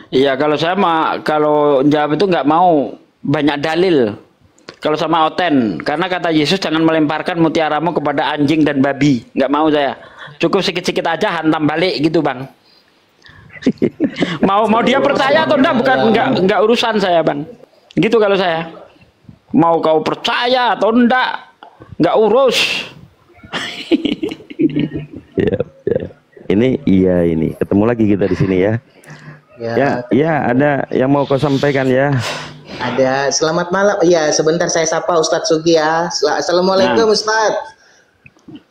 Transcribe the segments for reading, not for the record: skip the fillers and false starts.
Iya, kalau saya mah kalau jawab itu nggak mau banyak dalil. Kalau sama Oten, karena kata Yesus jangan melemparkan mutiaramu kepada anjing dan babi. Nggak mau saya. Cukup sikit-sikit aja hantam balik gitu, Bang. Mau dia percaya atau enggak bukan enggak urusan saya, Bang. Gitu kalau saya. Mau kau percaya atau enggak urus. Ya, ya. Ini ketemu lagi kita di sini ya. Ya, ada yang mau kau sampaikan ya? Ada. Selamat malam. Ya, sebentar saya sapa Ustadz Sugi ya. Assalamualaikum Ustadz.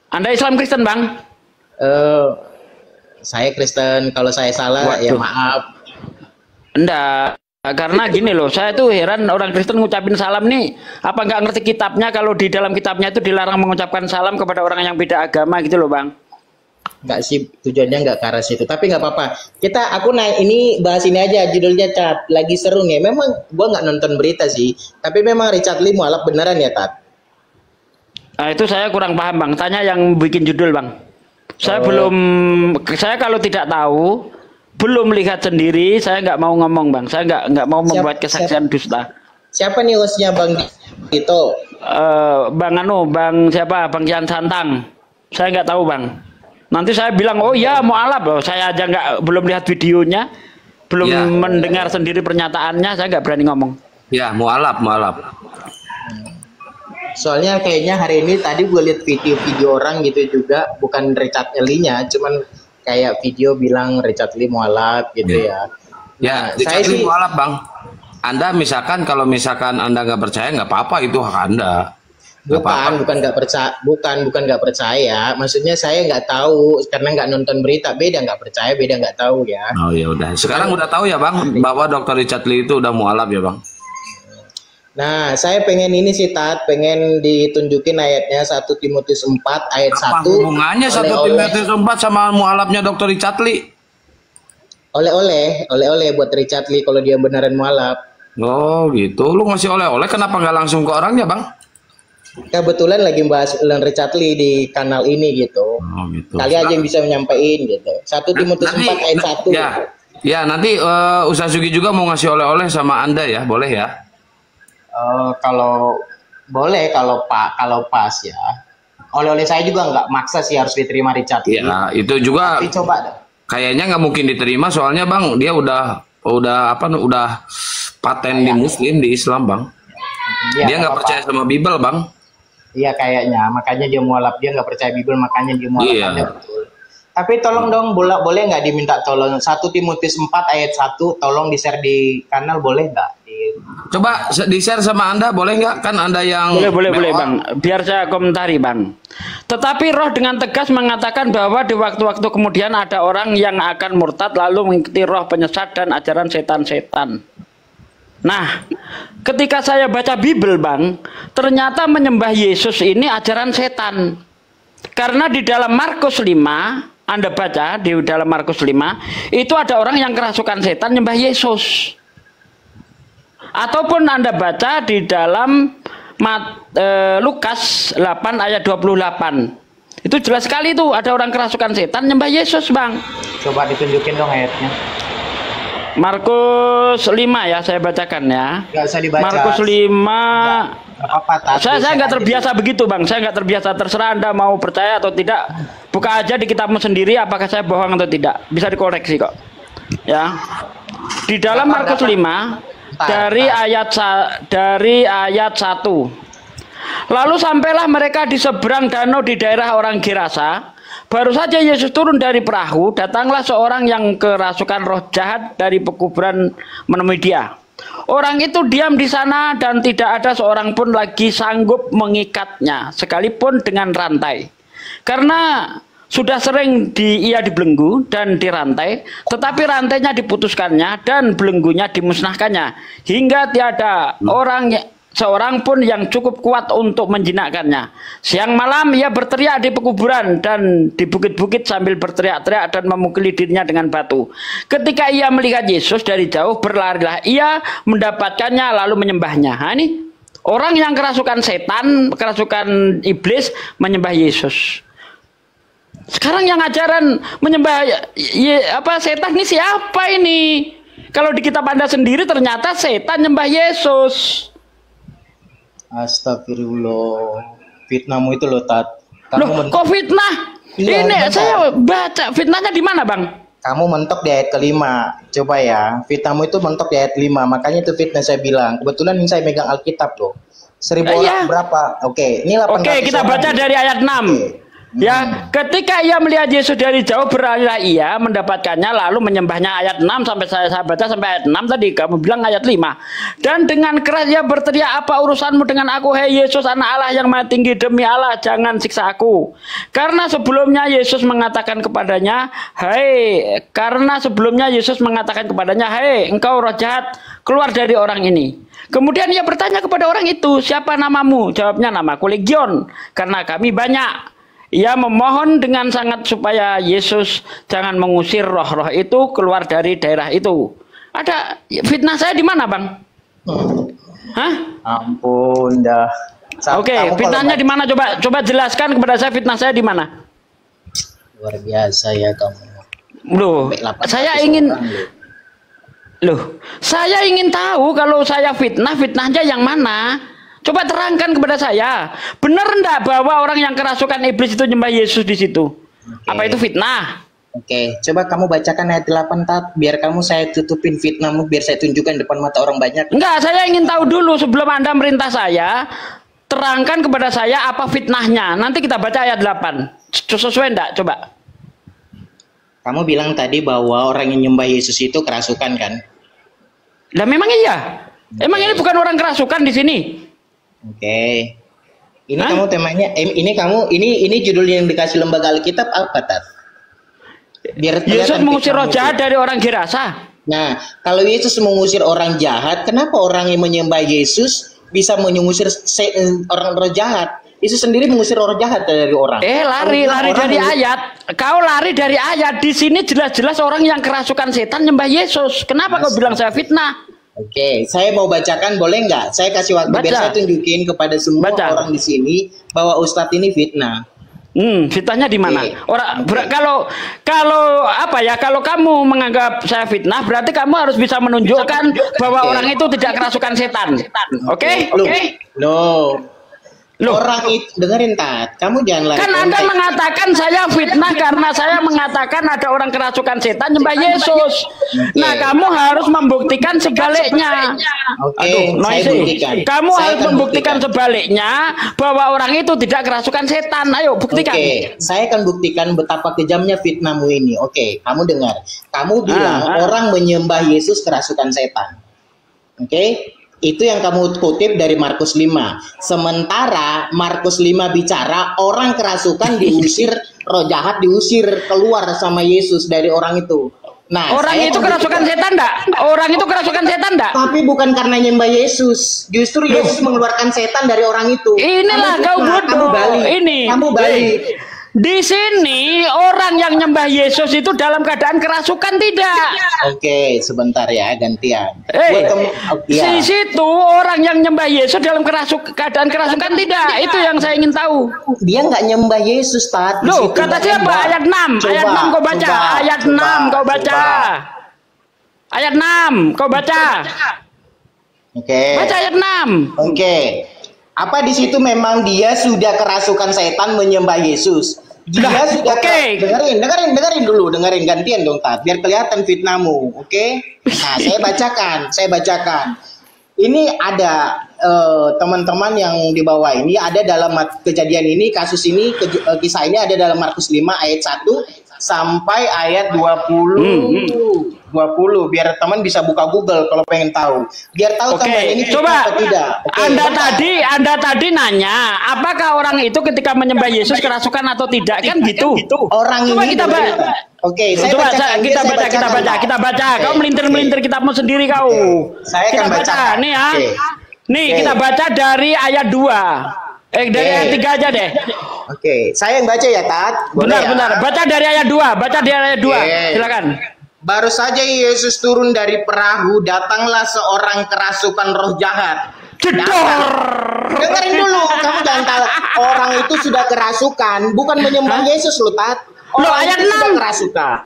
Anda Islam Kristen, Bang? Saya Kristen. Kalau saya salah ya maaf. Enggak. Karena gini loh, saya tuh heran orang Kristen ngucapin salam nih. Apa nggak ngerti kitabnya kalau di dalam kitabnya itu dilarang mengucapkan salam kepada orang yang beda agama gitu loh, Bang? Nggak sih, tujuannya nggak ke arah situ, tapi nggak apa-apa. Aku naik ini, bahas ini aja, judulnya Tat, lagi seru nih. Memang gua nggak nonton berita sih, tapi memang Richard Lee mualaf beneran ya, Tat? Nah, itu saya kurang paham, Bang. Tanya yang bikin judul, Bang. Saya kalau tidak tahu, belum lihat sendiri, saya nggak mau ngomong, Bang. Saya nggak mau membuat kesaksian dusta. Siapa nih hostnya, Bang Dito? Bang siapa? Bang Kian Santang. Saya nggak tahu, Bang. Nanti saya bilang, oh ya mualaf loh. Saya aja belum lihat videonya, belum mendengar sendiri pernyataannya, saya nggak berani ngomong. Ya, mualaf. Soalnya kayaknya hari ini tadi gue lihat video-video orang gitu juga, bukan Richard Lee-nya, cuman kayak video bilang Richard Lee mualaf gitu ya. Ya, Richard Lee mualaf, Bang. Anda misalkan kalau misalkan Anda nggak percaya nggak apa-apa, itu hak Anda. Bukan nggak percaya. Maksudnya saya nggak tahu karena nggak nonton berita. Beda nggak percaya, beda nggak tahu ya. Oh ya udah. Sekarang udah tahu ya, Bang, bahwa Dr. Richard Lee itu udah mualaf ya, Bang. Nah, saya pengen ini sih, Tat, pengen ditunjukin ayatnya 1 Timotius 4 ayat 1. Apa hubungannya 1 Timotius 4 sama mualafnya Dr. Richard Lee? Oleh-oleh buat Richard Lee kalau dia beneran mualaf. Oh gitu. Lu ngasih oleh-oleh, kenapa nggak langsung ke orangnya, Bang? Kebetulan lagi bahas ulang Richard Lee di kanal ini gitu. Oh, gitu. Kali aja yang bisa menyampaikan gitu. 1 Timotius 4 ayat 1. Ya, ya nanti Ustaz Sugi juga mau ngasih oleh-oleh sama Anda ya, boleh ya? Kalau boleh, kalau pas ya. Oleh-oleh saya juga nggak maksa sih harus diterima Richard Lee. Ya, itu juga. Tapi coba deh. Kayaknya nggak mungkin diterima soalnya, Bang, dia udah paten di Muslim, di Islam, Bang. Ya, dia nggak percaya sama Bible, Bang. Iya kayaknya, makanya dia mualaf. Dia nggak percaya Bible, makanya dia mualaf. Iya. Betul. Tapi tolong dong, boleh nggak diminta tolong 1 Timotius 4 ayat 1, tolong di-share di kanal, boleh nggak? Coba di-share sama Anda, boleh nggak? Kan Anda yang... Boleh, Bang. Biar saya komentari, Bang. Tetapi roh dengan tegas mengatakan bahwa di waktu-waktu kemudian ada orang yang akan murtad lalu mengikuti roh penyesat dan ajaran setan-setan. Nah, ketika saya baca Bible, Bang, ternyata menyembah Yesus ini ajaran setan. Karena di dalam Markus 5, Anda baca di dalam Markus 5, itu ada orang yang kerasukan setan nyembah Yesus. Ataupun Anda baca di dalam Lukas 8 ayat 28. Itu jelas sekali tuh ada orang kerasukan setan nyembah Yesus, Bang. Coba ditunjukin dong ayatnya. Markus 5 ya, saya bacakan ya. Nggak usah dibaca. Markus 5. Saya nggak terbiasa begitu, Bang. Saya nggak terbiasa. Terserah Anda mau percaya atau tidak. Buka aja di kitabmu sendiri apakah saya bohong atau tidak. Bisa dikoreksi kok. Ya. Di dalam Markus 5 dari ayat 1. Lalu sampailah mereka di seberang danau di daerah orang Gerasa. Baru saja Yesus turun dari perahu, datanglah seorang yang kerasukan roh jahat dari pekuburan menemui dia. Orang itu diam di sana dan tidak ada seorang pun lagi sanggup mengikatnya, sekalipun dengan rantai. Karena sudah sering ia dibelenggu dan dirantai, tetapi rantainya diputuskannya dan belenggunya dimusnahkannya, hingga tiada seorang pun yang cukup kuat untuk menjinakkannya. Siang malam ia berteriak di pekuburan dan di bukit-bukit sambil berteriak-teriak dan memukuli dirinya dengan batu. Ketika ia melihat Yesus dari jauh, berlarilah ia mendapatkannya lalu menyembahnya. Nah, ini orang yang kerasukan setan, kerasukan iblis menyembah Yesus. Sekarang yang ajaran menyembah setan ini siapa ini? Kalau di kitab Anda sendiri ternyata setan nyembah Yesus. Astagfirullah. Fitnahmu itu loh, Tat. Loh, kok fitnah? Iya, Ini bentar. saya baca fitnahnya di mana, Bang? Kamu mentok di ayat kelima. Coba ya, fitnahmu itu mentok di ayat 5. Makanya itu fitnah saya bilang. Kebetulan ini saya megang Alkitab loh. 1000 orang Iya. berapa? Oke, ini 800 Oke, kita orang. baca dari ayat 6. Ya, ketika ia melihat Yesus dari jauh, berlarilah ia mendapatkannya lalu menyembahnya. Ayat 6 sampai saya baca sampai ayat 6 tadi, kamu bilang ayat 5. Dan dengan keras ia berteriak, apa urusanmu dengan aku, hei Yesus anak Allah yang maha tinggi, demi Allah jangan siksa aku. Karena sebelumnya Yesus mengatakan kepadanya, hei engkau roh jahat, keluar dari orang ini. Kemudian ia bertanya kepada orang itu, siapa namamu? Jawabnya, namaku Legion, karena kami banyak. Ia memohon dengan sangat supaya Yesus jangan mengusir roh-roh itu keluar dari daerah itu. Ada fitnah saya di mana, Bang? Hah? Ampun dah. Oke, fitnahnya di mana? Coba jelaskan kepada saya fitnah saya di mana? Luar biasa ya kamu. Loh, saya ingin tahu kalau saya fitnahnya yang mana? Coba terangkan kepada saya. Benar enggak bahwa orang yang kerasukan iblis itu nyembah Yesus di situ? Apa itu fitnah? Oke, coba kamu bacakan ayat 8, Tat. Biar kamu saya tutupin fitnahmu, biar saya tunjukkan depan mata orang banyak. Enggak, saya ingin tahu dulu sebelum Anda merintah saya. Terangkan kepada saya apa fitnahnya. Nanti kita baca ayat 8. Sesuai enggak? Coba. Kamu bilang tadi bahwa orang yang nyembah Yesus itu kerasukan kan? Lah memang iya. Emang ini bukan orang kerasukan di sini? Oke. Ini kamu temanya ini judul yang dikasih lembaga Alkitab apa, Tat? Biar Yesus kelihatan mengusir roh fitnahmu jahat itu. dari orang Gerasa. Nah, kalau Yesus mengusir orang jahat, kenapa orang yang menyembah Yesus bisa mengusir orang roh jahat? Yesus sendiri mengusir roh jahat dari orang. Lari dari ayat. Kau lari dari ayat. Di sini jelas-jelas orang yang kerasukan setan nyembah Yesus. Kenapa kau bilang saya fitnah? Oke, saya mau bacakan, boleh nggak? Saya kasih waktu biar saya tunjukin kepada semua orang di sini bahwa Ustadz ini fitnah. Fitnahnya di mana? Kalau apa ya? Kalau kamu menganggap saya fitnah, berarti kamu harus bisa menunjukkan bahwa orang itu tidak kerasukan setan. Oke? Orang itu dengerin, Tat. Kamu jangan lari. Kan Anda mengatakan saya fitnah karena saya mengatakan ada orang kerasukan setan nyembah Yesus. Nah, kamu harus membuktikan sebaliknya. Kamu harus membuktikan sebaliknya bahwa orang itu tidak kerasukan setan. Ayo buktikan. Saya akan buktikan betapa kejamnya fitnahmu ini. Oke, kamu dengar. Kamu bilang orang menyembah Yesus kerasukan setan. Oke? Itu yang kamu kutip dari Markus 5. Sementara Markus 5 bicara orang kerasukan diusir, roh jahat diusir keluar sama Yesus dari orang itu. Nah, orang itu kerasukan setan enggak? Orang itu kerasukan setan enggak? Tapi bukan karena nyembah Yesus. Justru Yesus mengeluarkan setan dari orang itu. Inilah kau bodoh. Kamu balik. Di sini orang yang nyembah Yesus itu dalam keadaan kerasukan tidak? Oke, sebentar ya, gantian. Di situ orang yang nyembah Yesus dalam keadaan kerasukan tidak? Itu yang saya ingin tahu. Dia nggak nyembah Yesus, Tat. Loh, kata siapa? Ayat 6. Ayat 6 kau baca. Ayat 6 kau baca. Ayat 6 kau baca. Oke. Baca ayat 6. Oke. Apa di situ memang dia sudah kerasukan setan menyembah Yesus? Dia sudah dengerin dulu, dengerin gantian dong, Tat, biar kelihatan fitnahmu, oke? Nah, saya bacakan. Ini ada teman-teman yang di bawah ini ada dalam kejadian ini, kasus ini, kisah ini ada dalam Markus 5 ayat 1 sampai ayat 20 biar teman bisa buka Google kalau pengen tahu. Biar tahu teman ini coba atau tidak. Anda tadi nanya, apakah orang itu ketika menyembah Yesus kerasukan atau tidak? Kan gitu. Orang coba ini kita baca. Kita baca. Kau melintir-melintir kitabmu sendiri kau. Saya akan baca. Nih ya. Nih kita baca dari ayat 2. Dari ayat 3 aja deh. Oke, saya yang baca ya, Tat. Benar. Baca dari ayat 2. Silakan. Baru saja Yesus turun dari perahu, datanglah seorang kerasukan roh jahat. Dengerin dulu, kamu jangan tahu. Orang itu sudah kerasukan, bukan menyembah Yesus loh, Tat. Orang ayat itu 6. sudah kerasukan.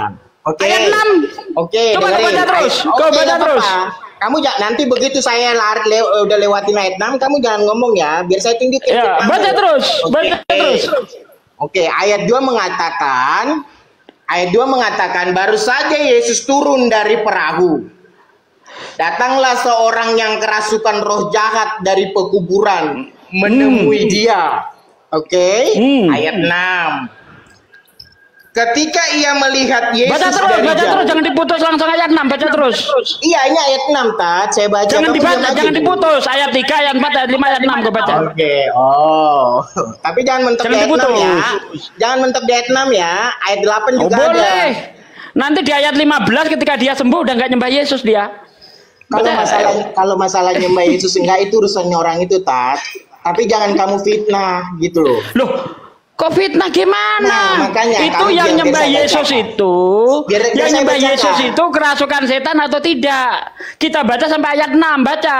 Oke. Ayat 6. Oke, Coba dengerin. baca terus. Oke, Kau baca nggak terus. apa-apa. Kamu nanti begitu saya udah lewatin ayat 6, kamu jangan ngomong ya, biar saya tunjukin. Ya, ke kamu. baca terus. Oke. Baca terus. Oke, ayat 2 mengatakan baru saja Yesus turun dari perahu. Datanglah seorang yang kerasukan roh jahat dari pekuburan menemui dia. Oke, ayat 6. Ketika ia melihat Yesus Baca terus, dari baca jauh. terus, jangan diputus langsung ayat 6, baca terus. Iya, ini ayat 6, Tat. Saya baca. Jangan kamu dibaca, diam aja jangan dulu. diputus. Ayat 3, ayat 4, ayat 5, ayat 6 gue baca. Oke, oh. Tapi jangan mentok Jangan di ayat 6 ya. diputus. Jangan mentok di ayat 6 ya. Ayat 8 Oh, juga boleh. ada. Nanti di ayat 15 ketika dia sembuh udah nggak nyembah Yesus dia. Kalau masalah nyembah Yesus enggak, itu urusannya orang itu, Tat. Tapi jangan kamu fitnah gitu loh. Loh, kok fitnah gimana? Nah, makanya itu kamu yang biar nyembah saya Yesus bacakan. itu, Biar yang saya nyembah bacakan. Yesus itu kerasukan setan atau tidak? Kita baca sampai ayat 6, baca.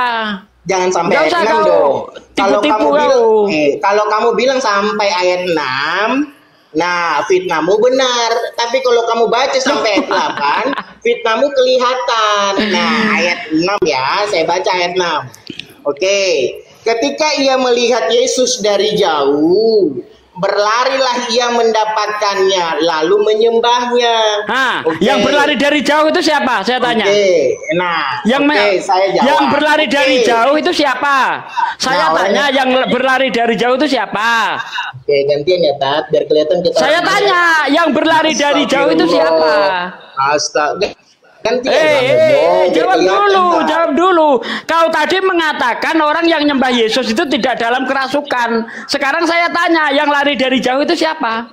Jangan sampai Nggak ayat usah 6 kau dong. Kalau tipu-tipu kamu kau. bilang, kalau kamu bilang sampai ayat 6, nah fitnahmu benar. Tapi kalau kamu baca sampai ayat 8, fitnahmu kelihatan. Nah, ayat 6 ya, saya baca ayat 6. Oke. Ketika ia melihat Yesus dari jauh, berlarilah ia mendapatkannya, lalu menyembahnya. Nah, Oke. yang berlari dari jauh itu siapa? Saya tanya. Oke, nah, Yang saya jawab. yang berlari Oke. dari jauh itu siapa? Saya Nah, tanya orangnya- yang berlari dari jauh itu siapa? Oke, gantian ya, Tat, biar kelihatan kita. Saya tanya yang berlari dari jauh itu siapa? Astaga. Gantian. Jawab dulu, jawab dulu. Kau tadi mengatakan orang yang nyembah Yesus itu tidak dalam kerasukan. Sekarang saya tanya, yang lari dari jauh itu siapa?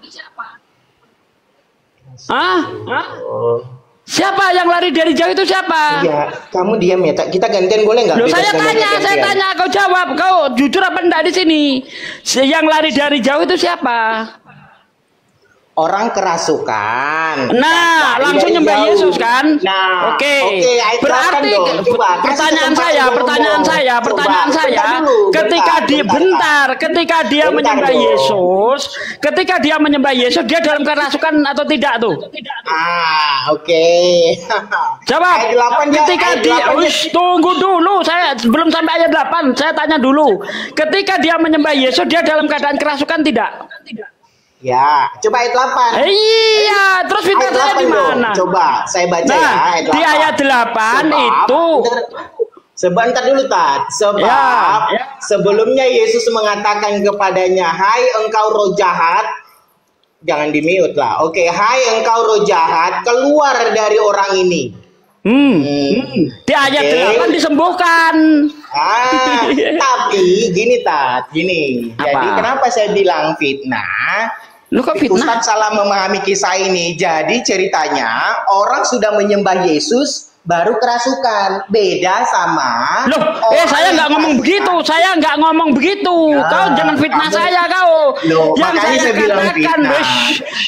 Hah? Siapa yang lari dari jauh itu siapa? Ya, kamu diam ya, Tat. Kita gantian boleh nggak? Loh, Bebas saya ngomongnya tanya, gantian. kau jawab. Kau jujur apa enggak di sini? Yang lari dari jauh itu siapa? Orang kerasukan. Nah, Lari langsung dari nyembah jauh. Yesus kan? Nah, oke. ayat 8 Berarti dong. Coba, kasih pertanyaan kesempatan saya, gua pertanyaan ngomong. saya, Coba, pertanyaan saya. bentar dulu, Ketika dia bentar. ketika dia Bentar menyembah dong. Yesus, ketika dia menyembah Yesus, dia dalam kerasukan atau tidak tuh? Oke. Jawab. Ayat 8 ya, Ketika ayat dia, 8 ya. Uish, tunggu dulu, saya belum sampai ayat 8. Saya tanya dulu. Ketika dia menyembah Yesus, dia dalam keadaan kerasukan tidak? Ya, coba ayat 8. Iya, terus fitnah Ayat saya 8 di dong. mana? Coba saya baca Nah, ya ayat 8. di ayat 8 Sebab- itu Sebentar dulu, Tat. Sebab Ya. sebelumnya Yesus mengatakan kepadanya, "Hai engkau roh jahat." Jangan di-mute lah. Oke, "Hai engkau roh jahat, keluar dari orang ini." di ayat Oke. 8 disembuhkan. Tapi gini, Tat, gini. Apa? Jadi kenapa saya bilang fitnah? Lu kok fitnah? Ustadz salah memahami kisah ini. Jadi ceritanya orang sudah menyembah Yesus baru kerasukan. Beda sama. Loh, orang saya yang nggak ngomong kerasukan. begitu. Saya nggak ngomong begitu. Kau jangan fitnah kamu- saya kau. Loh, makanya saya bilang fitnah.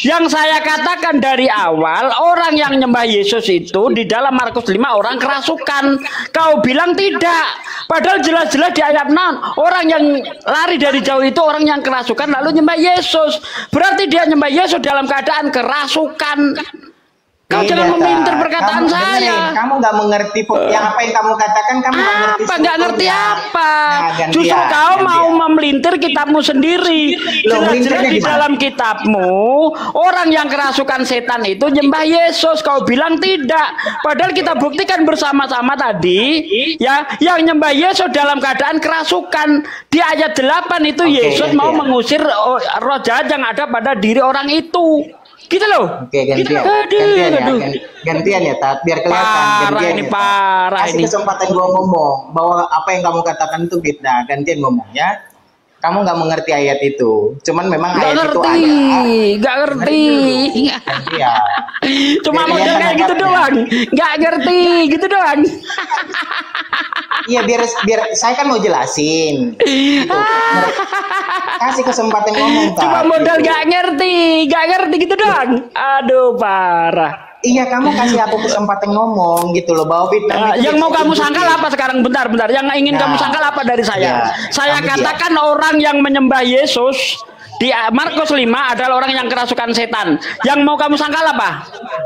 Yang saya katakan dari awal, orang yang nyembah Yesus itu di dalam Markus 5 orang kerasukan. Kau bilang tidak. Padahal jelas-jelas di ayat 6 orang yang lari dari jauh itu orang yang kerasukan lalu nyembah Yesus. Berarti dia nyembah Yesus dalam keadaan kerasukan. Kau Beda, jangan meminter Tat. perkataan Kamu saya. dengerin, kamu nggak mengerti yang apa yang kamu katakan, kamu nggak ngerti. Apa nggak ngerti strukturnya. apa? Nah, gantian, Justru kau gantian. mau memelintir kitabmu sendiri. Loh, Jelas-jelas melintirnya di gimana? dalam kitabmu orang yang kerasukan setan itu nyembah Yesus. Kau bilang tidak. Padahal kita buktikan bersama-sama tadi, ya, yang nyembah Yesus dalam keadaan kerasukan. Di ayat 8 itu Oke, Yesus mau gantian. mengusir roh jahat yang ada pada diri orang itu. Gitu loh. Oke, gantian. Aduh. Gantian ya, Tat, biar kelihatan. Parah Gantian ini, ya, Tat. parah Kasih ini. kesempatan gua ngomong bahwa apa yang kamu katakan itu fitnah. Gantian ngomong ya. Kamu nggak mengerti ayat itu. Cuman memang Gak ayat itu ngerti, ada. gak ngerti. Gantian. Cuma Biar model kelihatan kayak gitu hebatnya. doang, gak ngerti gitu doang. Iya, biar saya kan mau jelasin. Gitu. Kasih kesempatan ngomong, Tat. Cuma modal Gitu. gak ngerti gitu doang. Aduh parah. Iya, kamu kasih aku kesempatan ngomong gitu loh, bahwa fitnah itu Yang mau bisa kamu ditunjukin. sangkal apa sekarang? Bentar. Yang ingin Nah, kamu sangkal apa dari saya? ya, Saya kamu katakan orang yang menyembah Yesus di Markus 5 adalah orang yang kerasukan setan. Yang mau kamu sangkal apa?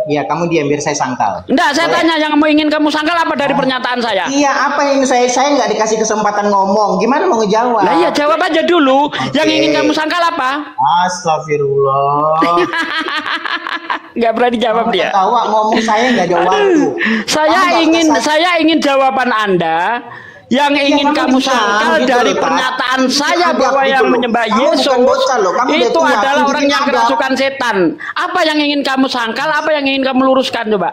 Iya, kamu diam biar saya sangkal. Enggak, saya tanya yang mau ingin kamu sangkal apa dari pernyataan saya? Iya, apa yang saya nggak dikasih kesempatan ngomong. Gimana mau ngejawab? Nah iya, jawab aja dulu. Yang ingin kamu sangkal apa? Astagfirullah. Nggak berani jawab dia. Ketawa ngomong saya nggak ada waktu. Saya ingin jawaban Anda. Yang ingin kamu sangkal gitu dari loh, pernyataan Pak. saya Anggap bahwa gitu yang loh. menyembah Kamu Yesus bukan bocah loh, kamu itu udah tua, adalah orang tunjukin yang ada. kerasukan setan. Apa yang ingin kamu sangkal? Apa yang ingin kamu luruskan coba?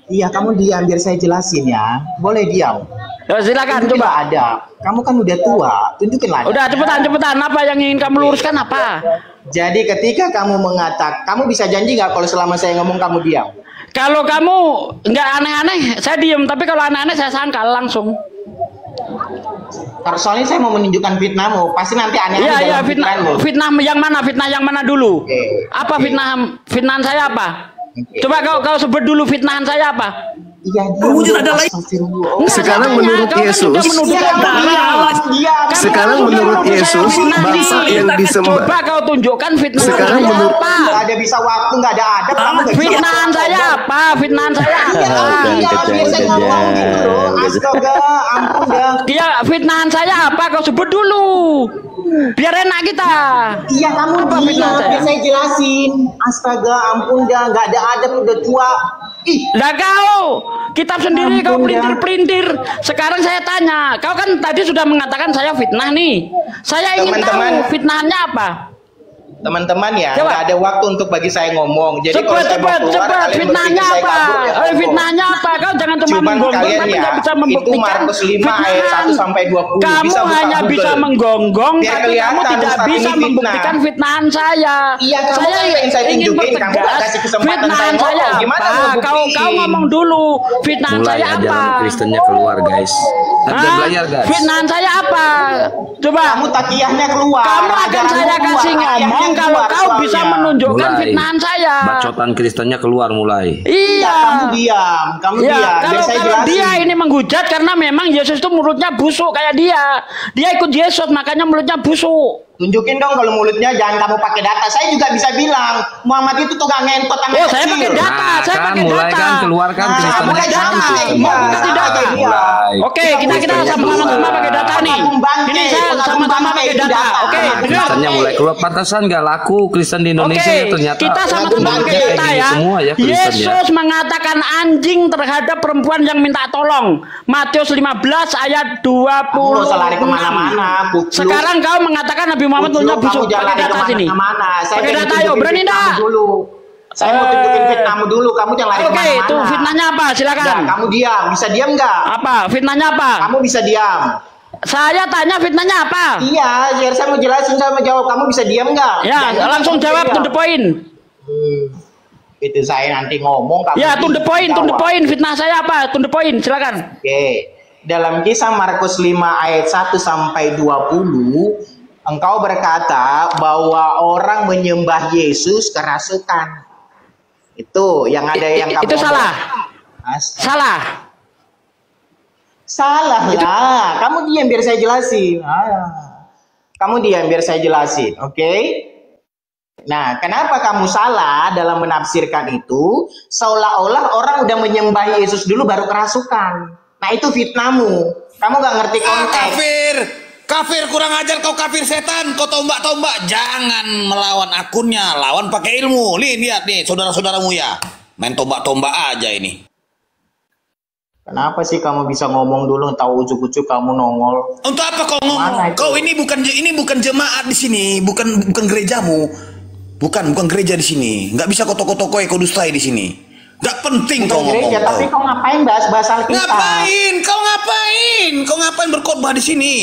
Iya, kamu diam biar saya jelasin ya. Boleh diam. Ya, silakan Tunjukin coba. ada. Kamu kan udah tua, tunjukin lah. Udah cepetan. Apa yang ingin kamu luruskan apa? Jadi ketika kamu mengatakan, kamu bisa janji nggak kalau selama saya ngomong kamu diam? Kalau kamu nggak aneh-aneh, saya diem. Tapi kalau aneh-aneh saya sangkal langsung. Soalnya saya mau menunjukkan fitnahmu, pasti nanti aneh-aneh Iya, dalam fitnah pikiranmu. Fitnah yang mana dulu? Oke. Apa fitnahan saya apa? Oke. Coba kau sebut dulu fitnahan saya apa? Iya, Ada lain. Sekarang menurut Yesus, sekarang menurut Yesus, bangsa yang disembah. Coba kau tunjukkan fitnah Sekarang saya menurut- apa? Nggak ada bisa waktu, nggak ada adab, kamu nggak bisa. Fitnahan saya apa? Fitnahan saya apa? Iya, biar saya ngomong gitu loh. Astaga, ampun dah. Iya, fitnahan saya apa? Kau sebut dulu. Biar enak kita. Iya, kamu Apa fitnah saya? biar saya jelasin. Astaga, ampun dah, nggak ada adab, udah tua. Ih, Lah kau, kitab sendiri kau Ampun, ya. pelintir-pelintir. Sekarang saya tanya, kau kan tadi sudah mengatakan saya fitnah nih. Saya ingin Teman-teman. tahu fitnahnya apa? teman-teman ya, Coba. nggak ada waktu untuk bagi saya ngomong. Jadi kalau saya mau keluar, Cepet, kalian fitnahnya berpikir saya apa? kabur, ya ngomong. Fitnahnya apa? Kau jangan cuma Cuman menggonggong kalian tapi ya, nggak bisa itu membuktikan Markus 5 ayat 1 sampai 20. Kamu Bisa buka hanya Google. bisa menggonggong Biar tapi kamu kelihatan tidak Ustaz bisa ini fitnah. membuktikan fitnahan saya. Iya, kamu saya kan yang saya ingin tunjukin, kamu nggak bertegas, kasih kesempatan fitnahan saya saya ngomong. Gimana apa? mau Kau buktiin? ngomong dulu. Fitnahan Mulai saya apa? ajaran Kristennya keluar, guys. Ada Hah? belajar, guys. Fitnahan saya apa? Coba. Kamu takiyahnya keluar. Kamu akan ajaranmu saya keluar, kasih takiyahnya ngomong kalau keluar kau bisa soalnya. menunjukkan Mulai. fitnahan saya. Bacotan Kristennya keluar mulai. Iya, kamu Iya. diam, kamu Ya, diam. Biar kalau saya kalau jelasin. dia ini menghujat karena memang Yesus itu mulutnya busuk kayak dia. Dia ikut Yesus makanya mulutnya busuk. Tunjukin dong kalau mulutnya, jangan kamu pakai data. Saya juga bisa bilang Muhammad itu tukang ngentot anak Oh, saya kecil. pakai data. Nah, saya kan pakai mulai data. kan keluarkan Nah, Kristennya mulai cantik. data, Mulai. iya. Mau kasih data. Mulai. Oke, kita sama-sama pakai data nih. Ini saya sama-sama pakai data. Oke, dengar. Kristennya mulai keluar. Pantasan nggak laku Kristen di Indonesia Oke, ya ternyata. kita sama-sama pakai Kayak data gini ya. semua ya Kristennya. Yesus mengatakan anjing terhadap perempuan yang minta tolong. Matius 15 ayat 20. Kamu nggak usah lari kemana-mana. Kukluk. Sekarang kau mengatakan Nabi Muhammad mulutnya Kamu busuk. jangan Pakai lari data sini. kemana-mana. Saya Pakai pengen data yuk, tunjukin berani fitnahmu enggak? dulu. Saya mau tunjukin fitnahmu dulu. Kamu jangan lari Oke, kemana-mana. itu fitnahnya apa? Silakan. Nggak, kamu diam. Bisa diam nggak? Apa? Fitnahnya apa? Kamu bisa diam. Saya tanya fitnahnya apa? Iya, biar saya mau jelasin, saya mau jawab. Kamu bisa diam nggak? Ya, Jangan langsung kamu jawab diam. to the point. Itu saya nanti ngomong. Kamu Ya, to the point, to the jawab. point. Fitnah saya apa? To the point. Silakan. Oke. Dalam kisah Markus 5 ayat 1 sampai 20, engkau berkata bahwa orang menyembah Yesus kerasukan. Itu yang ada yang kamu Itu salah. Salah. Salah lah. Kamu diam biar saya jelasin. Kamu diam biar saya jelasin. Oke? Nah, kenapa kamu salah dalam menafsirkan itu? Seolah-olah orang udah menyembah Yesus dulu baru kerasukan. Nah, itu fitnahmu. Kamu gak ngerti konteks. Kafir, kafir kurang ajar kau, kafir setan, kau tombak-tombak. Jangan melawan akunnya, lawan pakai ilmu. Nih, lihat nih saudara-saudaramu ya, main tombak-tombak aja ini. Kenapa sih kamu bisa ngomong dulu, tahu ujuk-ujuk kamu nongol? Untuk apa kau Mana ngomong? itu? Kau ini bukan jemaat di sini, bukan gerejamu, bukan gereja di sini. Nggak bisa kau toko-toko kau dustai di sini. Nggak penting kau Bukan ngomong. gereja, tapi kau ngapain bahas-bahas Alkitab? Ngapain? Kau ngapain? Kau ngapain berkhotbah di sini?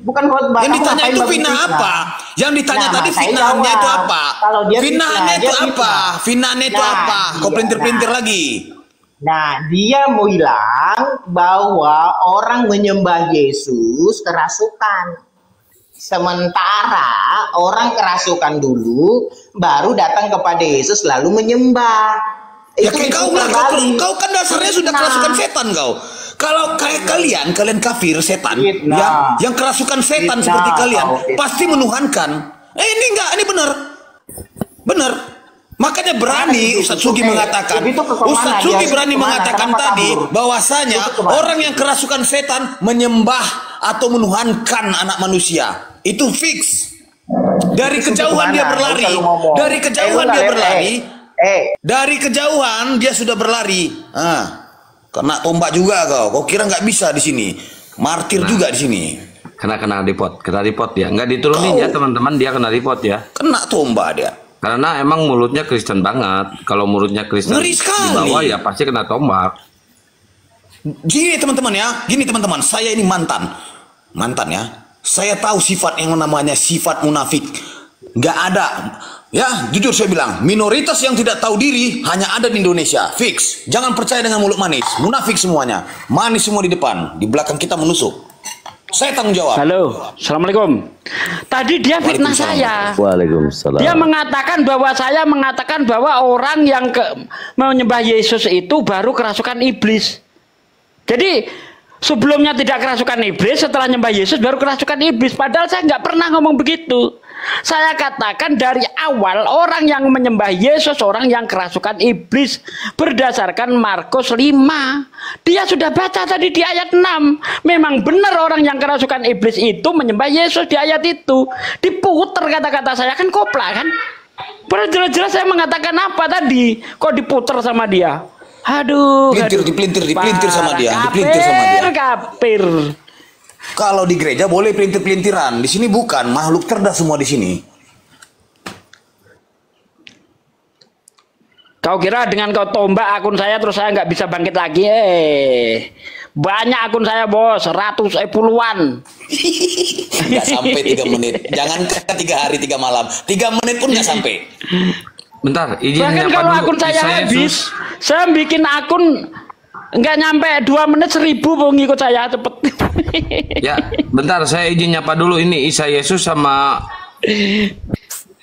Bukan khotbah. Yang kamu ditanya ngapain itu bagus fitnah fitnah? apa? Yang ditanya Nah, tadi saya fitnahnya jawab. itu apa? Kalau dia Fitnahnya fitnah, itu dia apa? fitnah. Fitnahnya itu Nah, apa? Kau iya, pelintir-pelintir nah. lagi. Nah, dia mau bilang bahwa orang menyembah Yesus kerasukan. Sementara orang kerasukan dulu, baru datang kepada Yesus lalu menyembah. Ya Itu kayak kau itu lah, terbalik. kau kan dasarnya sudah Fitnah. kerasukan setan kau. Kalau kayak kalian kafir setan, Fitnah. yang kerasukan setan Fitnah, seperti kalian, kau fitnah. pasti menuhankan. Ini enggak, ini benar. Benar. Makanya berani Ustadz Sugi mengatakan, Ustadz Sugi berani mengatakan tadi bahwasanya orang yang kerasukan setan menyembah atau menuhankan anak manusia. Itu fix. Dari kejauhan dia berlari. Dari kejauhan dia berlari. Dari kejauhan dia sudah berlari. Kena tombak juga kau. Kau kira nggak bisa di sini? Martir juga di sini. Kena report ya. Nggak diturunin ya teman-teman, dia kena report ya. Kena tombak dia. Karena emang mulutnya Kristen banget. Kalau mulutnya Kristen di bawah ya pasti kena tombak. Gini teman-teman ya, saya ini mantan ya. Saya tahu sifat yang namanya sifat munafik. Nggak ada. Ya, jujur saya bilang, minoritas yang tidak tahu diri hanya ada di Indonesia. Fix. Jangan percaya dengan mulut manis. Munafik semuanya. Manis semua di depan. Di belakang kita menusuk. Saya tanggung jawab. Halo, assalamualaikum. Tadi dia fitnah saya. Waalaikumsalam. Dia mengatakan bahwa saya mengatakan bahwa orang yang menyembah Yesus itu baru kerasukan iblis. Jadi sebelumnya tidak kerasukan iblis, setelah menyembah Yesus baru kerasukan iblis. Padahal saya nggak pernah ngomong begitu. Saya katakan dari awal orang yang menyembah Yesus orang yang kerasukan iblis berdasarkan Markus 5. Dia sudah baca tadi di ayat 6. Memang benar orang yang kerasukan iblis itu menyembah Yesus di ayat itu. Diputer kata-kata saya, kan kopla kan. Padahal jelas-jelas saya mengatakan apa tadi, kok diputer sama dia. Aduh, dipelintir sama dia, Kafir. Kalau di gereja boleh pelintir-pelintiran, di sini bukan, makhluk cerdas semua di sini. Kau kira dengan kau tombak akun saya terus saya nggak bisa bangkit lagi? Banyak akun saya bos, puluhan. Nggak sampai 3 menit. Jangan 3 hari 3 malam, 3 menit pun nggak sampai. Bentar, izin. Bahkan kalau akun saya habis, saya bikin akun nggak nyampe 2 menit 1000 pengikut saya cepet. Ya, bentar saya izin nyapa dulu ini Isa Yesus sama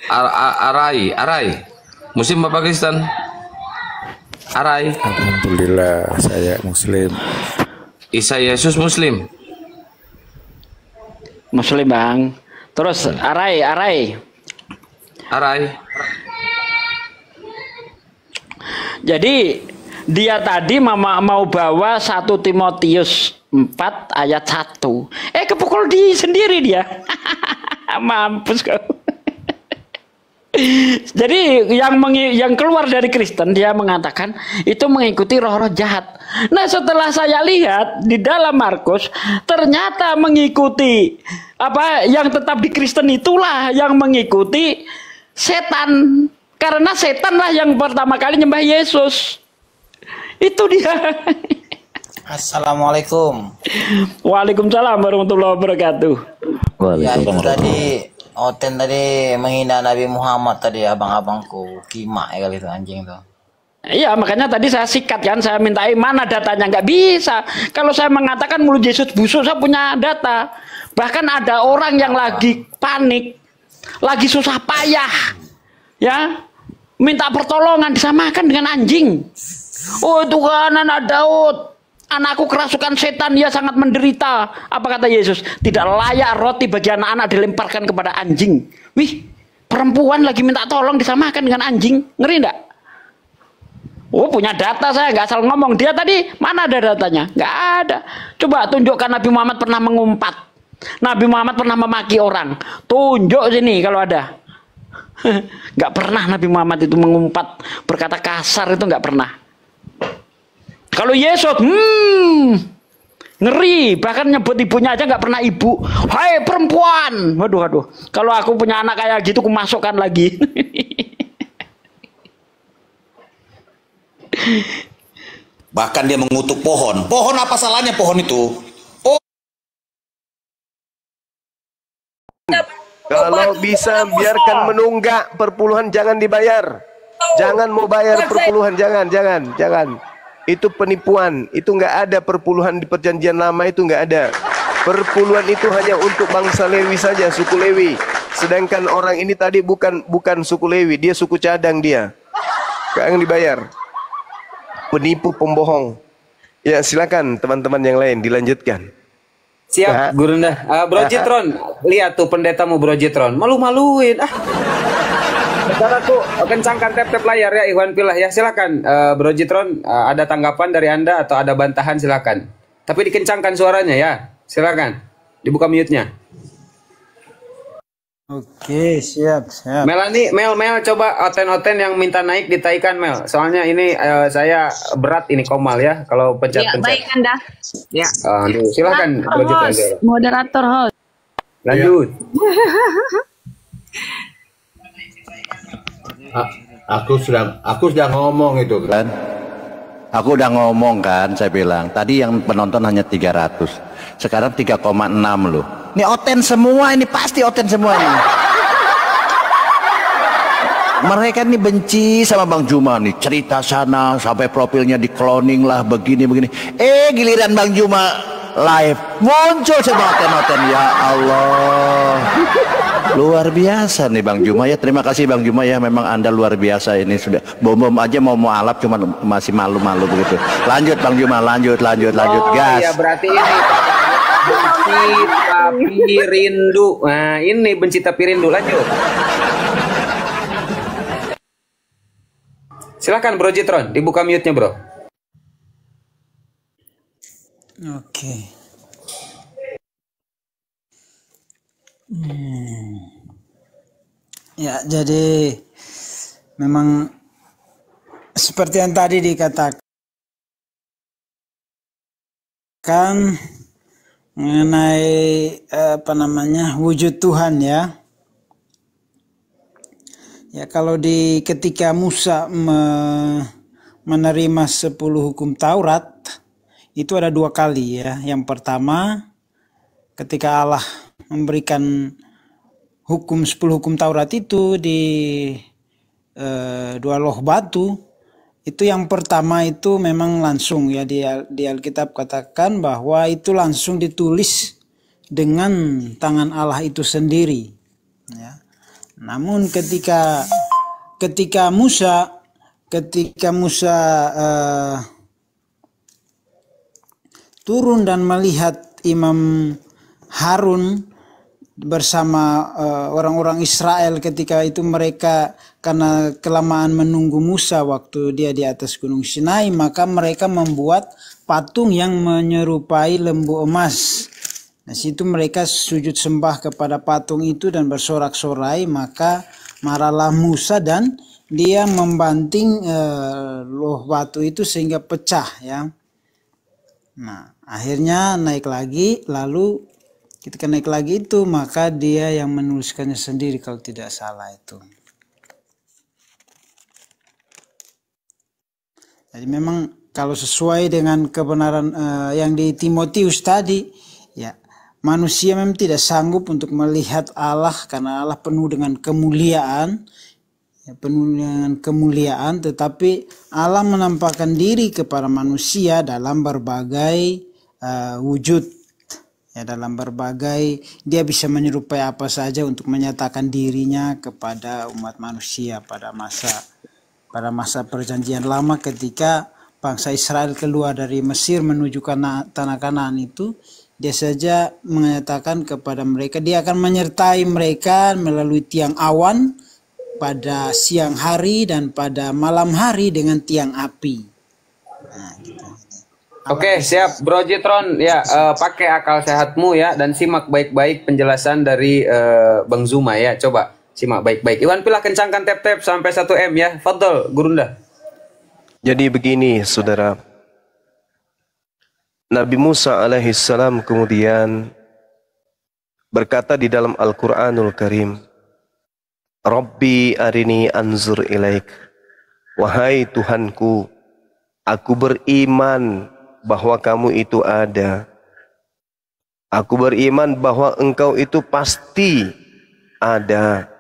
Arai. Muslim Bapak Kristen? Arai. Alhamdulillah saya Muslim. Isa Yesus Muslim. Muslim bang. Terus Arai. Jadi dia tadi mau bawa 1 Timotius 4 ayat 1. Kepukul sendiri dia. Mampus kau. Jadi yang keluar dari Kristen dia mengatakan itu mengikuti roh-roh jahat. Nah, setelah saya lihat di dalam Markus ternyata mengikuti apa yang tetap di Kristen itulah yang mengikuti setan. Karena setan lah yang pertama kali nyembah Yesus. Itu dia. Assalamualaikum. Waalaikumsalam warahmatullahi wabarakatuh. Ya itu tadi Oten tadi menghina Nabi Muhammad tadi abang-abangku Kima ya kali itu anjing tuh. Iya makanya tadi saya sikat kan, saya mintai mana datanya, nggak bisa. Kalau saya mengatakan mulut Yesus busuk saya punya data. Bahkan ada orang yang lagi panik, lagi susah payah, ya minta pertolongan disamakan dengan anjing. Oh Tuhan anak Daud, anakku kerasukan setan, dia sangat menderita. Apa kata Yesus? Tidak layak roti bagi anak-anak dilemparkan kepada anjing. Wih, perempuan lagi minta tolong disamakan dengan anjing. Ngeri enggak? Oh punya data saya, nggak asal ngomong. Dia tadi mana ada datanya? Nggak ada. Coba tunjukkan Nabi Muhammad pernah mengumpat. Nabi Muhammad pernah memaki orang. Tunjuk sini kalau ada. Nggak pernah Nabi Muhammad itu mengumpat, berkata kasar itu nggak pernah. Kalau Yesus, ngeri, bahkan nyebut ibunya aja nggak pernah ibu. Hai perempuan, waduh. Kalau aku punya anak kayak gitu, aku masukkan lagi. Bahkan dia mengutuk pohon. Pohon apa salahnya pohon itu? Oh. Kalau bisa biarkan menunggak perpuluhan, jangan dibayar. Jangan mau bayar perpuluhan, jangan. Itu penipuan, itu nggak ada perpuluhan di perjanjian lama, itu nggak ada. Perpuluhan itu hanya untuk bangsa Lewi saja, suku Lewi. Sedangkan orang ini tadi bukan suku Lewi, dia suku cadang dia. Nggak dibayar. Penipu, pembohong. Ya silakan teman-teman yang lain dilanjutkan. Siap, Gurunda. Bro Jitron, lihat tuh pendetamu Bro Jitron, malu-maluin. Saudaraku, kencangkan tap-tap layar ya, Ikhwan Fillah ya. Silakan, Bro Jitron, ada tanggapan dari Anda atau ada bantahan silakan. Tapi dikencangkan suaranya ya, silakan. Dibuka mute-nya. Oke, siap. Mel, coba oten-oten yang minta naik ditaikan Mel. Soalnya ini saya berat ini Komal ya, kalau pencet-pencet. Ya, baik Anda. Ya. Silakan host, moderator host. Lanjut. Aku sudah ngomong itu kan. Aku udah ngomong kan, saya bilang. Tadi yang penonton hanya 300. Sekarang 3,6 loh. Ini oten semua, ini pasti oten semua ini. Mereka ini benci sama Bang Juma nih. Cerita sana sampai profilnya di cloning lah, begini. Giliran Bang Juma live muncul semua oten-oten. Ya Allah. Luar biasa nih Bang Juma ya. Terima kasih Bang Juma ya. Memang Anda luar biasa ini. Sudah bom aja mau alap cuma masih malu-malu begitu. Lanjut Bang Juma, lanjut gas. Ya berarti ini benci tapi rindu. Nah, ini benci tapi rindu. Lanjut. Silakan Bro Jitron, dibuka mute-nya, Bro. Oke. Ya, jadi memang seperti yang tadi dikatakan mengenai wujud Tuhan ya. Ya kalau ketika Musa menerima 10 hukum Taurat itu ada 2 kali ya. Yang pertama ketika Allah memberikan 10 hukum Taurat itu di 2 loh batu. Itu yang pertama itu memang langsung ya di Alkitab katakan bahwa itu langsung ditulis dengan tangan Allah itu sendiri. Ya. Namun ketika Musa turun dan melihat Imam Harun bersama orang-orang Israel ketika itu mereka karena kelamaan menunggu Musa waktu dia di atas Gunung Sinai, maka mereka membuat patung yang menyerupai lembu emas. Nah situ mereka sujud sembah kepada patung itu dan bersorak-sorai, maka marahlah Musa dan dia membanting loh batu itu sehingga pecah ya. Nah akhirnya naik lagi, lalu ketika naik lagi itu maka dia yang menuliskannya sendiri kalau tidak salah itu. Jadi memang kalau sesuai dengan kebenaran yang di Timotius tadi, ya manusia memang tidak sanggup untuk melihat Allah karena Allah penuh dengan kemuliaan, ya, penuh dengan kemuliaan. Tetapi Allah menampakkan diri kepada manusia dalam berbagai wujud. Ya, dalam berbagai dia bisa menyerupai apa saja untuk menyatakan dirinya kepada umat manusia pada masa perjanjian lama ketika bangsa Israel keluar dari Mesir menuju tanah Kanaan itu, dia saja menyatakan kepada mereka dia akan menyertai mereka melalui tiang awan pada siang hari dan pada malam hari dengan tiang api. Nah, gitu. Oke, siap Bro Jitron ya, pakai akal sehatmu ya dan simak baik-baik penjelasan dari Bang Zuma ya. Coba simak baik-baik. Iwan Pilah kencangkan tap-tap sampai 1 M ya. Fadol Gurunda. Jadi begini saudara, Nabi Musa alaihissalam kemudian berkata di dalam Al-Quranul Karim, Rabbi arini anzur ilaik. Wahai Tuhanku, aku beriman bahwa kamu itu ada. Aku beriman bahwa engkau itu pasti ada.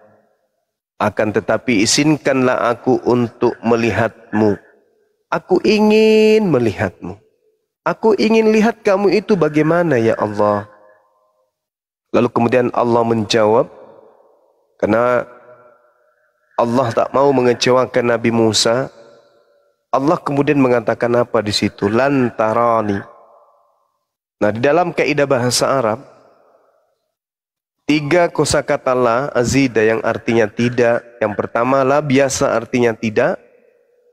Akan tetapi izinkanlah aku untuk melihatmu. Aku ingin melihatmu. Aku ingin lihat kamu itu bagaimana ya Allah. Lalu kemudian Allah menjawab, karena Allah tak mau mengecewakan Nabi Musa, Allah kemudian mengatakan apa di situ? Lantarani. Nah, di dalam kaidah bahasa Arab, 3 kosakata la azida yang artinya tidak. Yang pertama la biasa artinya tidak,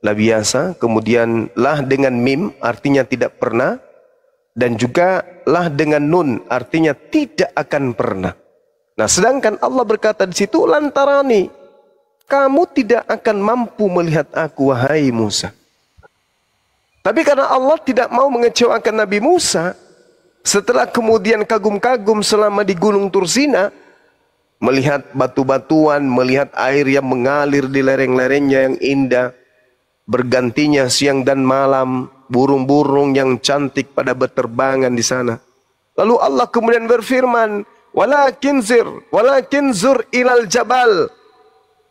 la biasa. Kemudian lah dengan mim artinya tidak pernah, dan juga lah dengan nun artinya tidak akan pernah. Nah, sedangkan Allah berkata di situ, lantarani, kamu tidak akan mampu melihat aku wahai Musa. Tapi karena Allah tidak mau mengecewakan Nabi Musa, setelah kemudian kagum-kagum selama di Gunung Tursina, melihat batu-batuan, melihat air yang mengalir di lereng-lerengnya yang indah, bergantinya siang dan malam, burung-burung yang cantik pada berterbangan di sana. Lalu Allah kemudian berfirman, walakin zur ilal jabal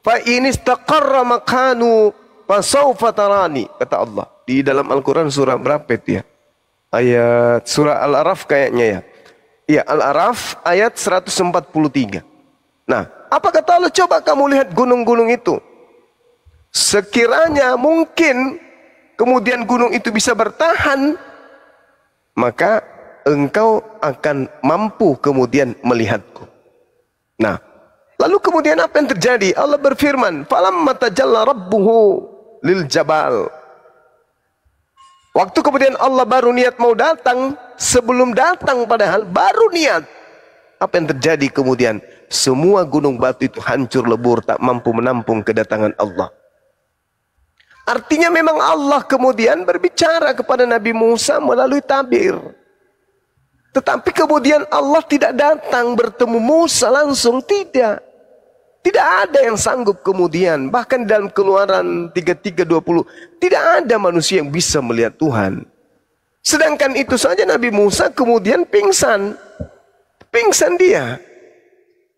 fa in istaqarra makanu fa sawfa tarani, kata Allah di dalam Al-Quran. Surah berapa itu ya? Ayat surah Al-Araf kayaknya ya. Iya, Al-Araf ayat 143. Nah, apa kata Allah? Coba kamu lihat gunung-gunung itu. Sekiranya mungkin kemudian gunung itu bisa bertahan, maka engkau akan mampu kemudian melihatku. Nah, lalu kemudian apa yang terjadi? Allah berfirman, falamma tajalla rabbuhu lil jabal. Waktu kemudian Allah baru niat mau datang, sebelum datang padahal baru niat. Apa yang terjadi kemudian? Semua gunung batu itu hancur lebur, tak mampu menampung kedatangan Allah. Artinya memang Allah kemudian berbicara kepada Nabi Musa melalui tabir. Tetapi kemudian Allah tidak datang bertemu Musa langsung, tidak. Tidak ada yang sanggup kemudian. Bahkan dalam Keluaran 33:20, tidak ada manusia yang bisa melihat Tuhan. Sedangkan itu saja Nabi Musa kemudian pingsan. Pingsan dia.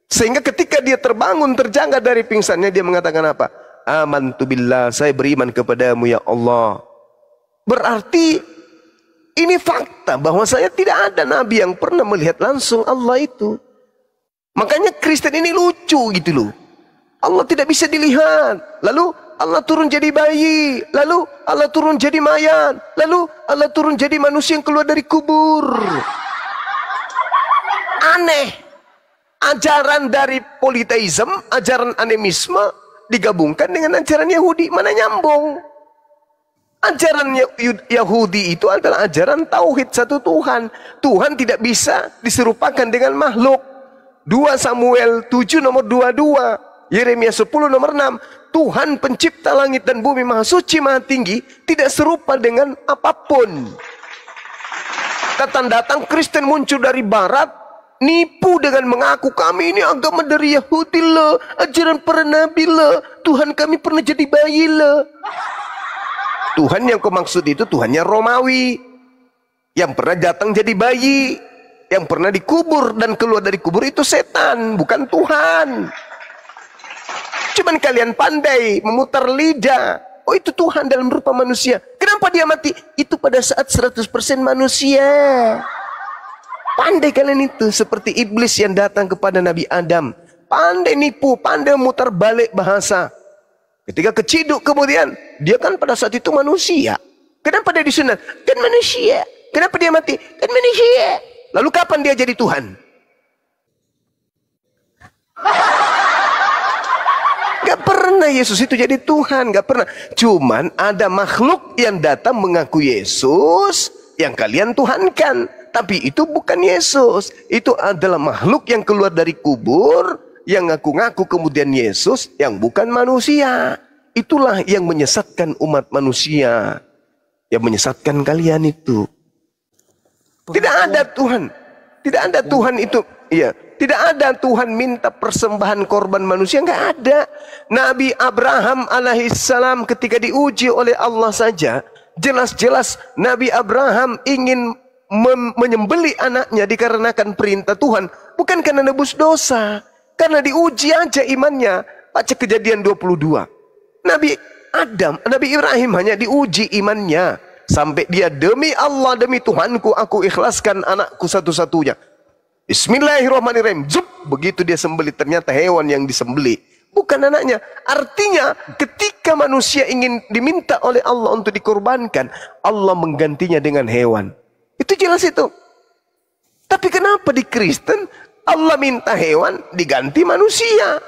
Sehingga ketika dia terbangun, terjaga dari pingsannya, dia mengatakan apa? Amantu billah, saya beriman kepadamu ya Allah. Berarti ini fakta bahwa saya tidak ada nabi yang pernah melihat langsung Allah itu. Makanya Kristen ini lucu gitu loh. Allah tidak bisa dilihat. Lalu Allah turun jadi bayi. Lalu Allah turun jadi mayat. Lalu Allah turun jadi manusia yang keluar dari kubur. Aneh. Ajaran dari politeisme, ajaran animisme digabungkan dengan ajaran Yahudi. Mana nyambung? Ajaran Yahudi itu adalah ajaran tauhid satu Tuhan. Tuhan tidak bisa diserupakan dengan makhluk. 2 Samuel 7 nomor 22, Yeremia 10 nomor 6. Tuhan pencipta langit dan bumi, maha suci, maha tinggi, tidak serupa dengan apapun. Datang Kristen muncul dari barat, nipu dengan mengaku kami ini agama dari Yahudi loh, ajaran para nabi loh, Tuhan kami pernah jadi bayi loh. Tuhan yang kau maksud itu Tuhannya Romawi, yang pernah datang jadi bayi. Yang pernah dikubur dan keluar dari kubur itu setan, bukan Tuhan. Cuman kalian pandai memutar lidah. Oh, itu Tuhan dalam rupa manusia. Kenapa dia mati? Itu pada saat 100% manusia. Pandai kalian itu. Seperti iblis yang datang kepada Nabi Adam. Pandai nipu, pandai memutar balik bahasa. Ketika keciduk kemudian, dia kan pada saat itu manusia. Kenapa dia disunat? Kan manusia. Kenapa dia mati? Kan manusia. Lalu kapan dia jadi Tuhan? Gak pernah Yesus itu jadi Tuhan, gak pernah. Cuman ada makhluk yang datang mengaku Yesus yang kalian tuhankan. Tapi itu bukan Yesus. Itu adalah makhluk yang keluar dari kubur, yang ngaku-ngaku kemudian Yesus yang bukan manusia. Itulah yang menyesatkan umat manusia, yang menyesatkan kalian itu. Tidak ada Tuhan. Tidak ada Tuhan itu. Iya. Tidak ada Tuhan minta persembahan korban manusia. Enggak ada. Nabi Abraham alaihissalam ketika diuji oleh Allah saja, jelas-jelas Nabi Abraham ingin menyembelih anaknya dikarenakan perintah Tuhan. Bukan karena nebus dosa. Karena diuji aja imannya. Baca Kejadian 22. Nabi Ibrahim hanya diuji imannya. Sampai dia, demi Allah, demi Tuhanku, aku ikhlaskan anakku satu-satunya. Bismillahirrahmanirrahim. Zup, begitu dia sembelih, ternyata hewan yang disembelih, bukan anaknya. Artinya, ketika manusia ingin diminta oleh Allah untuk dikorbankan, Allah menggantinya dengan hewan. Itu jelas itu. Tapi kenapa di Kristen Allah minta hewan diganti manusia?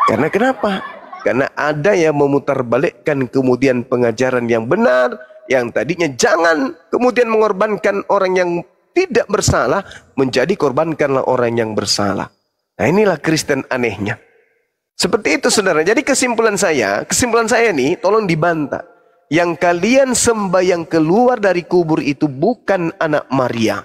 Karena kenapa? Karena ada yang memutarbalikkan kemudian pengajaran yang benar, yang tadinya jangan kemudian mengorbankan orang yang tidak bersalah, menjadi korbankanlah orang yang bersalah. Nah, inilah Kristen anehnya. Seperti itu saudara. Jadi kesimpulan saya nih, tolong dibantah. Yang kalian sembah yang keluar dari kubur itu bukan anak Maria.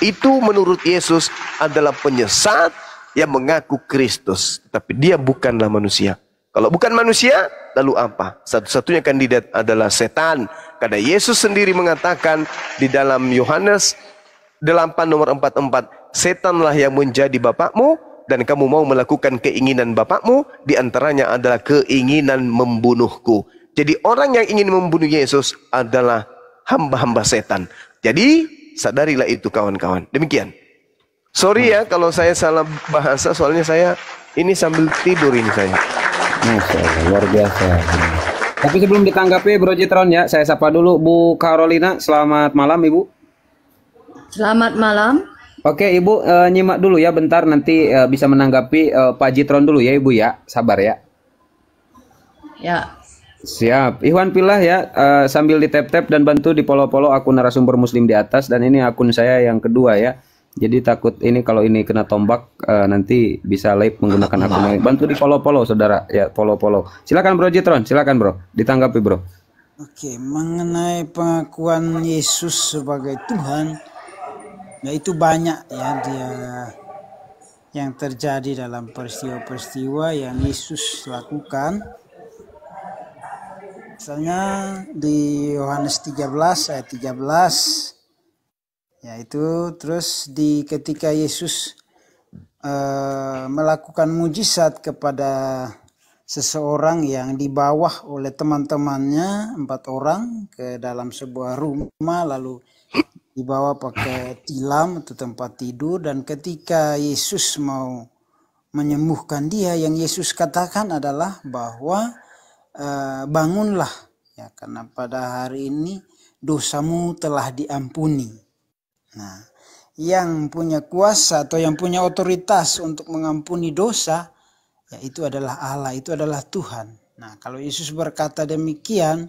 Itu menurut Yesus adalah penyesat yang mengaku Kristus. Tapi dia bukanlah manusia. Kalau bukan manusia, lalu apa? Satu-satunya kandidat adalah setan. Karena Yesus sendiri mengatakan di dalam Yohanes 8 nomor 44, setanlah yang menjadi bapakmu, dan kamu mau melakukan keinginan bapakmu, diantaranya adalah keinginan membunuhku. Jadi orang yang ingin membunuh Yesus adalah hamba-hamba setan. Jadi sadarilah itu kawan-kawan. Demikian. Sorry ya kalau saya salah bahasa, soalnya saya ini sambil tidur ini saya. Masya Allah, luar biasa. Tapi sebelum ditanggapi Bro Jitron ya, saya sapa dulu Bu Carolina. Selamat malam Ibu. Selamat malam. Oke Ibu, nyimak dulu ya bentar, nanti bisa menanggapi Pak Jitron dulu ya Ibu ya. Sabar ya. Ya. Siap. Ikhwan Fillah ya, sambil di tap-tap dan bantu di follow-follow akun narasumber muslim di atas, dan ini akun saya yang kedua ya. Jadi takut ini kalau ini kena tombak nanti bisa live menggunakan akun lain. Bantu di follow-follow saudara ya, follow-follow. Silakan Bro Jitron, silakan Bro, ditanggapi Bro. Oke, mengenai pengakuan Yesus sebagai Tuhan, ya itu banyak ya dia yang terjadi dalam peristiwa-peristiwa yang Yesus lakukan. Misalnya di Yohanes 13 ayat 13, yaitu terus ketika Yesus melakukan mujizat kepada seseorang yang dibawa oleh teman-temannya 4 orang ke dalam sebuah rumah, lalu dibawa pakai tilam atau tempat tidur, dan ketika Yesus mau menyembuhkan dia, yang Yesus katakan adalah bahwa bangunlah ya, karena pada hari ini dosamu telah diampuni. Nah, yang punya kuasa atau yang punya otoritas untuk mengampuni dosa, ya itu adalah Allah, itu adalah Tuhan. Nah, kalau Yesus berkata demikian,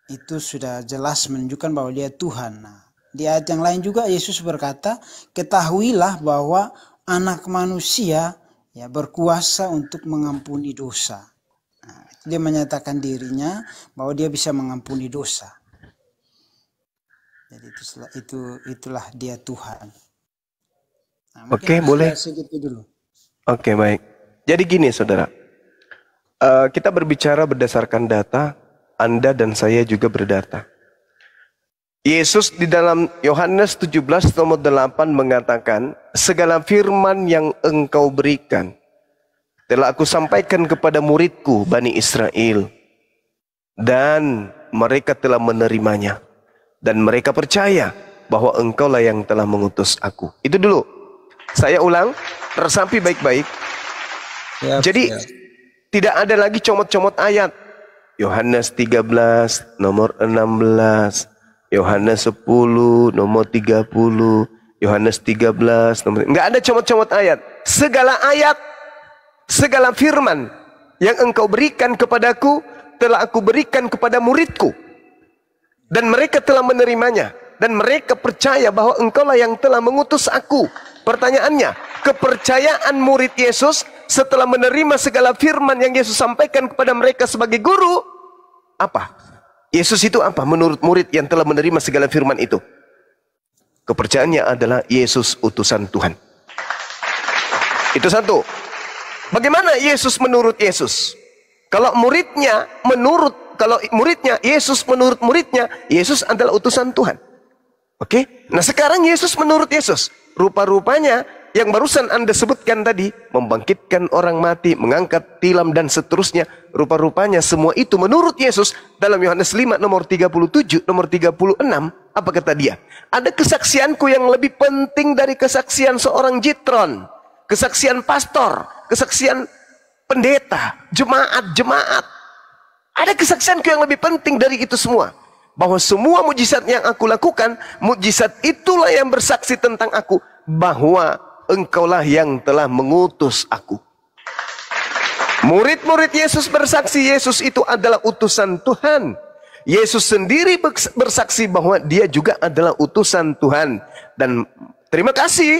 itu sudah jelas menunjukkan bahwa dia Tuhan. Nah, di ayat yang lain juga Yesus berkata, ketahuilah bahwa anak manusia ya berkuasa untuk mengampuni dosa. Nah, dia menyatakan dirinya bahwa dia bisa mengampuni dosa. Jadi itulah dia Tuhan. Nah, oke, boleh. Segitu dulu. Oke, baik. Jadi gini saudara, kita berbicara berdasarkan data, Anda dan saya juga berdata. Yesus di dalam Yohanes 17 nomor 8 mengatakan, segala firman yang engkau berikan telah aku sampaikan kepada muridku Bani Israel, dan mereka telah menerimanya, dan mereka percaya bahwa engkaulah yang telah mengutus aku. Itu dulu. Saya ulang, resapi baik-baik. Jadi tidak ada lagi comot-comot ayat. Yohanes 13 nomor 16, Yohanes 10 nomor 30, Yohanes 13 nomor, enggak ada comot-comot ayat. Segala ayat, segala firman yang engkau berikan kepadaku telah aku berikan kepada muridku, dan mereka telah menerimanya, dan mereka percaya bahwa engkaulah yang telah mengutus aku. Pertanyaannya, kepercayaan murid Yesus setelah menerima segala firman yang Yesus sampaikan kepada mereka sebagai guru, apa? Yesus itu apa menurut murid yang telah menerima segala firman itu? Kepercayaannya adalah Yesus utusan Tuhan. Itu satu. Bagaimana Yesus menurut Yesus? Kalau muridnya Yesus menurut muridnya, Yesus adalah utusan Tuhan. Oke? Nah sekarang Yesus menurut Yesus, rupa-rupanya yang barusan Anda sebutkan tadi, membangkitkan orang mati, mengangkat tilam dan seterusnya, rupa-rupanya semua itu menurut Yesus dalam Yohanes 5 nomor 37, nomor 36, apa kata dia? Ada kesaksianku yang lebih penting dari kesaksian seorang Jitron, kesaksian pastor, kesaksian pendeta, jemaat. Ada kesaksianku yang lebih penting dari itu semua. bahwa semua mujizat yang aku lakukan, mujizat itulah yang bersaksi tentang aku, bahwa engkaulah yang telah mengutus aku. Murid-murid Yesus bersaksi Yesus itu adalah utusan Tuhan. Yesus sendiri bersaksi bahwa dia juga adalah utusan Tuhan. Dan terima kasih,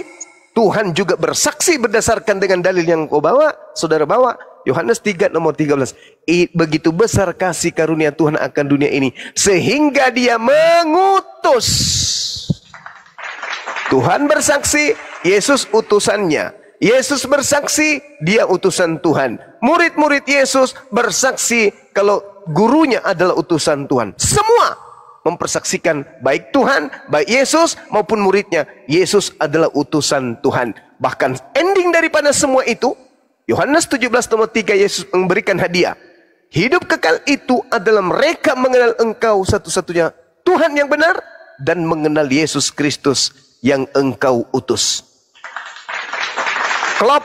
Tuhan juga bersaksi berdasarkan dengan dalil yang kau bawa, saudara bawa. Yohanes 3 nomor 13. Begitu besar kasih karunia Tuhan akan dunia ini, sehingga dia mengutus. Tuhan bersaksi, Yesus utusannya. Yesus bersaksi, dia utusan Tuhan. Murid-murid Yesus bersaksi kalau gurunya adalah utusan Tuhan. Semua mempersaksikan baik Tuhan, baik Yesus maupun muridnya. Yesus adalah utusan Tuhan. Bahkan ending daripada semua itu, Yohanes 17 nomor 3, Yesus memberikan hadiah. Hidup kekal itu adalah mereka mengenal engkau satu-satunya Tuhan yang benar, dan mengenal Yesus Kristus yang engkau utus. Klop,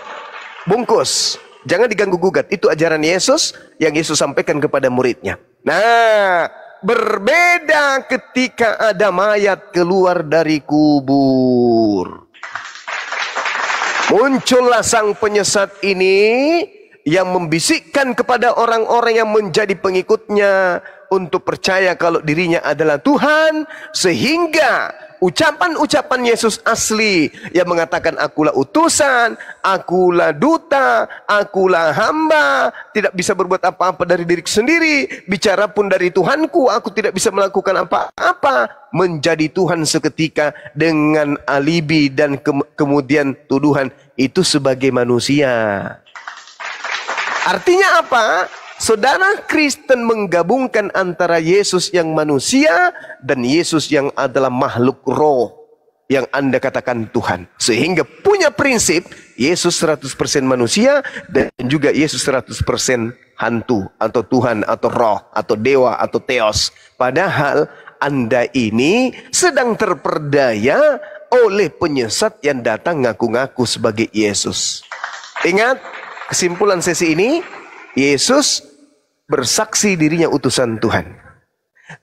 bungkus. Jangan diganggu gugat. Itu ajaran Yesus yang Yesus sampaikan kepada muridnya. Nah, berbeda ketika ada mayat keluar dari kubur. Muncullah sang penyesat ini yang membisikkan kepada orang-orang yang menjadi pengikutnya untuk percaya kalau dirinya adalah Tuhan, sehingga ucapan-ucapan Yesus asli yang mengatakan akulah utusan, akulah duta, akulah hamba, tidak bisa berbuat apa-apa dari diri sendiri, bicara pun dari Tuhanku, aku tidak bisa melakukan apa-apa, menjadi Tuhan seketika dengan alibi dan kemudian tuduhan itu sebagai manusia. Artinya apa? Saudara Kristen menggabungkan antara Yesus yang manusia dan Yesus yang adalah makhluk roh yang Anda katakan Tuhan. Sehingga punya prinsip Yesus 100% manusia dan juga Yesus 100% hantu atau Tuhan atau roh atau dewa atau theos. Padahal Anda ini sedang terperdaya oleh penyesat yang datang ngaku-ngaku sebagai Yesus. Ingat kesimpulan sesi ini, Yesus bersaksi dirinya utusan Tuhan.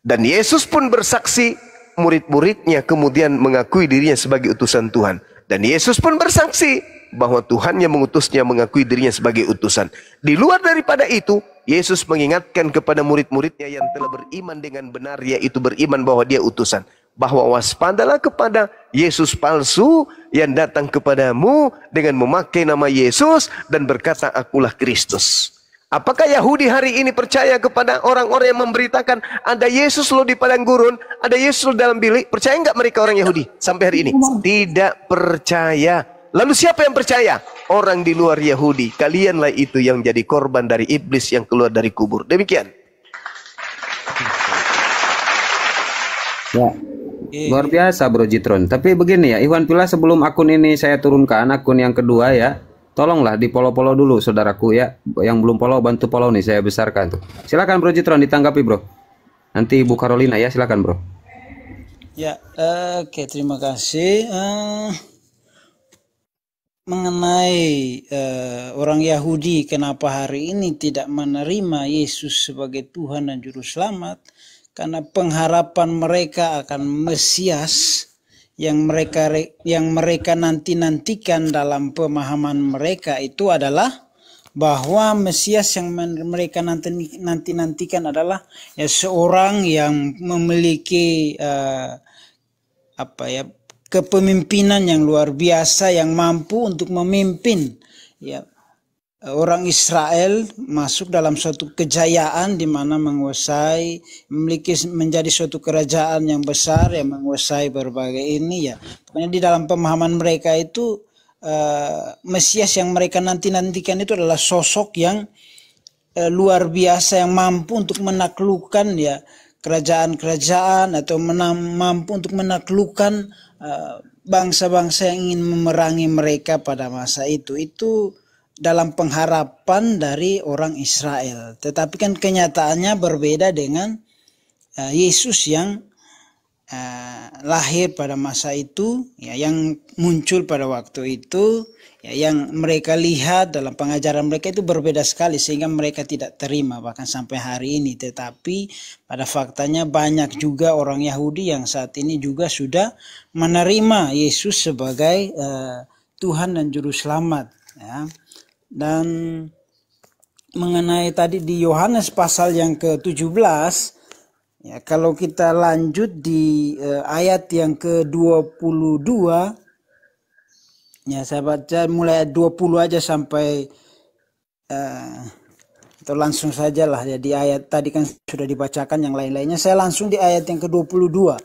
Dan Yesus pun bersaksi, murid-muridnya kemudian mengakui dirinya sebagai utusan Tuhan. Dan Yesus pun bersaksi bahwa Tuhan yang mengutusnya mengakui dirinya sebagai utusan. Di luar daripada itu, Yesus mengingatkan kepada murid-muridnya yang telah beriman dengan benar, yaitu beriman bahwa dia utusan, bahwa waspadalah kepada Yesus palsu yang datang kepadamu dengan memakai nama Yesus dan berkata akulah Kristus. Apakah Yahudi hari ini percaya kepada orang-orang yang memberitakan ada Yesus loh di padang gurun, ada Yesus loh dalam bilik? Percaya nggak mereka orang Yahudi sampai hari ini? Tidak percaya. Lalu siapa yang percaya? Orang di luar Yahudi. Kalianlah itu yang jadi korban dari iblis yang keluar dari kubur. Demikian. Ya, luar biasa Bro Jitron. Tapi begini ya, Iwan Pila, sebelum akun ini saya turunkan, akun yang kedua ya, tolonglah di follow dulu saudaraku ya. Yang belum follow bantu follow nih, saya besarkan tuh. Silakan Bro Jitron ditanggapi Bro. Nanti Ibu Carolina ya, silakan Bro. Ya, oke, terima kasih. Mengenai orang Yahudi kenapa hari ini tidak menerima Yesus sebagai Tuhan dan Juru Selamat, karena pengharapan mereka akan Mesias yang mereka nantikan dalam pemahaman mereka itu adalah bahwa Mesias yang mereka nantikan adalah ya seorang yang memiliki kepemimpinan yang luar biasa, yang mampu untuk memimpin ya orang Israel masuk dalam suatu kejayaan di mana menjadi suatu kerajaan yang besar yang menguasai berbagai ini ya. Pokoknya di dalam pemahaman mereka itu Mesias yang mereka nantikan itu adalah sosok yang luar biasa, yang mampu untuk menaklukkan ya kerajaan-kerajaan atau mampu untuk menaklukkan bangsa-bangsa yang ingin memerangi mereka pada masa itu. Itu dalam pengharapan dari orang Israel. Tetapi kan kenyataannya berbeda dengan Yesus yang lahir pada masa itu, ya, yang muncul pada waktu itu, ya, yang mereka lihat dalam pengajaran mereka itu berbeda sekali sehingga mereka tidak terima bahkan sampai hari ini. Tetapi pada faktanya banyak juga orang Yahudi yang saat ini juga sudah menerima Yesus sebagai Tuhan dan Juru Selamat. Ya. Dan mengenai tadi di Yohanes pasal yang ke-17, ya, kalau kita lanjut di ayat yang ke-22, ya, saya baca mulai ayat 20 aja sampai atau langsung saja lah. Jadi ayat tadi kan sudah dibacakan, yang lain-lainnya saya langsung di ayat yang ke-22.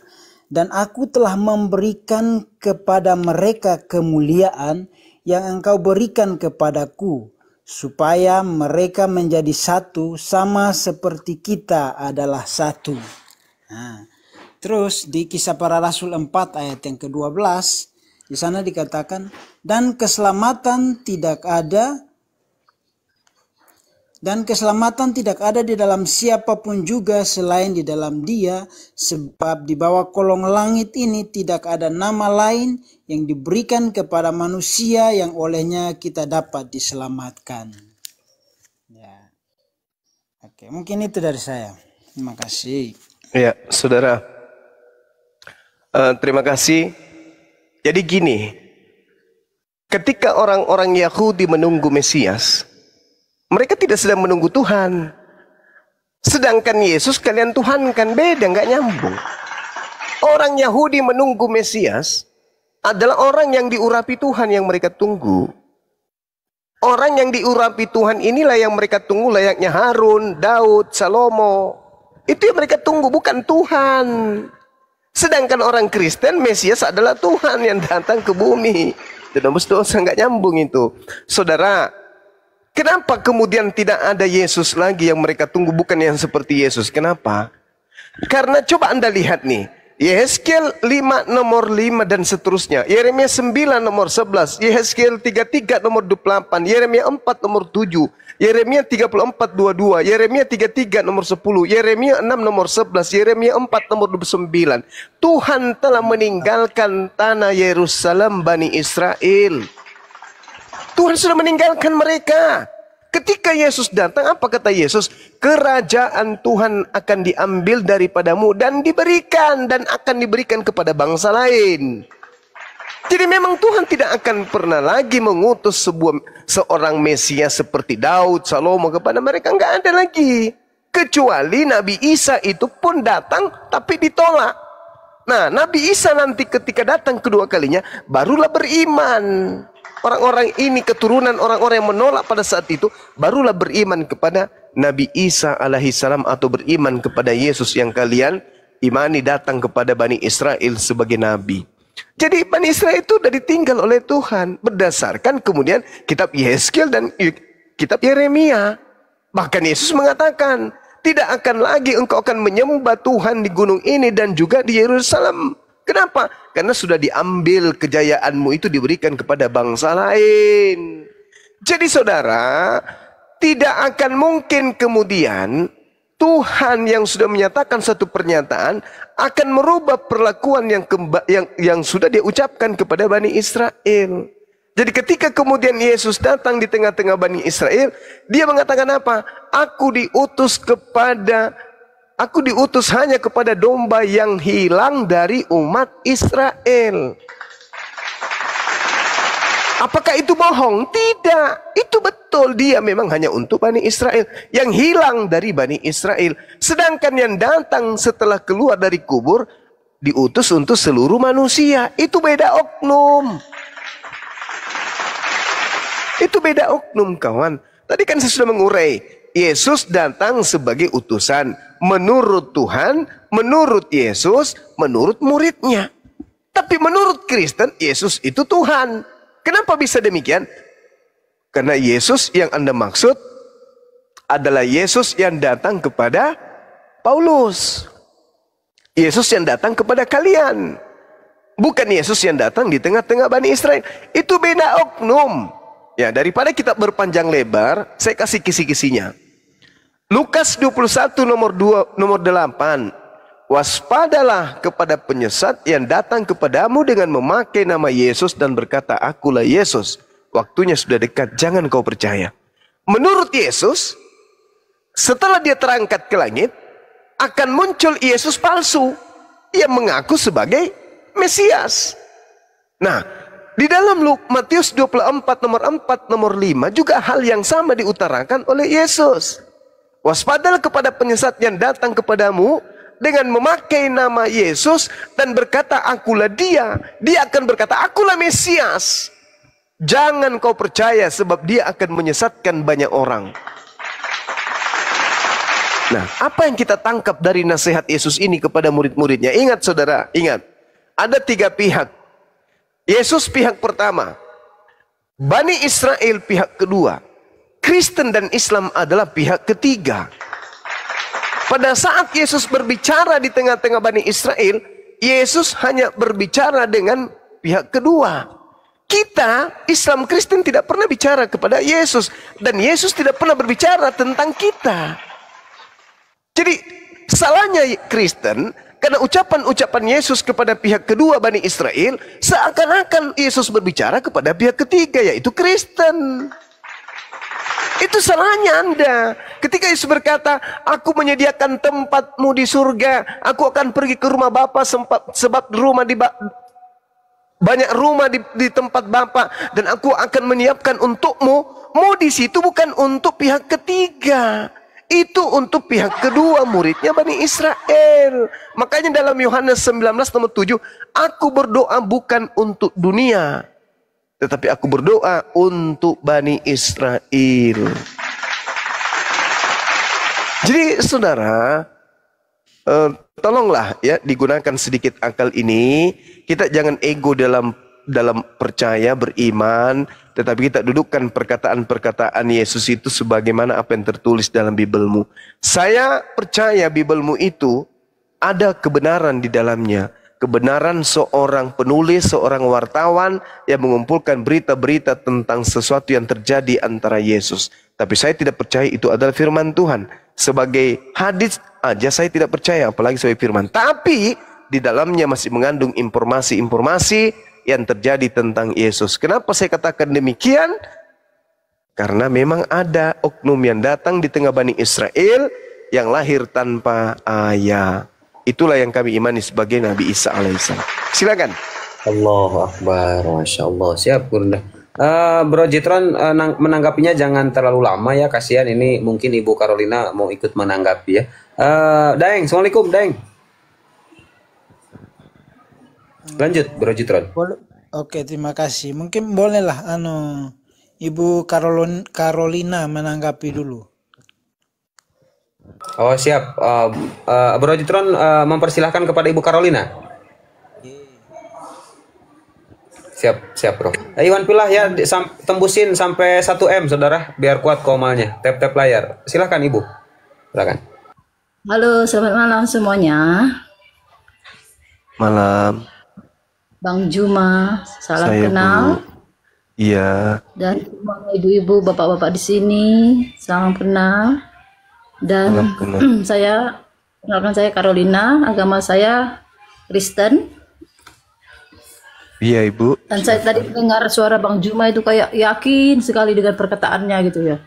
Dan aku telah memberikan kepada mereka kemuliaan yang engkau berikan kepadaku, supaya mereka menjadi satu sama seperti kita adalah satu. Nah, terus di Kisah Para Rasul 4 ayat yang ke-12, di sana dikatakan, dan keselamatan tidak ada di dalam siapapun juga selain di dalam Dia, sebab di bawah kolong langit ini tidak ada nama lain yang diberikan kepada manusia yang olehnya kita dapat diselamatkan. Ya. Oke, mungkin itu dari saya. Terima kasih. Ya, saudara. Terima kasih. Jadi gini, ketika orang-orang Yahudi menunggu Mesias, mereka tidak sedang menunggu Tuhan. Sedangkan Yesus kalian Tuhan kan, beda, nggak nyambung. Orang Yahudi menunggu Mesias adalah orang yang diurapi Tuhan yang mereka tunggu. Orang yang diurapi Tuhan inilah yang mereka tunggu, layaknya Harun, Daud, Salomo. Itu yang mereka tunggu, bukan Tuhan. Sedangkan orang Kristen, Mesias adalah Tuhan yang datang ke bumi. Tembus dosa, nggak nyambung itu. Saudara, kenapa kemudian tidak ada Yesus lagi yang mereka tunggu, bukan yang seperti Yesus? Kenapa? Karena coba Anda lihat nih, Yehezkiel 5 nomor 5 dan seterusnya, Yeremia 9 nomor 11, Yehezkiel 33 nomor 28, Yeremia 4 nomor 7, Yeremia 34 22, Yeremia 33 nomor 10, Yeremia 6 nomor 11, Yeremia 4 nomor 29. Tuhan telah meninggalkan tanah Yerusalem Bani Israel. Tuhan sudah meninggalkan mereka. Ketika Yesus datang, apa kata Yesus? Kerajaan Tuhan akan diambil daripadamu dan diberikan, dan akan diberikan kepada bangsa lain. Jadi memang Tuhan tidak akan pernah lagi mengutus seorang Mesias seperti Daud, Salomo kepada mereka. Nggak ada lagi. Kecuali Nabi Isa itu pun datang tapi ditolak. Nah, Nabi Isa nanti ketika datang kedua kalinya barulah beriman. Orang-orang ini keturunan orang-orang yang menolak pada saat itu barulah beriman kepada Nabi Isa alaihissalam, atau beriman kepada Yesus yang kalian imani datang kepada Bani Israel sebagai Nabi. Jadi Bani Israel itu sudah ditinggal oleh Tuhan berdasarkan kemudian kitab Yehezkiel dan kitab Yeremia. Bahkan Yesus mengatakan, tidak akan lagi engkau akan menyembah Tuhan di gunung ini dan juga di Yerusalem. Kenapa? Karena sudah diambil kejayaanmu itu, diberikan kepada bangsa lain. Jadi saudara, tidak akan mungkin kemudian Tuhan yang sudah menyatakan satu pernyataan akan merubah perlakuan yang sudah dia ucapkan kepada Bani Israel. Jadi ketika kemudian Yesus datang di tengah-tengah Bani Israel, dia mengatakan apa? Aku diutus hanya kepada domba yang hilang dari umat Israel. Apakah itu bohong? Tidak. Itu betul. Dia memang hanya untuk Bani Israel. Yang hilang dari Bani Israel. Sedangkan yang datang setelah keluar dari kubur, diutus untuk seluruh manusia. Itu beda oknum. Itu beda oknum, kawan. Tadi kan saya sudah mengurai. Yesus datang sebagai utusan. Menurut Tuhan, menurut Yesus, menurut muridnya. Tapi menurut Kristen, Yesus itu Tuhan. Kenapa bisa demikian? Karena Yesus yang Anda maksud adalah Yesus yang datang kepada Paulus. Yesus yang datang kepada kalian. Bukan Yesus yang datang di tengah-tengah Bani Israel. Itu beda oknum. Ya, daripada kita berpanjang lebar, saya kasih kisi-kisinya. Lukas 21 nomor 8. waspadalah kepada penyesat yang datang kepadamu dengan memakai nama Yesus dan berkata, akulah Yesus. Waktunya sudah dekat, jangan kau percaya. Menurut Yesus, setelah dia terangkat ke langit, akan muncul Yesus palsu yang mengaku sebagai Mesias. Nah, di dalam Matius 24 nomor 4 nomor 5 juga hal yang sama diutarakan oleh Yesus. Waspadalah kepada penyesat yang datang kepadamu dengan memakai nama Yesus dan berkata, akulah dia. Dia akan berkata, akulah Mesias. Jangan kau percaya sebab dia akan menyesatkan banyak orang. Nah, apa yang kita tangkap dari nasihat Yesus ini kepada murid-muridnya? Ingat saudara, ingat. Ada 3 pihak. Yesus pihak pertama. Bani Israel pihak kedua. Kristen dan Islam adalah pihak ketiga. Pada saat Yesus berbicara di tengah-tengah Bani Israel, Yesus hanya berbicara dengan pihak kedua. Kita, Islam Kristen, tidak pernah bicara kepada Yesus. Dan Yesus tidak pernah berbicara tentang kita. Jadi, salahnya Kristen, karena ucapan-ucapan Yesus kepada pihak kedua Bani Israel, seakan-akan Yesus berbicara kepada pihak ketiga, yaitu Kristen. Itu salahnya Anda. Ketika Yesus berkata, aku menyediakan tempatmu di surga, aku akan pergi ke rumah Bapa sebab banyak rumah di tempat Bapa, dan aku akan menyiapkan untukmu. Mau di situ bukan untuk pihak ketiga, itu untuk pihak kedua muridnya Bani Israel. Makanya dalam Yohanes 19 nomor 7, aku berdoa bukan untuk dunia, tetapi aku berdoa untuk Bani Israel. Jadi saudara, tolonglah ya digunakan sedikit akal ini. Kita jangan ego dalam percaya, beriman, tetapi kita dudukkan perkataan-perkataan Yesus itu sebagaimana apa yang tertulis dalam Bibelmu. Saya percaya Bibelmu itu ada kebenaran di dalamnya. Kebenaran seorang penulis, seorang wartawan yang mengumpulkan berita-berita tentang sesuatu yang terjadi antara Yesus. Tapi saya tidak percaya itu adalah firman Tuhan. Sebagai hadis aja saya tidak percaya, apalagi sebagai firman. Tapi di dalamnya masih mengandung informasi-informasi yang terjadi tentang Yesus. Kenapa saya katakan demikian? Karena memang ada oknum yang datang di tengah Bani Israel yang lahir tanpa ayah. Itulah yang kami imani sebagai Nabi Isa alaihissalam. Silakan. Allahu Akbar, Masya Allah. Siap, Bunda. Bro Jitron menanggapinya jangan terlalu lama ya, kasihan ini mungkin Ibu Carolina mau ikut menanggapi ya. Daeng, Assalamualaikum Daeng. Lanjut Bro Jitron. Oke, terima kasih. Mungkin bolehlah Ibu Carolina menanggapi dulu. Oh siap, Bro Jitron mempersilahkan kepada Ibu Carolina. Siap bro. Iwan Pilah ya, tembusin sampai 1M saudara, biar kuat komalnya. Tap layar. Silahkan Ibu. Silahkan. Halo, selamat malam semuanya. Malam. Bang Juma, salam Saya kenal. Bu. Iya. Dan semua ibu-ibu, bapak-bapak di sini, salam kenal. Dan kenalkan saya Carolina, agama saya Kristen. Iya Ibu. Dan saya tadi dengar suara Bang Juma itu kayak yakin sekali dengan perkataannya gitu ya.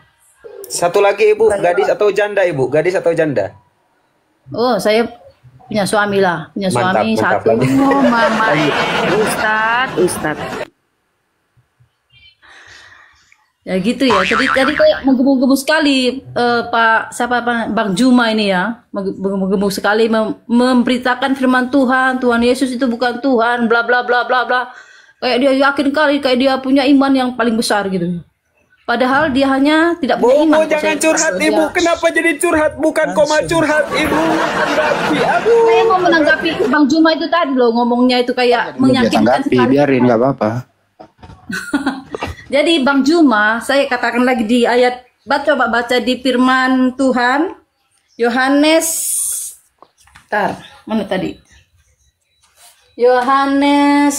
Satu lagi Ibu, gadis atau janda Ibu? Gadis atau janda? Oh, saya punya suami lah, punya suami mantap, satu. Oh, mama, Ustadz. Ya gitu ya. Jadi kayak menggebu-gebu sekali Bang Juma ini ya, menggebu-gebu sekali memberitakan firman Tuhan Yesus itu bukan Tuhan, bla bla bla bla bla. Kayak dia yakin kali, kayak dia punya iman yang paling besar gitu. Padahal dia hanya tidak punya iman. Jangan curhat Ibu, kenapa jadi curhat? Bukan koma curhat Ibu. Saya mau menanggapi Bang Juma itu tadi loh, ngomongnya itu kayak menyakitkan sekali. Biarin, nggak apa-apa. Jadi Bang Juma, saya katakan lagi di ayat, coba baca di firman Tuhan, Yohanes, mana tadi? Yohanes,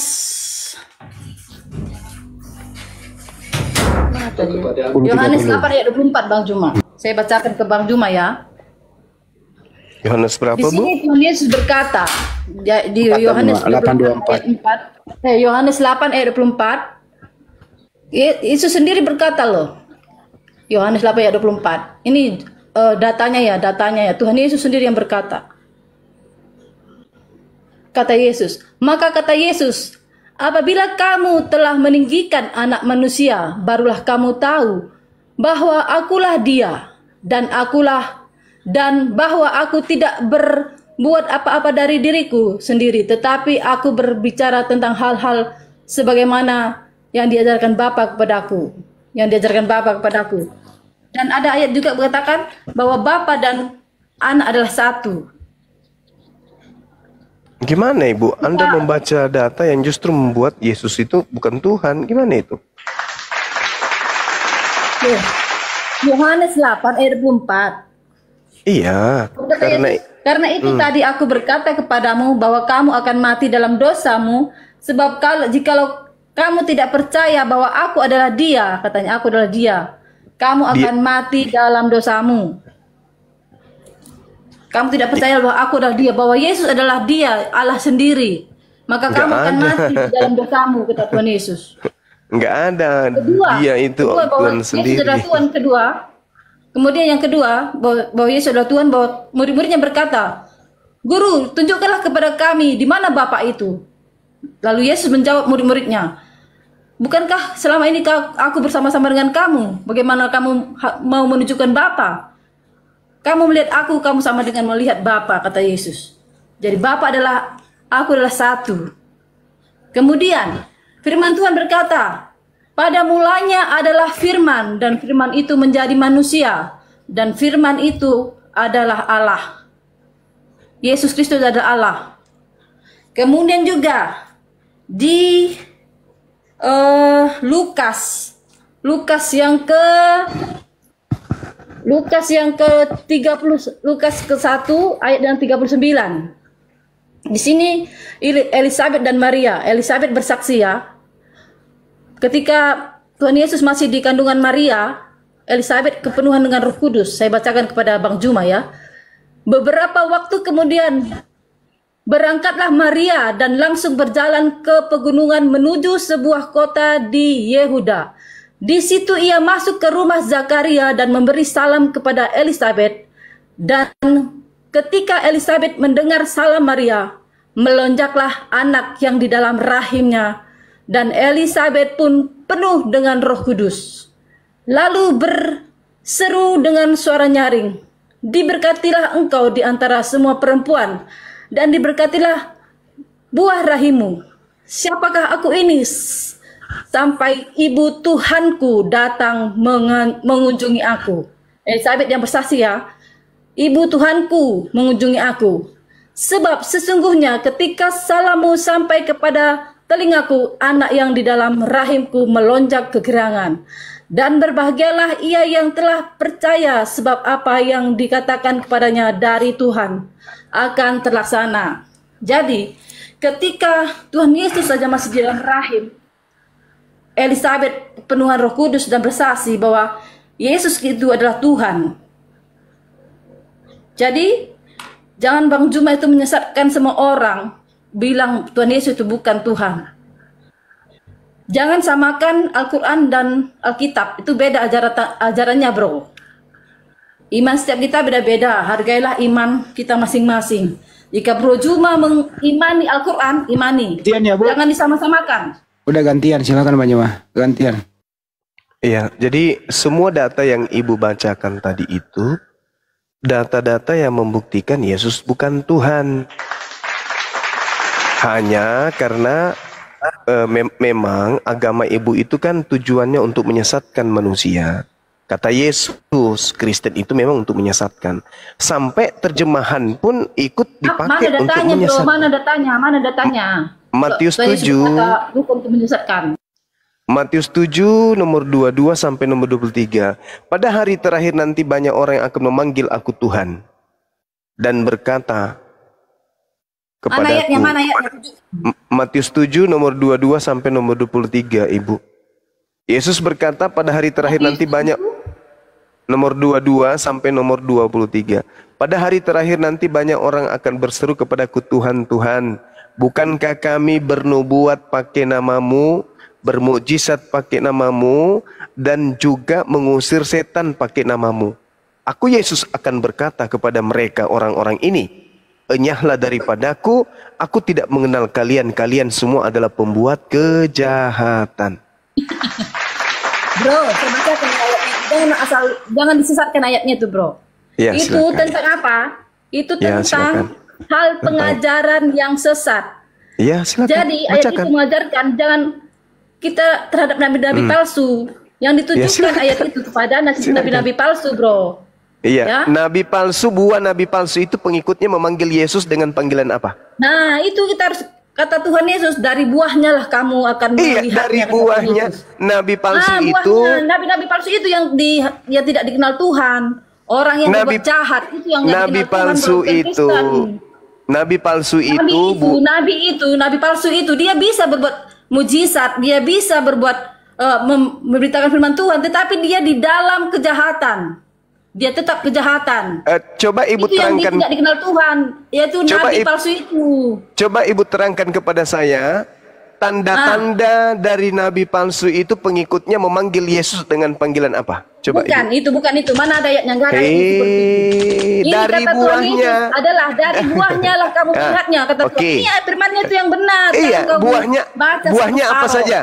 mana tadi? Yohanes 8 ayat 24 Bang Juma. Saya bacakan ke Bang Juma ya. Yohanes berapa, Di Bu? sini Tuhan Yesus berkata di Yohanes 8 ayat 4. Yohanes 8 ayat 24. Yesus sendiri berkata loh. Yohanes 8 ayat 24. Ini datanya ya. Tuhan Yesus sendiri yang berkata. Kata Yesus, maka kata Yesus, apabila kamu telah meninggikan Anak Manusia, barulah kamu tahu bahwa akulah Dia dan bahwa aku tidak berbuat apa-apa dari diriku sendiri, tetapi aku berbicara tentang hal-hal sebagaimana yang diajarkan Bapa kepadaku, Dan ada ayat juga mengatakan bahwa Bapa dan Anak adalah satu. Gimana Ibu? Anda membaca data yang justru membuat Yesus itu bukan Tuhan. Gimana itu? Yohanes 8 ayat 24. Iya. Karena itu tadi aku berkata kepadamu bahwa kamu akan mati dalam dosamu, sebab jikalau kamu tidak percaya bahwa aku adalah Dia, katanya aku adalah Dia, kamu akan mati dalam dosamu. Kamu tidak percaya bahwa aku adalah Dia, bahwa Yesus adalah Dia, Allah sendiri, maka kamu akan mati dalam dosamu, kata Tuhan Yesus. Enggak ada. Dia itu Tuhan sendiri. Yesus adalah Tuhan kedua. Kemudian yang kedua, bahwa Yesus adalah Tuhan, bahwa murid-muridnya berkata, Guru, tunjukkanlah kepada kami di mana Bapa itu. Lalu Yesus menjawab murid-muridnya, bukankah selama ini aku bersama-sama dengan kamu? Bagaimana kamu mau menunjukkan Bapa? Kamu melihat aku, kamu sama dengan melihat Bapa, kata Yesus. Jadi aku adalah satu. Kemudian firman Tuhan berkata, pada mulanya adalah firman, dan firman itu menjadi manusia, dan firman itu adalah Allah. Yesus Kristus adalah Allah. Kemudian juga di Lukas yang ke-30, Lukas ke-1 ayat yang 39. Di sini Elizabeth dan Maria. Elizabeth bersaksi ya. Ketika Tuhan Yesus masih di kandungan Maria, Elizabeth kepenuhan dengan Roh Kudus. Saya bacakan kepada Bang Juma ya. Beberapa waktu kemudian berangkatlah Maria dan langsung berjalan ke pegunungan menuju sebuah kota di Yehuda. Di situ ia masuk ke rumah Zakaria dan memberi salam kepada Elizabeth. Dan ketika Elizabeth mendengar salam Maria, melonjaklah anak yang di dalam rahimnya, dan Elizabeth pun penuh dengan Roh Kudus. Lalu berseru dengan suara nyaring, diberkatilah engkau di antara semua perempuan, dan diberkatilah buah rahimmu. Siapakah aku ini? Sampai ibu Tuhanku datang mengunjungi aku. Elizabeth yang bersaksi ya. Ibu Tuhanku mengunjungi aku. Sebab sesungguhnya ketika salammu sampai kepada telingaku, anak yang di dalam rahimku melonjak kegirangan. Dan berbahagialah ia yang telah percaya, sebab apa yang dikatakan kepadanya dari Tuhan akan terlaksana. Jadi ketika Tuhan Yesus saja masih di dalam rahim, Elizabeth penuhan Roh Kudus dan bersaksi bahwa Yesus itu adalah Tuhan. Jadi jangan Bang Juma itu menyesatkan semua orang bilang Tuhan Yesus itu bukan Tuhan. Jangan samakan Al-Quran dan Alkitab, itu beda ajarannya bro. Iman setiap kita beda-beda, hargailah iman kita masing-masing. Jika Bro Juma mengimani Al-Quran, imani. Ya, jangan disama-samakan. Udah gantian, silakan Bang Juma, gantian. Iya, jadi semua data yang Ibu bacakan tadi itu data-data yang membuktikan Yesus bukan Tuhan. Hanya karena memang agama Ibu itu kan tujuannya untuk menyesatkan manusia. Kata Yesus, Kristen itu memang untuk menyesatkan. Sampai terjemahan pun ikut dipakai untuk menyesatkan. Mana datanya? Matius 7 Matius 7 nomor 22 sampai nomor 23. Pada hari terakhir nanti banyak orang yang akan memanggil aku Tuhan dan berkata kepadaku. Mana ayatnya? Matius 7 nomor 22 sampai nomor 23, Ibu. Yesus berkata pada hari terakhir nanti banyak nomor 22 sampai nomor 23. Pada hari terakhir nanti banyak orang akan berseru kepadaku, Tuhan, Tuhan, bukankah kami bernubuat pakai namamu, bermukjizat pakai namamu, dan juga mengusir setan pakai namamu? Aku Yesus akan berkata kepada mereka orang-orang ini, enyahlah daripadaku, aku tidak mengenal kalian, kalian semua adalah pembuat kejahatan. Bro, saya bacakan ayatnya. Jangan disesatkan ayatnya tuh, bro. Ya, itu silakan. tentang apa? Itu Ya, tentang silakan. hal pengajaran yang sesat. Ya, silakan. Jadi ayat Bacakan. itu mengajarkan jangan kita terhadap nabi-nabi palsu. Yang ditujukan silakan. ayat itu kepada nabi-nabi palsu, bro. Iya, Ya. nabi palsu, buah nabi palsu itu pengikutnya memanggil Yesus dengan panggilan apa? Nah, itu kita harus kata Tuhan Yesus, dari buahnya lah kamu akan Iya, melihatnya. dari kata buahnya Yesus. nabi palsu Nah, itu. buahnya nabi-nabi palsu itu yang tidak dikenal Tuhan. Orang yang berbuat jahat itu yang nabi dikenal palsu Tuhan, bro, bukan itu. Kristen. Nabi palsu Nabi palsu itu dia bisa berbuat mujizat, dia bisa berbuat memberitakan firman Tuhan, tetapi dia di dalam kejahatan. Dia tetap kejahatan. Coba ibu itu yang terangkan. tidak dikenal Tuhan, yaitu Coba nabi palsu itu. Coba ibu terangkan kepada saya tanda-tanda dari nabi palsu itu pengikutnya memanggil Yesus dengan panggilan apa? Coba Bukan ibu. itu, mana ada ayatnya, enggak ada ayat itu seperti itu. Ini dari kata Tuhan buahnya. Yesus adalah dari buahnya lah kamu melihatnya, kata Tuhan. Oke. Ini firmannya itu yang benar. Iya, jangan kau baca buahnya apa separuh. saja?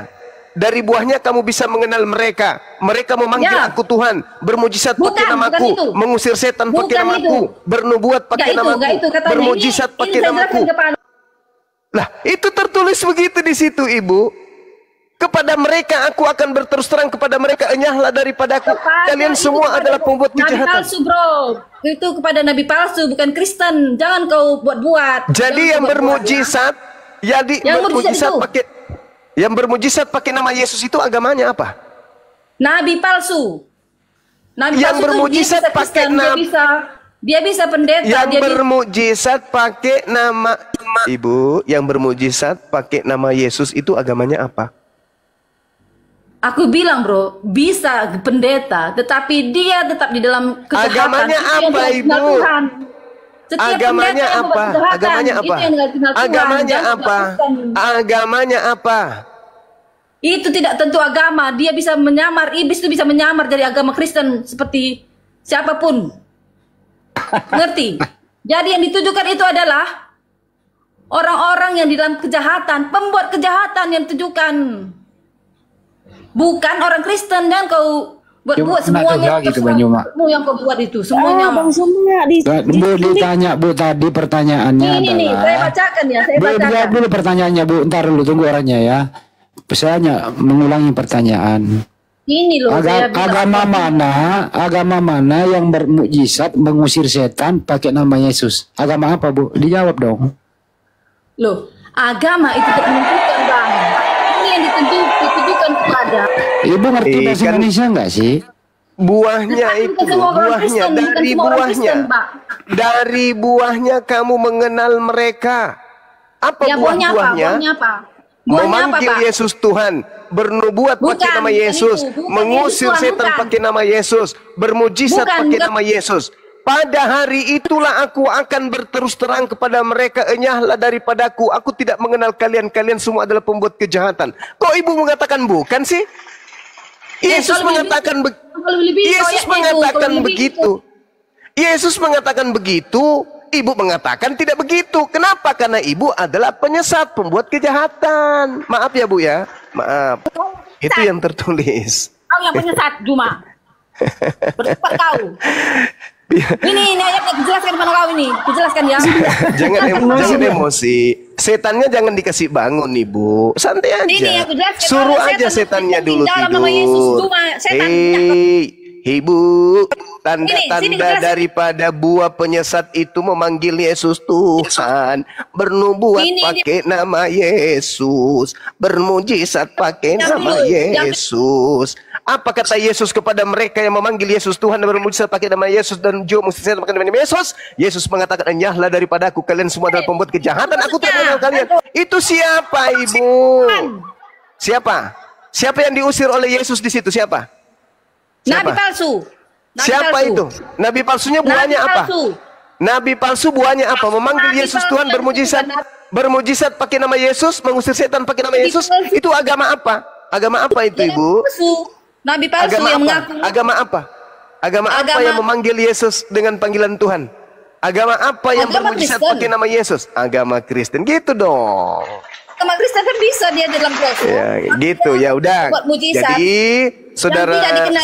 Dari buahnya kamu bisa mengenal mereka. Mereka memanggil Ya. aku Tuhan, bermujizat Bukan, pakai bukan namaku, itu. mengusir setan pakai Bukan namaku, itu. bernubuat pakai namaku, Enggak itu katanya. bermujizat Ini pakai saya namaku. jelaskan kepada Lah, itu tertulis begitu di situ, Ibu. Kepada mereka aku akan berterus terang kepada mereka, enyahlah daripadaku. Kalian semua adalah pembuat Nabi kejahatan. palsu, bro. Itu kepada nabi palsu, bukan Kristen. Jangan kau buat-buat. Jadi Jangan yang kau buat-buat, bermujizat, jadi Yang bermujizat itu. pakai yang bermujizat pakai nama Yesus itu agamanya apa? Nabi palsu. Nabi Yang palsu bermujizat itu dia bisa pakai Kristen, dia bisa pendeta, Yang dia bisa bermujizat pakai nama Ibu, yang bermujizat pakai nama Yesus itu agamanya apa? Aku bilang, bro, bisa pendeta, tetapi dia tetap di dalam kejahatan. Agamanya Itu yang apa, tidak dikenal Ibu? Tuhan. Setiap Agamanya pendeta yang apa? berbuat kejahatan, Agamanya itu apa? yang tidak dikenal Tuhan. Agamanya Jangan apa? Kristen. Agamanya apa? Itu tidak tentu agama. Dia bisa menyamar, iblis itu bisa menyamar dari agama Kristen seperti siapapun. Ngerti? Jadi yang ditujukan itu adalah orang-orang yang di dalam kejahatan, pembuat kejahatan yang ditujukan. Bukan orang Kristen, dan kau buat semuanya. Gitu, Bang Juma. Kamu yang kau buat itu semuanya. Bang Juma Bu ditanya Bu tadi pertanyaannya Ini adalah. saya bacakan ya, saya Bu, bacakan. jawab dulu pertanyaannya Bu, ntar dulu tunggu orangnya ya. Saya mengulangi pertanyaan. Ini loh saya bilang. Agama mana yang bermukjizat mengusir setan pakai nama Yesus? Agama apa Bu? Dijawab dong. Loh, agama itu tidak menentukan, Bang. Ini yang ditujukan kepada. Ibu ngerti bahasa Indonesia enggak sih? Buahnya Bukan itu, semua orang buahnya Kristen, bukan dari semua orang buahnya. Kristen, Pak. Dari buahnya kamu mengenal mereka. Apa Ya, buahnya apa? buah-buahnya? Buahnya apa? Buahnya apa, Memanggil Pak? Yesus Tuhan, bernubuat pakai Bukan, nama bukan Yesus, itu. Bukan mengusir Yesus Tuhan, setan bukan. pakai nama Yesus, bermujizat Bukan, pakai bukan. nama Yesus. Pada hari itulah aku akan berterus terang kepada mereka, enyahlah daripadaku, aku tidak mengenal kalian, kalian semua adalah pembuat kejahatan. Kok ibu mengatakan bukan sih? Yesus mengatakan begitu. Yesus mengatakan begitu, ibu mengatakan tidak begitu. Kenapa? Karena ibu adalah penyesat, pembuat kejahatan. Maaf ya Bu ya, maaf. Itu yang tertulis. Kau yang penyesat, Juma. Bercepat kau. Ini ayatnya dijelaskan kepada kau ini. Dijelaskan ya. Jangan emosi. Setannya jangan dikasih bangun Ibu. Santai aja. Ini aku jelaskan. Suruh Kalau aja setannya dulu dalam nama Yesus, tidur. Juma, setan. Ibu, tanda-tanda daripada buah penyesat itu memanggil Yesus Tuhan, bernubuat pakai nama Yesus, bermujizat pakai nama Yesus. Apa kata Yesus kepada mereka yang memanggil Yesus Tuhan dan bermujizat pakai nama Yesus dan juga mujizat pakai nama Yesus? Yesus mengatakan, enyahlah daripadaku, kalian semua adalah pembuat kejahatan, aku tidak mengenal kalian. Itu siapa, Ibu? Siapa? Siapa yang diusir oleh Yesus di situ? Siapa? Nabi palsu. Siapa palsu. itu? Nabi palsunya buahnya Nabi apa? palsu. Nabi palsu buahnya apa? Memanggil Nabi Yesus palsu Tuhan, yang bermujizat, bermujizat pakai nama Yesus, mengusir setan pakai nama Yesus. Itu agama apa? Agama apa itu, Ibu? Nabi palsu Agama yang apa? mengaku. Agama apa? Agama apa Agama- yang memanggil Yesus dengan panggilan Tuhan? Agama apa yang Agama bermujizat Kristen. pakai nama Yesus? Agama Kristen. Gitu dong. Agama Kristen kan bisa dia dalam palsu. Ya, gitu ya udah. Buat mujizat. Jadi Yang tidak dikenal.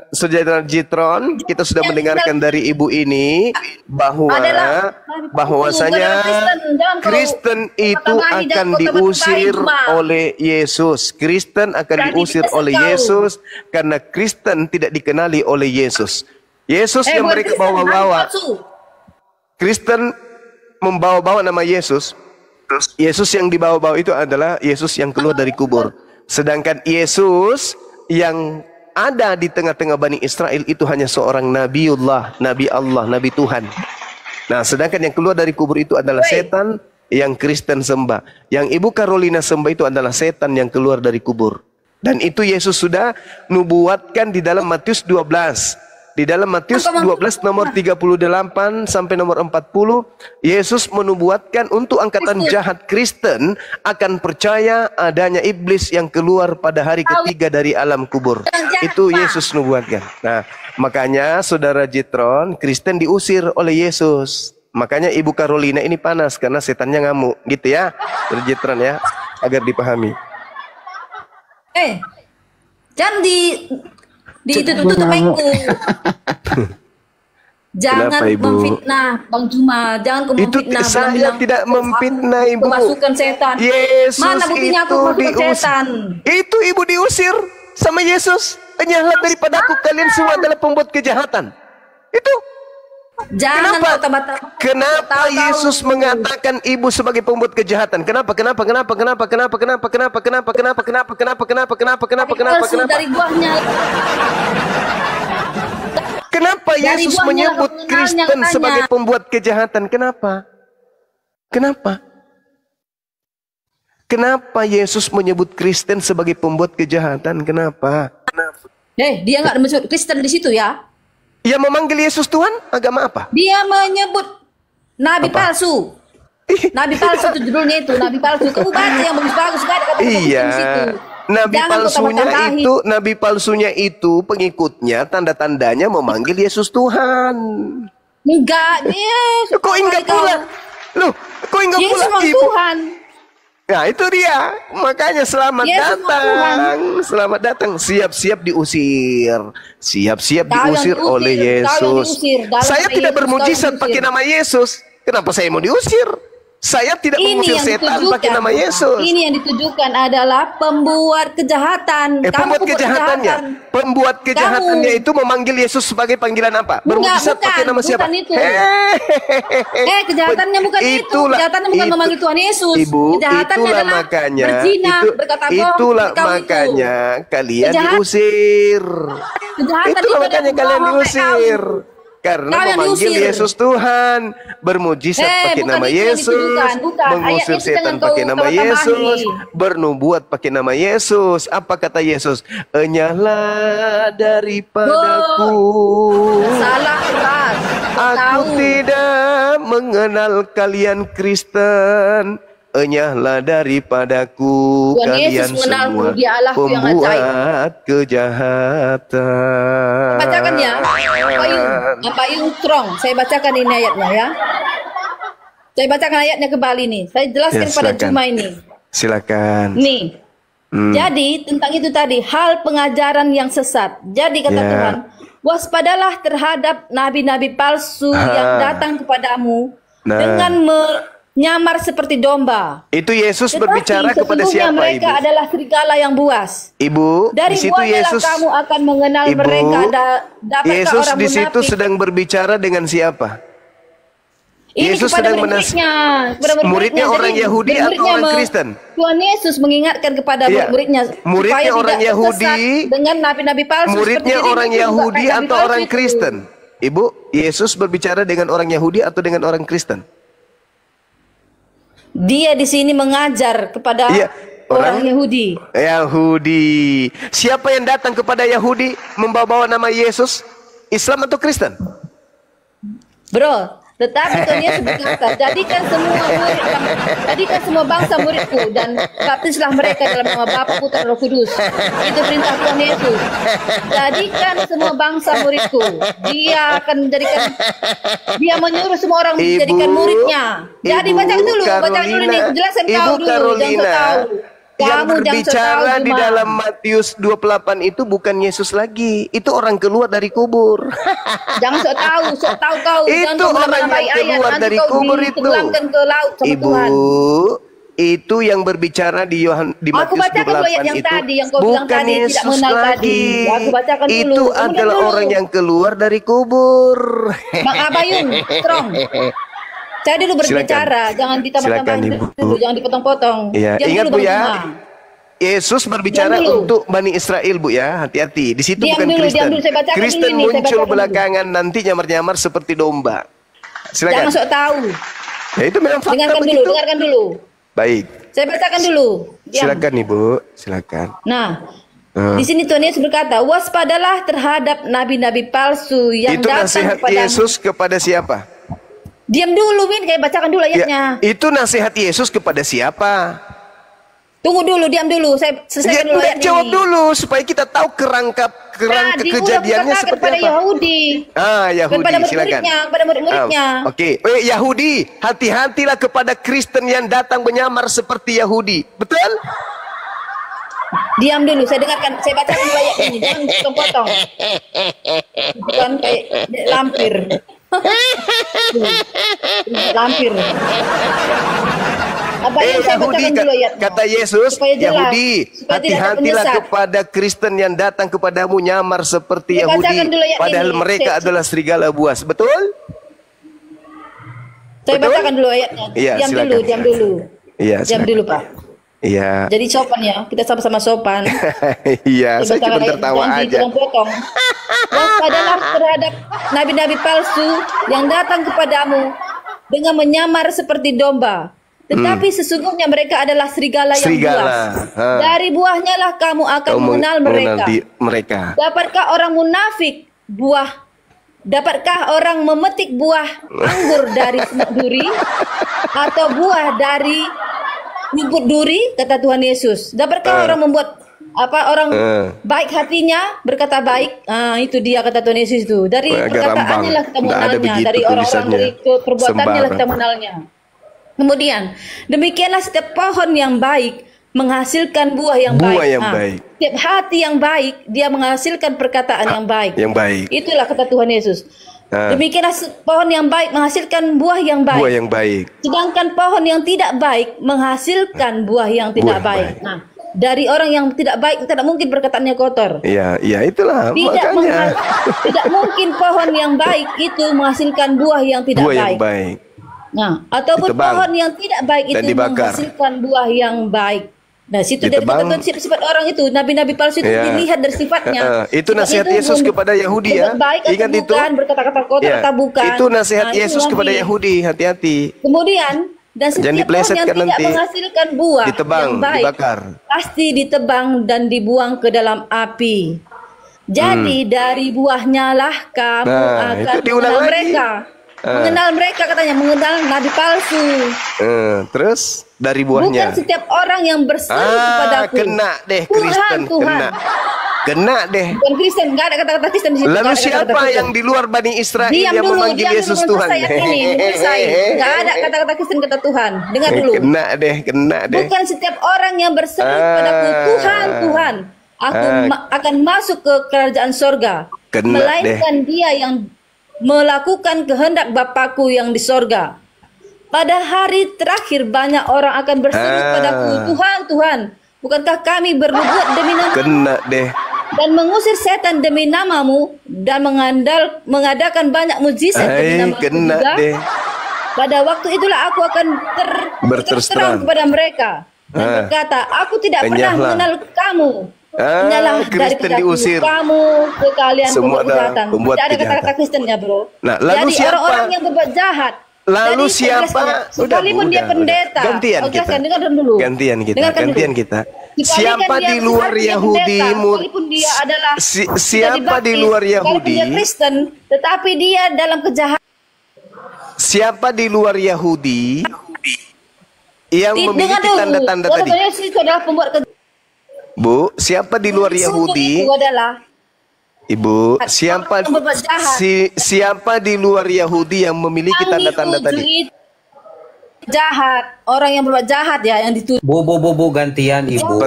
saudara Jitron, kita sudah Yang mendengarkan dari ibu ini bahwa Adalah bahwasanya Jangan kau Kristen itu tambahi dan akan kau diusir tambahin cuma. oleh Yesus. Kristen akan Jadi diusir tidak oleh sekau. Yesus karena Kristen tidak dikenali oleh Yesus. Yesus yang bukan mereka Kristen, bawa-bawa. Nabi palsu. Kristen membawa-bawa nama Yesus. Yesus yang dibawa-bawa itu adalah Yesus yang keluar dari kubur. Sedangkan Yesus yang ada di tengah-tengah Bani Israel itu hanya seorang Nabiullah, Nabi Allah, Nabi Tuhan. Nah, sedangkan yang keluar dari kubur itu adalah setan yang Kristen sembah. Yang Ibu Carolina sembah itu adalah setan yang keluar dari kubur. Dan itu Yesus sudah nubuatkan di dalam Matius 12. Di dalam Matius 12 nomor 38 sampai nomor 40, Yesus menubuatkan untuk angkatan jahat Kristen akan percaya adanya iblis yang keluar pada hari ketiga dari alam kubur. Itu Yesus nubuatkan. Nah, makanya saudara Jitron, Kristen diusir oleh Yesus. Makanya Ibu Carolina ini panas karena setannya ngamuk, gitu ya. Saudara Jitron ya, agar dipahami. Jangan ditutup mainku. Jangan Kenapa, Ibu? memfitnah Bang Juma. Jangan kau Itu memfitnah. saya bilang-bilang tidak memfitnah, Ibu. Kemasukan setan. Yesus Mana buktinya aku itu kemasukan diusir. setan? Itu Ibu diusir sama Yesus. Enyahlah daripadaku, kalian semua adalah pembuat kejahatan. Itu. Jangan Kenapa? kau tambah-tambah. Kenapa Tahu-tahu. Yesus mengatakan ibu sebagai pembuat kejahatan? Kenapa? Kenapa? Kenapa? Kenapa? Kenapa? Kenapa? Kenapa? Kenapa? Kenapa? Kenapa? Kenapa? Kenapa? Kenapa? Kenapa? Kenapa? Palsu Kenapa? dari buahnya. Kenapa Dari Yesus buahnya menyebut mengenalnya Kristen katanya. sebagai pembuat kejahatan? Kenapa? Kenapa? Kenapa Yesus menyebut Kristen sebagai pembuat kejahatan? Kenapa? Dia nggak menyebut Kristen di situ ya. Yang memanggil Yesus Tuhan agama apa? Dia menyebut Nabi palsu. Nabi palsu itu judulnya itu. Nabi palsu. Kamu baca yang bagus-bagus. Gak ada kata-kata di situ. Iya. Nabi Jangan kau palsunya tambah-tambahin. itu, nabi palsunya itu pengikutnya tanda-tandanya memanggil Yesus Tuhan. Enggak, dia. Kok enggak pula? Loh, kok enggak Yesus pula? memang Ibu? Tuhan. Nah, itu dia. Makanya selamat Yesus memang datang. Selamat datang. Siap-siap diusir. Siap-siap Kau yang diusir diusir, oleh kau yang Yesus. diusir. Dalam Saya nama tidak Yesus, bermujizat kau yang pakai diusir. nama Yesus. Kenapa saya mau diusir? Saya tidak mengusir setan pakai nama Yesus. Ini yang ditujukan adalah pembuat kejahatan. Kamu Pembuat pembuat kejahatannya. kejahatan. Pembuat kejahatannya itu memanggil Yesus sebagai panggilan apa? Bermujizat pakai nama siapa? Bukan itu. Kejahatannya bukan itu. Kejahatannya bukan memanggil Tuhan Yesus. Ibu, Kejahatannya itulah adalah makanya, berzina, berkata bohong, itulah kau itu. makanya kalian Kejahat- diusir. Kejahatan Itulah itu makanya adalah kalian bohong, diusir. Karena Kau yang memanggil diusir. Yesus Tuhan, bermujizat pakai bukan nama itu yang Yesus, ditujukan. Bukan. mengusir Ayatnya itu setan jangan pakai kau nama tambah-tambahin. Yesus, bernubuat pakai nama Yesus. Apa kata Yesus? Enyahlah daripadaku. Salah keras. Aku tidak mengenal kalian Kristen. Enyahlah daripadaku Tuhan kalian Yesus mengenalku, semua Dia Allahku yang ajaib. pembuat kejahatan. Bacakan ya. Pak Yung Strong. Saya bacakan ini ayatnya ya. Saya bacakan ayatnya kembali nih. Saya jelaskan Ya, pada silakan. Juma ini. Silakan. Nih. Hmm. Jadi tentang itu tadi hal pengajaran yang sesat. Jadi kata Ya. Tuhan, waspadalah terhadap nabi-nabi palsu yang datang kepadamu dengan menyamar seperti domba. Itu Yesus Tetapi berbicara kepada sesungguhnya siapa, mereka Ibu? adalah serigala yang buas. Ibu, Dari di situ buahnya Yesus, kamu akan mengenal Ibu, mereka. Dapatkah Yesus orang di situ munafik? sedang berbicara dengan siapa? Ini Yesus kepada sedang murid-muridnya, kepada muridnya orang Jadi, Yahudi atau murid-muridnya orang Kristen? Tuhan Yesus mengingatkan kepada Iya. murid-muridnya Muridnya supaya orang tidak Yahudi, tersesat dengan nabi-nabi palsu. Muridnya seperti orang dirimu juga Yahudi kayak nabi atau palsu orang itu. Kristen? Ibu, Yesus berbicara dengan orang Yahudi atau dengan orang Kristen? Dia di sini mengajar kepada Iya, orang Yahudi. Yahudi. Siapa yang datang kepada Yahudi membawa nama Yesus? Islam atau Kristen? Bro, tetapi Tuhan Yesus berkata, jadikan semua bangsa muridku dan baptislah mereka dalam nama Bapa, Putra, Roh Kudus. Itu perintah Tuhan Yesus. Jadikan semua bangsa muridku. Dia akan dia menyuruh semua orang menjadikan muridnya. Jadi baca dulu nih, jelasin kau dulu, jangan tahu. Yang berbicara di dalam Matius 28 itu bukan Yesus lagi, itu orang keluar dari kubur. Jangan sok tahu kau. Itu orang yang keluar dari kubur itu. Ke laut sama Ibu, Tuhan. itu yang berbicara di Matius 28 yang itu tadi, yang kau bilang bukan tadi, Yesus tidak mengenal lagi. Aku bacakan dulu. Itu adalah orang yang keluar dari kubur. Bang Abayun, strong. Saya dulu berbicara, jangan ditambah-tambahin dulu, jangan dipotong-potong. Ya, ingat Bu ya. Yesus berbicara untuk Bani Israel, Bu ya. Hati-hati. Di situ bukan Kristen. Kristen muncul belakangan nanti nyamar-nyamar seperti domba. Silakan. Jangan sok tahu. Ya itu memang fakta dengarkan dulu. Baik. Saya bacakan dulu. Silakan Ibu, silakan. Nah, di sini Tuhan Yesus berkata, waspadalah terhadap nabi-nabi palsu yang itu datang nasihat Yesus kepada siapa? Diam dulu, Min, kayak bacakan dulu ayatnya. Ya, itu nasihat Yesus kepada siapa? Tunggu dulu, diam dulu. Saya selesaikan dulu ayat jawab ini. dulu supaya kita tahu kerangka kejadiannya seperti apa. Yahudi. Yahudi, kepada silakan. Kepada murid-muridnya. Oke. Yahudi, hati-hatilah kepada Kristen yang datang menyamar seperti Yahudi. Betul? Diam dulu, saya dengarkan, saya bacakan dulu ayat ini. Jangan potong-potong. Bukan kayak lampir. Lampir. Apa yang saya bacakan dulu ayatnya? Kata Yesus, Yahudi, hati-hatilah kepada Kristen yang datang kepadamu nyamar seperti Yahudi, padahal mereka adalah serigala buas. Betul? Saya bacakan dulu ayatnya. Diam dulu. Iya, diam dulu, Pak. Iya. Jadi sopan ya, kita sama-sama sopan. Iya, saya cuma tertawa aja. Waspadalah terhadap nabi-nabi palsu yang datang kepadamu dengan menyamar seperti domba. Tetapi sesungguhnya mereka adalah serigala yang buas. Dari buahnya lah kamu akan mengenal mereka. Dapatkah orang munafik dapatkah orang memetik buah anggur dari semak duri atau buah dari rumput duri, kata Tuhan Yesus. Dapatkah orang membuat orang baik hatinya berkata baik? Itu dia kata Tuhan Yesus itu. Dari perkataannya lah kita mengenalnya, dari orang-orang, dari perbuatannya lah kita mengenalnya. Kemudian, demikianlah setiap pohon yang baik menghasilkan buah yang baik. Setiap hati yang baik, dia menghasilkan perkataan yang baik. Itulah kata Tuhan Yesus. Demikianlah pohon yang baik menghasilkan buah yang baik. Sedangkan pohon yang tidak baik menghasilkan buah yang tidak baik. Nah, dari orang yang tidak baik tidak mungkin perkataannya kotor. Iya, itulah makanya. Tidak mungkin pohon yang baik itu menghasilkan buah yang tidak baik. Nah, ataupun pohon yang tidak baik itu menghasilkan buah yang baik. Nah, situ dari kata sifat orang itu, nabi-nabi palsu itu dilihat dari sifatnya. Itu nasihat Yesus kepada Yahudi ya. Ingat itu. Berkata-kata kotor atau bukan. Itu nasihat Yesus kepada Yahudi, hati-hati. Kemudian, dan setiap pohon yang tidak menghasilkan buah yang baik, dibakar. Pasti ditebang dan dibuang ke dalam api. Jadi dari buahnya lah kamu akan mengenal mereka. Mengenal mereka katanya, mengenal nabi palsu. Terus dari buahnya. Bukan setiap orang yang berseru kepadaku. Kena deh Kristen, kena deh. Bukan Kristen, nggak ada kata-kata Kristen di situ. Lalu siapa yang di luar Bani Israel yang memanggil Yesus Tuhan? Nggak ada kata-kata Kristen kata Tuhan. Dengar dulu. Kena deh. Bukan setiap orang yang berseru kepadaku, Tuhan, aku akan masuk ke kerajaan sorga. Melainkan dia yang melakukan kehendak Bapakku yang di sorga. Pada hari terakhir banyak orang akan berseru padaku, Tuhan, bukankah kami bernubuat demi nama-Mu dan mengusir setan demi namamu dan mengadakan banyak mujizat demi namamu juga? Pada waktu itulah aku akan berterang kepada mereka dan berkata, aku tidak pernah mengenal kamu. Inyalah dari diusir. Kamu sekalian semua kejahatan. Tidak ada kata-kata Kristennya, bro. Nah, lalu jadi siapa? Orang-orang yang berbuat jahat. Lalu siapa? Sekalipun dia pendeta. Gantian kita. Dengarkan dulu. Gantian kita. Siapa di luar Yahudi? Walaupun dia adalah Siapa di luar Yahudi? dia Kristen, tetapi dia dalam kejahatan. Siapa di luar Yahudi yang memiliki tanda-tanda tadi? Yesus itu adalah pembuat Bu, siapa di luar Yahudi? Itu adalah Ibu, siapa di luar Yahudi yang memiliki tanda-tanda tadi? Jahat, orang yang berbuat jahat ya yang dituduh. Bu, gantian Ibu.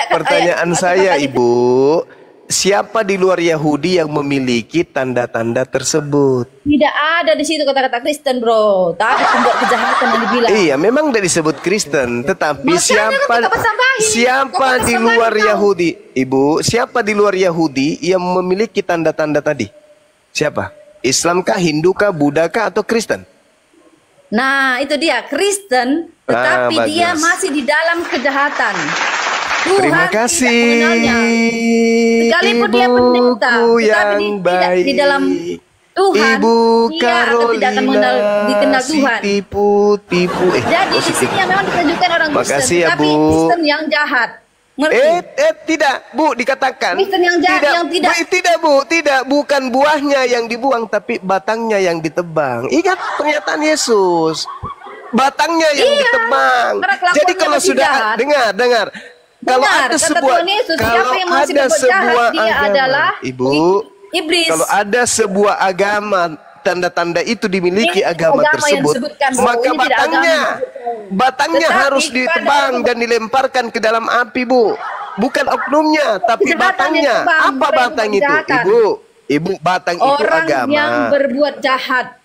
Pertanyaan saya, Ibu, siapa di luar Yahudi yang memiliki tanda-tanda tersebut? Tidak ada di situ kata-kata Kristen, bro. Tapi pembuat kejahatan yang dibilang. Iya, memang tidak disebut Kristen, tetapi siapa di luar Yahudi? Ibu, siapa di luar Yahudi yang memiliki tanda-tanda tadi? Siapa? Islamkah, Hindukah, Buddhakah, atau Kristen? Nah, itu dia Kristen, tetapi dia masih di dalam kejahatan. Tuhan terima kasih. Sekalipun dia pendeta, tetapi tidak di dalam Tuhan, dia tidak akan dikenal Tuhan. Tipu. Jadi di sini yang memang ditunjukkan orang Kristen, ya, tapi Kristen yang jahat. Tidak, Bu, dikatakan. Kristen yang jahat, tidak, Bu, bukan buahnya yang dibuang, tapi batangnya yang ditebang. Ingat pernyataan Yesus. Batangnya yang ditebang. Jadi kalau sudah dengar. Kalau ada sebuah agama, Ibu, iblis. Kalau ada sebuah agama, tanda-tanda itu dimiliki agama tersebut, maka batangnya harus ditebang dan dilemparkan ke dalam api, Bu. Bukan oknumnya, tapi batangnya. Apa batang itu, Ibu? Batang itu agama. Orang yang berbuat jahat.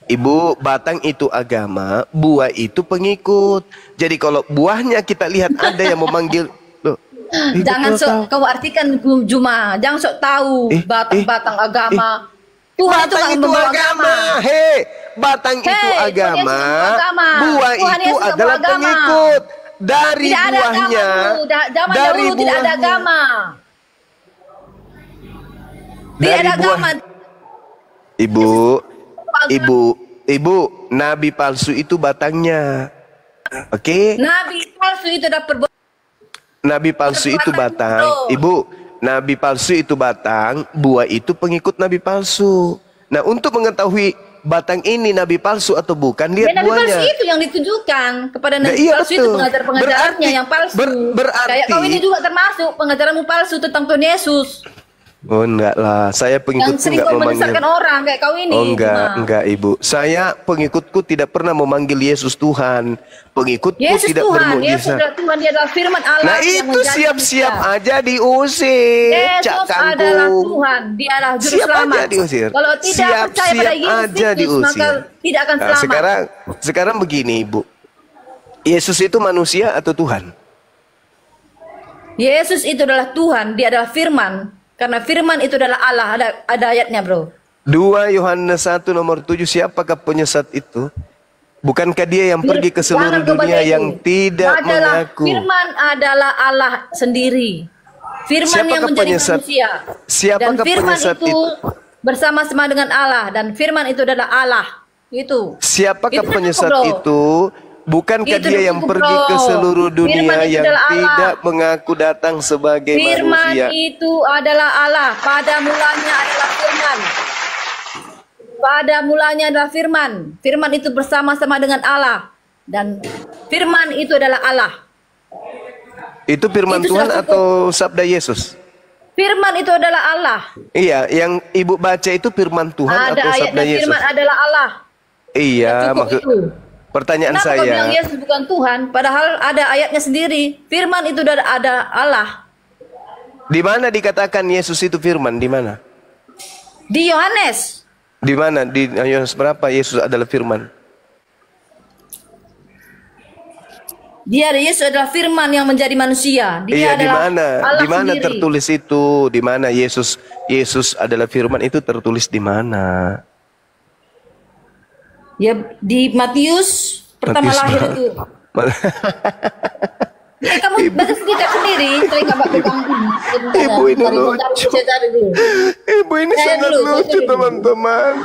Ibu, batang itu agama, buah itu pengikut. Jadi kalau buahnya kita lihat ada yang memanggil, jangan sok kau artikan Juma, jangan sok tahu batang agama. Tuhan itu agama. Batang itu agama, buah itu adalah pengikut. Dari buahnya, dari buahnya tidak ada agama. Tidak ada agama. Ibu, nabi palsu itu batangnya. Oke? Nabi palsu itu dapat nabi palsu itu batang, Ibu. Nabi palsu itu batang, buah itu pengikut nabi palsu. Nah, untuk mengetahui batang ini nabi palsu atau bukan, lihat buahnya. Nabi palsu itu yang ditujukan kepada nabi palsu itu pengajar-pengajarnya yang palsu. Kayak kau ini juga termasuk pengajaranmu palsu tentang Tuhan Yesus. Oh, enggak lah, saya pengikutku enggak memanggil orang kayak kau ini. Oh, enggak, Ibu. Saya pengikutku tidak pernah memanggil Yesus Tuhan. Pengikutku tidak bermukjizat. Yesus adalah Tuhan, dia adalah firman Allah. Nah, itu siap-siap aja diusir. Yesus adalah Tuhan, dia adalah juru selamat. Kalau tidak percaya pada Yesus, maka tidak akan selamat. Sekarang begini, Ibu. Yesus itu manusia atau Tuhan? Yesus itu adalah Tuhan, dia adalah firman. Karena firman itu adalah Allah, ada ayatnya, bro. 2 Yohanes 1 nomor 7, siapakah penyesat itu? Bukankah dia yang pergi ke seluruh dunia yang tidak mengaku? Firman adalah Allah sendiri. Firman yang menjadi manusia. Siapakah penyesat itu? Bersama-sama dengan Allah. Dan firman itu adalah Allah. Itu. Siapakah penyesat itu? Bukankah dia yang pergi ke seluruh dunia yang tidak mengaku datang sebagai manusia? Firman itu adalah Allah. Pada mulanya adalah firman. Pada mulanya adalah firman. Firman itu bersama-sama dengan Allah. Dan firman itu adalah Allah. Itu firman Tuhan atau sabda Yesus? Firman itu adalah Allah. Iya, yang Ibu baca itu firman Tuhan atau sabda Yesus? Firman adalah Allah. Iya, maksud pertanyaan Kenapa saya. Kenapa bilang Yesus bukan Tuhan? Padahal ada ayatnya sendiri. Firman itu ada Allah. Di mana dikatakan Yesus itu firman? Di mana? Di Yohanes. Di mana? Di Yohanes berapa Yesus adalah firman? Yesus adalah firman yang menjadi manusia. Dia di mana? Di mana tertulis itu? Di mana Yesus adalah firman itu tertulis di mana? Ya di Matius pertama lahir itu. Kamu baca sendiri, Ibu ini lucu. Ibu ini sangat lucu, teman-teman.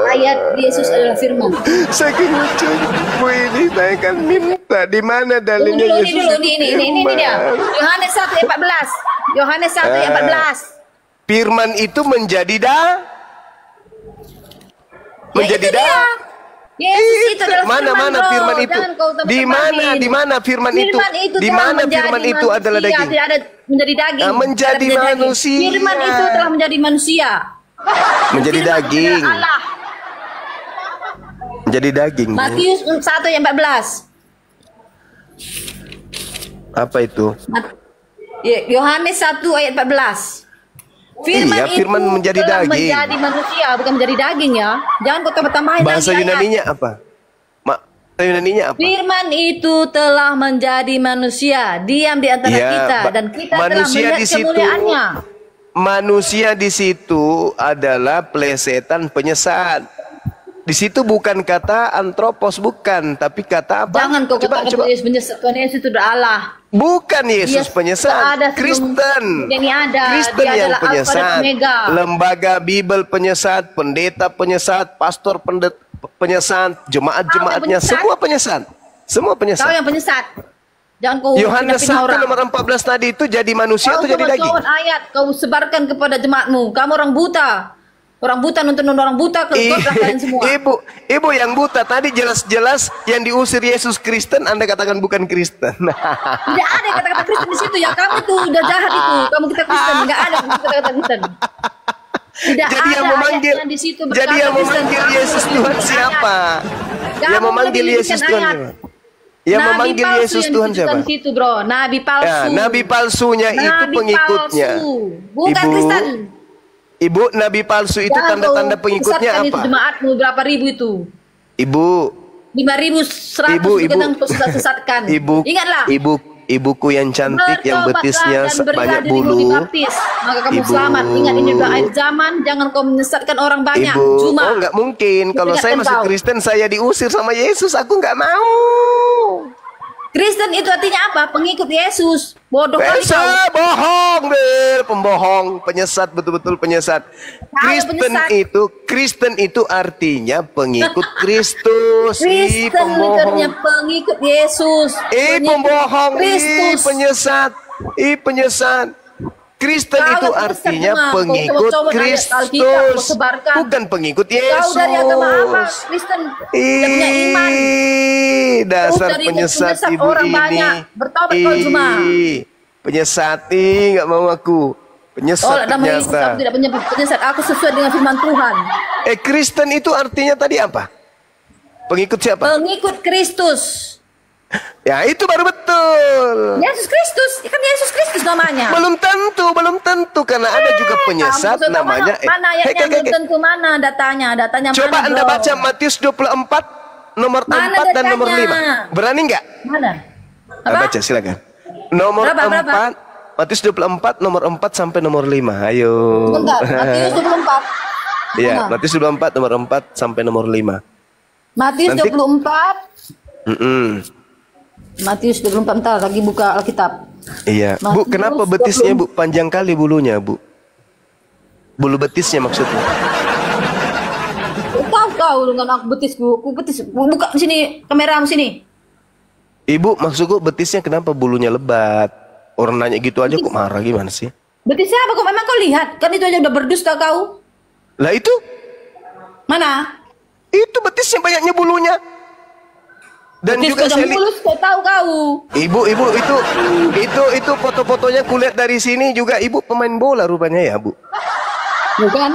Ayat Yesus adalah firman. Saking lucu Ibu ini, saya akan minta Coba di mana dalilnya Dulu, Yesus itu ini dia. Yohanes 1:14. Yohanes 1:14. Firman itu menjadi menjadi Yesus itu adalah mana firman itu? Di mana firman itu? Di mana firman itu adalah daging? Tidak ada menjadi daging. Menjadi manusia. Firman itu telah menjadi manusia. Menjadi daging. Allah. Menjadi daging. Matius 1:14. Apa itu? Yohanes 1:14. Firman menjadi telah daging. menjadi manusia, bukan menjadi daging ya. Jangan kau tambah-tambahin Bahasa lagi Yunaninya apa? Bahasa Yunaninya apa? Firman itu telah menjadi manusia, diam di antara kita dan kita telah melihat kemuliaannya. Manusia di situ adalah plesetan penyesat. Di situ bukan kata antropos, bukan, tapi kata apa? Jangan kau katakan Yesus penyesat. Tuhan Yesus itu adalah Allah. Bukan Yesus penyesat, Kristen. Ini ada. Kristen Dia yang adalah penyesat. Alpha dan Omega. Lembaga Bible penyesat, pendeta penyesat, pastor penyesat, jemaat-jemaatnya semua penyesat. Semua penyesat. Kau yang penyesat. Jangan kau Yohanes 1 nomor 14 tadi itu jadi manusia atau jadi daging? Kau ayat kau sebarkan kepada jemaatmu. Kamu orang buta. Orang buta nonton orang buta keluarlah kalian semua. Ibu yang buta tadi jelas-jelas yang diusir Yesus Kristen, Anda katakan bukan Kristen. Tidak ada kata-kata Kristen di situ ya. Kamu tuh udah jahat itu. Kamu kita Kristen, enggak ada kata-kata Kristen. Tidak jadi ada yang memanggil, di situ jadi yang memanggil Yesus Tuhan siapa? Yang memanggil Yesus Tuhan siapa? Yang memanggil Yesus Tuhan siapa? Situ, bro. Nabi palsu. Ya, nabi palsunya itu pengikutnya. Bukan Kristen. Ibu, nabi palsu itu tanda-tanda pengikutnya apa? Itu jemaatmu berapa ribu itu? Ibu. 5.100 kadang kau sesatkan. Ingatlah. Ibuku yang cantik, yang betisnya banyak bulu. Maka kamu selamat. Ingat ini udah akhir zaman. Jangan kau menyesatkan orang banyak. Ibu, nggak mungkin. Kalau saya masuk Kristen, saya diusir sama Yesus. Aku nggak mau. Kristen itu artinya apa? Pengikut Yesus. Bodoh kali kau. Bohong, pembohong, penyesat, betul-betul penyesat. Kristen itu artinya pengikut Kristus. Kristen itu artinya pengikut Yesus. Pembohong, penyesat. Penyesat. Kristen itu artinya pengikut Kristus, bukan pengikut Yesus. Kau dari agama apa? Kristen yang punya iman. Dasar penyesat ibu orang ini. Banyak. Bertobat kau cuma. Penyesat nggak mau aku. Penyesat ternyata. Aku tidak penyesat. Aku sesuai dengan firman Tuhan. Kristen itu artinya tadi apa? Pengikut siapa? Pengikut Kristus. Ya itu baru betul. Yesus Kristus, kan Yesus Kristus namanya. Belum tentu karena ada juga penyesat namanya. Mana ayatnya belum tentu, mana datanya? Coba mana, Anda baca Matius 24 nomor 4 dan nomor 5. Berani nggak? Mana? Baca silakan. Nomor 4. Matius 24 nomor 4 sampai nomor 5. Ayo. Bentar, Matius 24. Iya, Matius 24 nomor 4 sampai nomor 5. Matius 24. Matius 24, bentar lagi buka Alkitab. Iya, Bu, kenapa betisnya Bu panjang kali bulunya, Bu? Bulu betisnya maksudnya. Tahu dengan aku betis, Bu. Aku betis. Buka sini kameramu sini. Ibu, maksudku betisnya kenapa bulunya lebat? Orang nanya gitu aja kok marah, gimana sih? Betisnya apa kok? Memang kau lihat? Kan itu aja udah berdusta kau. Lah itu? Mana? Itu betisnya banyaknya bulunya. Dan betis juga saya mulus, kau tahu kau. Ibu itu foto-fotonya kulihat dari sini juga ibu pemain bola rupanya ya, Bu. Bukan?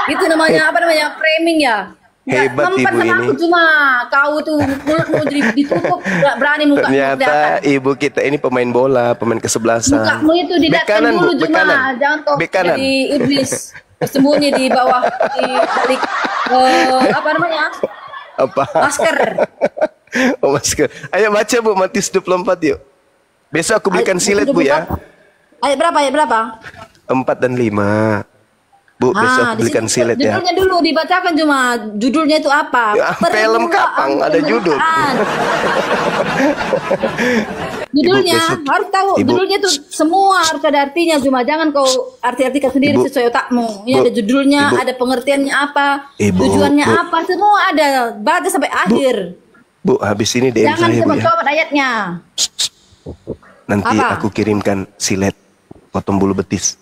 Itu namanya apa namanya? Framing ya. Hebat ibu ini. Aku cuma kau tuh mulutmu jadi ditutup, gak berani muka. Ternyata ibu kita ini pemain bola, pemain kesebelasan. Mukamu itu didatkan dulu cuma, jangan kau jadi iblis bersembunyi di bawah di balik apa namanya? Apa? Masker. Oh, masker. Ayo baca Bu Matius 24 yuk. Besok aku belikan silet Bu ya. Ayat berapa? 4 dan 5. Bu, besok aku belikan silet ya. Judulnya dulu dibacakan cuma judulnya itu apa? Ya, film Kapang ada judul. Judulnya harus tahu. Judulnya itu semua harus ada artinya, cuma jangan kau arti-artikan sendiri sesuai otakmu. Ini ada judulnya, ada pengertiannya apa, tujuannya apa, semua ada. Baca sampai akhir. Bu, habis ini DM Jangan saya, Bu, ya. coba ayatnya. Nanti Apa? aku kirimkan silet potong bulu betis.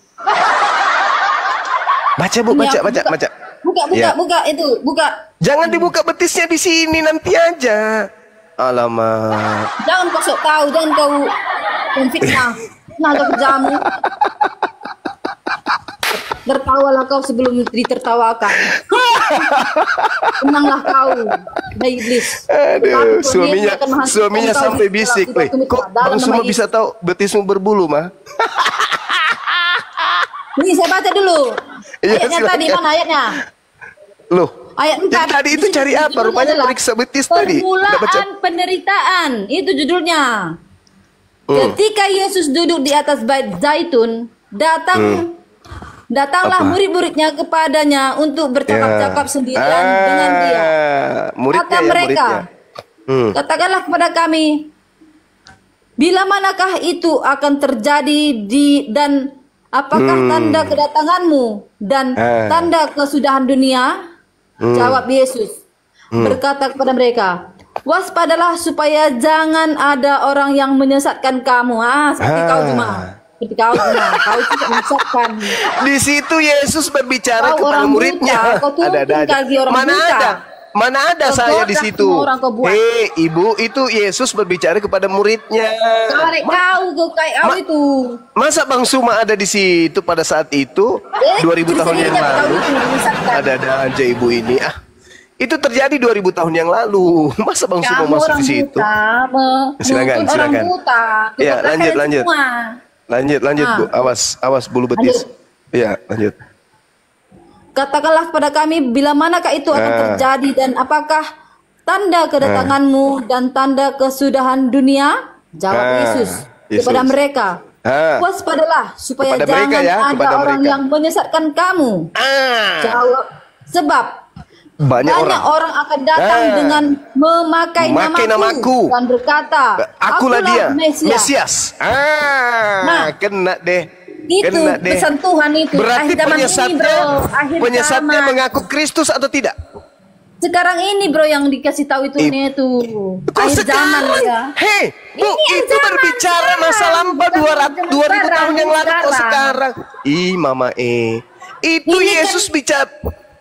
Baca, Bu, Ini baca. Buka, Ya. buka. Jangan dibuka betisnya di sini, nanti aja. Alamak. Jangan kau sok tahu, jangan kau memfitnah. Nah, kau kerjamu. Tertawalah kau sebelum ditertawakan. Tenanglah kau, dari iblis. Aduh, Tapi dia akan menghancurkan suaminya kau sampai di bisik. dalam Kok Bang nama Suma Yesus. bisa tahu betismu berbulu, mah? Ini saya baca dulu. Iya, Ayatnya silakan. tadi mana ayatnya? Loh, Ayat 4. yang tadi itu cari apa? Rupanya periksa betis tadi. Udah baca. Permulaan penderitaan, itu judulnya. Ketika Yesus duduk di atas bait zaitun, datanglah Apa? murid-muridnya kepadanya untuk bercakap-cakap sendirian dengan dia. Muridnya Kata ya, mereka, muridnya. katakanlah kepada kami, bila manakah itu akan terjadi dan apakah tanda kedatanganmu dan tanda kesudahan dunia? Jawab Yesus, berkata kepada mereka, waspadalah supaya jangan ada orang yang menyesatkan kamu. Seperti kau cuma. Seperti kau cuma. Kau tidak menyesatkan. Di situ Yesus berbicara Kau kepada orang muridnya. buta, kau tuntun Ada aja. kaki orang Mana buta. ada? Mana ada Kau saya di goda situ? semua orang kau buat. Hei, Ibu, itu Yesus berbicara kepada muridnya. Tarik kau kayak kau itu. Masa Bang Suma ada di situ pada saat itu? 2000 tahun yang lalu. Ada aja Ibu ini. Itu terjadi 2000 tahun yang lalu. Masa Bang Suma Kamu masuk orang di situ? buta, Silakan, menuntun orang silakan. buta. Ya, Coba lanjut, kalian lanjut. semua. Lanjut Bu. Awas bulu betis. Iya, lanjut. Katakanlah kepada kami bila manakah itu akan terjadi dan apakah tanda kedatanganmu dan tanda kesudahan dunia? Jawab Yesus kepada mereka. Waspadalah supaya Kepada mereka jangan ya, ada kepada orang mereka. yang menyesatkan kamu. Jawab sebab Banyak orang akan datang dengan memakai namaku dan berkata, Akulah dia, Mesias. Mesias. Kena deh. Itu Kena deh. pesan Tuhan itu. Berarti Akhir zaman ini, penyesatnya, bro. Akhir penyesatnya zaman. mengaku Kristus atau tidak? Sekarang ini bro yang dikasih tahu itu nih tuh. Akhir zaman ya. Hei, Bu, Ini itu zaman berbicara masa sekarang, lampau bukan 2000 tahun yang lalu kok sekarang. sekarang. Ih, Mama Itu Ini Yesus bicara.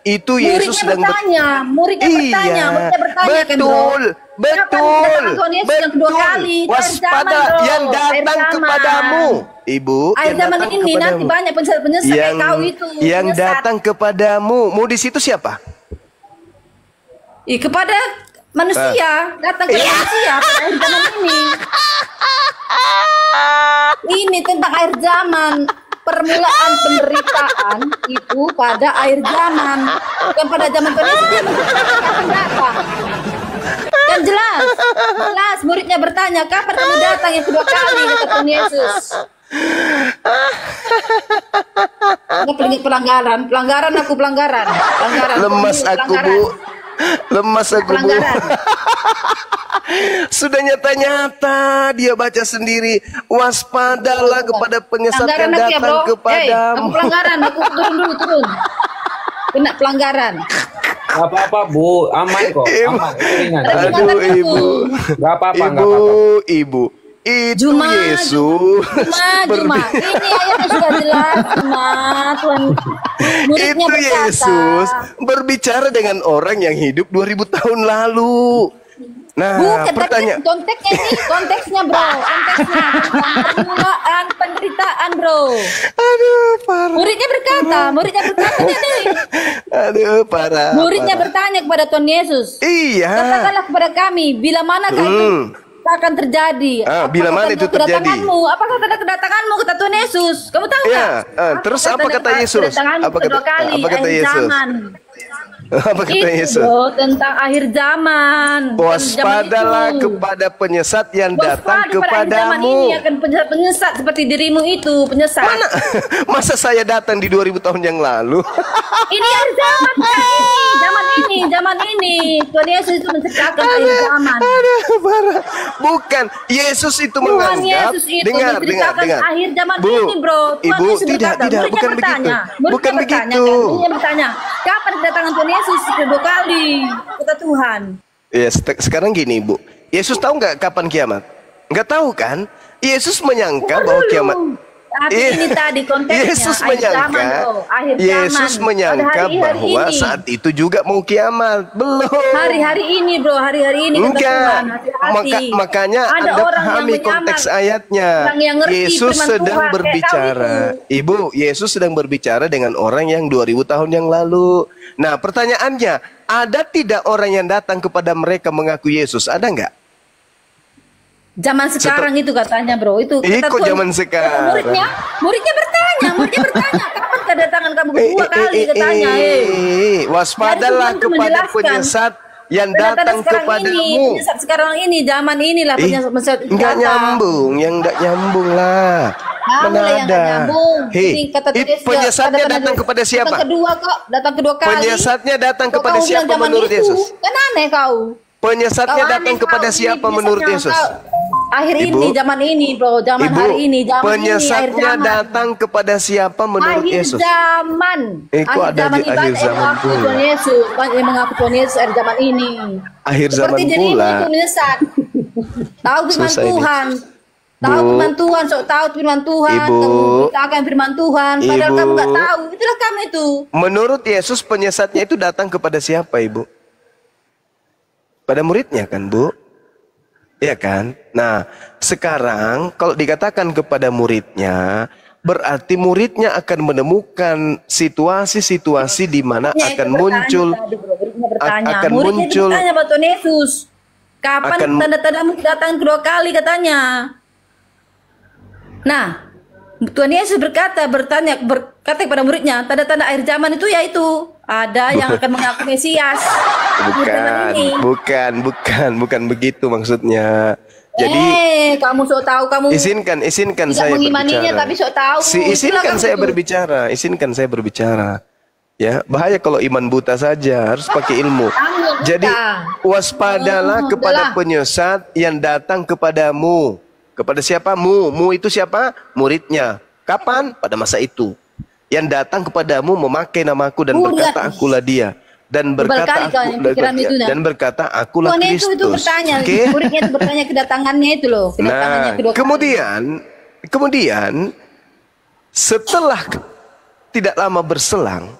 Itu Muridnya Yesus sedang bertanya, muridnya bertanya kan bro. Betul. Tuhan Yesus yang kedua kali. Itu akhir zaman, Waspada bro. yang Akhir datang zaman. kepadamu. Ibu, Akhir yang zaman datang ini nanti kepadamu. banyak penyesat kayak kau itu. Yang penyesat. datang kepadamu. Mau di situ siapa? Kepada manusia, datang ke manusia pada akhir zaman ini. Ini tentang akhir zaman. Permulaan penderitaan itu pada akhir zaman, bukan pada zaman Tuhan Yesus dia akan datang. Kan jelas muridnya bertanya, kapan kamu datang yang kedua kali, kata Tuhan Yesus. Pelanggaran aku pelanggaran. Lemas aku Bu, lemas aku Bu. Sudah nyata-nyata dia baca sendiri. Waspadalah kepada penyesat yang Pelanggaran aku ya, datang bro. Aku kepadamu. pelanggaran, aku turun. Kena pelanggaran. Gak apa-apa Bu, aman kok. Aman, itu ringan. Aduh Ibu. Gak apa-apa, gak Ibu, apa-apa. Ibu. Itu Yesus. Juma. Ini ayatnya sudah jelas, Juma. Tuhan muridnya Itu berkata, Yesus berbicara dengan orang yang hidup 2000 tahun lalu. Nah, bukan, pertanyaan. tapi konteksnya bro, konteksnya tentang permulaan penderitaan bro. Aduh, parah. Muridnya berkata nih. Aduh, parah. Muridnya parah. bertanya kepada Tuhan Yesus. Iya. Katakanlah kepada kami, bila manakah itu akan terjadi? Bila mana itu terjadi? Apakah tanda kedatanganmu, kata Tuhan Yesus? Kamu tahu Iya. nggak? Terus apa kata Yesus? Apa kata Yesus? Zaman. Apa kata Yesus? Bro, tentang akhir zaman. Waspadalah kepada penyesat yang datang Pada zaman kepadamu. ini akan penyesat seperti dirimu itu, penyesat. Masa saya datang di 2000 tahun yang lalu? Ini akhir zaman ini. Tuhan Yesus itu menceritakan akhir zaman. Parah. Bukan, Yesus itu Tuhan menganggap. Yesus itu dengar. menceritakan akhir zaman Bu, ini, bro. Tuhan Ibu, Yesus tidak, berkata, bukan begitu. Bukan begitu. Muridnya bertanya, kapan kedatangan Tuhan Yesus kedua kali? Kata Tuhan. Ya, sekarang gini, Bu. Yesus tahu nggak kapan kiamat? Nggak tahu kan? Yesus menyangka bahwa kiamat. Tapi ini tadi konteksnya Yesus akhir zaman, menyangka, bro. Akhir Yesus zaman. menyangka Hari-hari bahwa ini. saat itu juga mau kiamat. Belum. Hari-hari ini, bro, hari-hari ini kata Enggak. Tuhan, hati-hati. Makanya ada Anda orang yang pahami konteks ayatnya. orang yang ngerti Yesus firman sedang Tuhan, kayak berbicara. Ibu, Yesus sedang berbicara dengan orang yang 2000 tahun yang lalu. Nah, pertanyaannya, ada tidak orang yang datang kepada mereka mengaku Yesus? Ada enggak? Zaman sekarang itu katanya, bro. Itu kata kok Tuhan. zaman sekarang? Muridnya bertanya, kapan kedatangan kamu kedua kali katanya. Waspadalah kepada penyesat yang datang kepadamu. Penyesat sekarang ini, zaman inilah penyesat. Enggak nyambung, yang enggak nyambung lah. Kamu lah yang enggak nyambung. Ini kata penyesatnya datang kepada siapa? Datang kedua kali. Penyesatnya datang kepada siapa menurut Yesus? Kan aneh kau. Penyesatnya datang kepada siapa menurut Yesus? Akhir ini, zaman ini, bro, zaman hari ini, zaman penyesatnya ini, akhir zaman. datang kepada siapa menurut akhir Yesus? Zaman. Kok ada di akhir zaman pula? Tuhan Yesus, banyak yang mengaku Tuhan Yesus akhir zaman ini. Akhir zaman Seperti pula. dirimu itu menyesat. Tahu firman Tuhan. Tahu firman Tuhan, tahu firman Tuhan, kamu beritakan firman Tuhan, padahal kamu nggak tahu. Itulah kamu itu. Menurut Yesus penyesatnya itu datang kepada siapa, Ibu? Pada muridnya kan, Bu? Ya kan? Nah, sekarang kalau dikatakan kepada muridnya, berarti muridnya akan menemukan situasi-situasi di mana akan muncul muncul bertanya buat Tuhan Yesus. Kapan tanda-tandamu datang kedua kali katanya. Nah, Tuhan Yesus berkata kepada muridnya, tanda-tanda akhir zaman itu yaitu ada yang akan mengaku Mesias. Bukan begitu maksudnya. Jadi kamu sok tahu, kamu izinkan saya mengimaninya, berbicara. tapi sok tahu. Izinkan saya berbicara. Ya, bahaya kalau iman buta saja, harus pakai ilmu. Jadi waspadalah kepada penyesat yang datang kepadamu. Kepada siapa? Mu itu siapa? Muridnya. Kapan? Pada masa itu. Yang datang kepadamu memakai namaku dan berkata akulah dia. Dan berkata akulah Kristus. Itu bertanya, muridnya itu bertanya kedatangannya itu loh. Nah, kemudian setelah tidak lama berselang,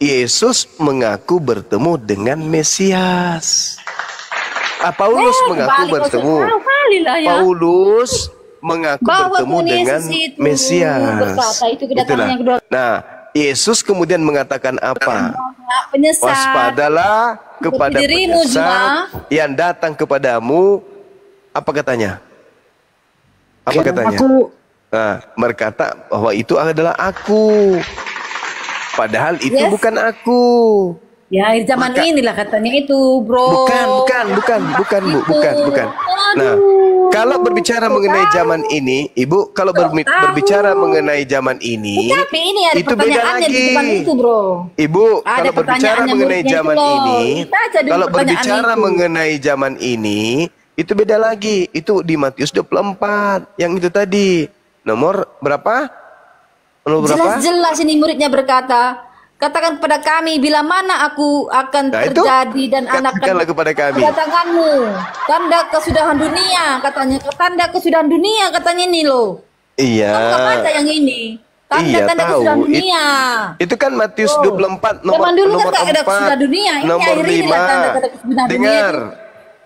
Yesus mengaku bertemu dengan Mesias. Paulus mengaku bertemu. Paulus mengaku bertemu dengan Mesias. Nah, Yesus kemudian mengatakan apa? Waspadalah kepada penyesat yang datang kepadamu. Apa katanya? Apa katanya? Nah, berkata bahwa itu adalah aku. Padahal itu bukan aku. Ya, akhir zaman inilah katanya itu, bro. Bukan. Nah, kalau berbicara mengenai zaman ini, Ibu, kalau berbicara mengenai zaman ini, tapi ini ada itu beda lagi. Di depan itu, bro. Ibu, kalau berbicara mengenai zaman ini, zaman ini, itu beda lagi. Itu di Matius 24, yang itu tadi. Nomor berapa? Jelas-jelas ini muridnya berkata, katakan kepada kami bila mana aku akan terjadi dan anak kepada kami kedatanganmu, tanda kesudahan dunia katanya, katanya ini loh. Iya. Kamu baca yang ini. Tanda-tanda kesudahan dunia. Itu kan Matius 24 nomor kan ada kesudahan dunia. Ini nomor 5. Dengar.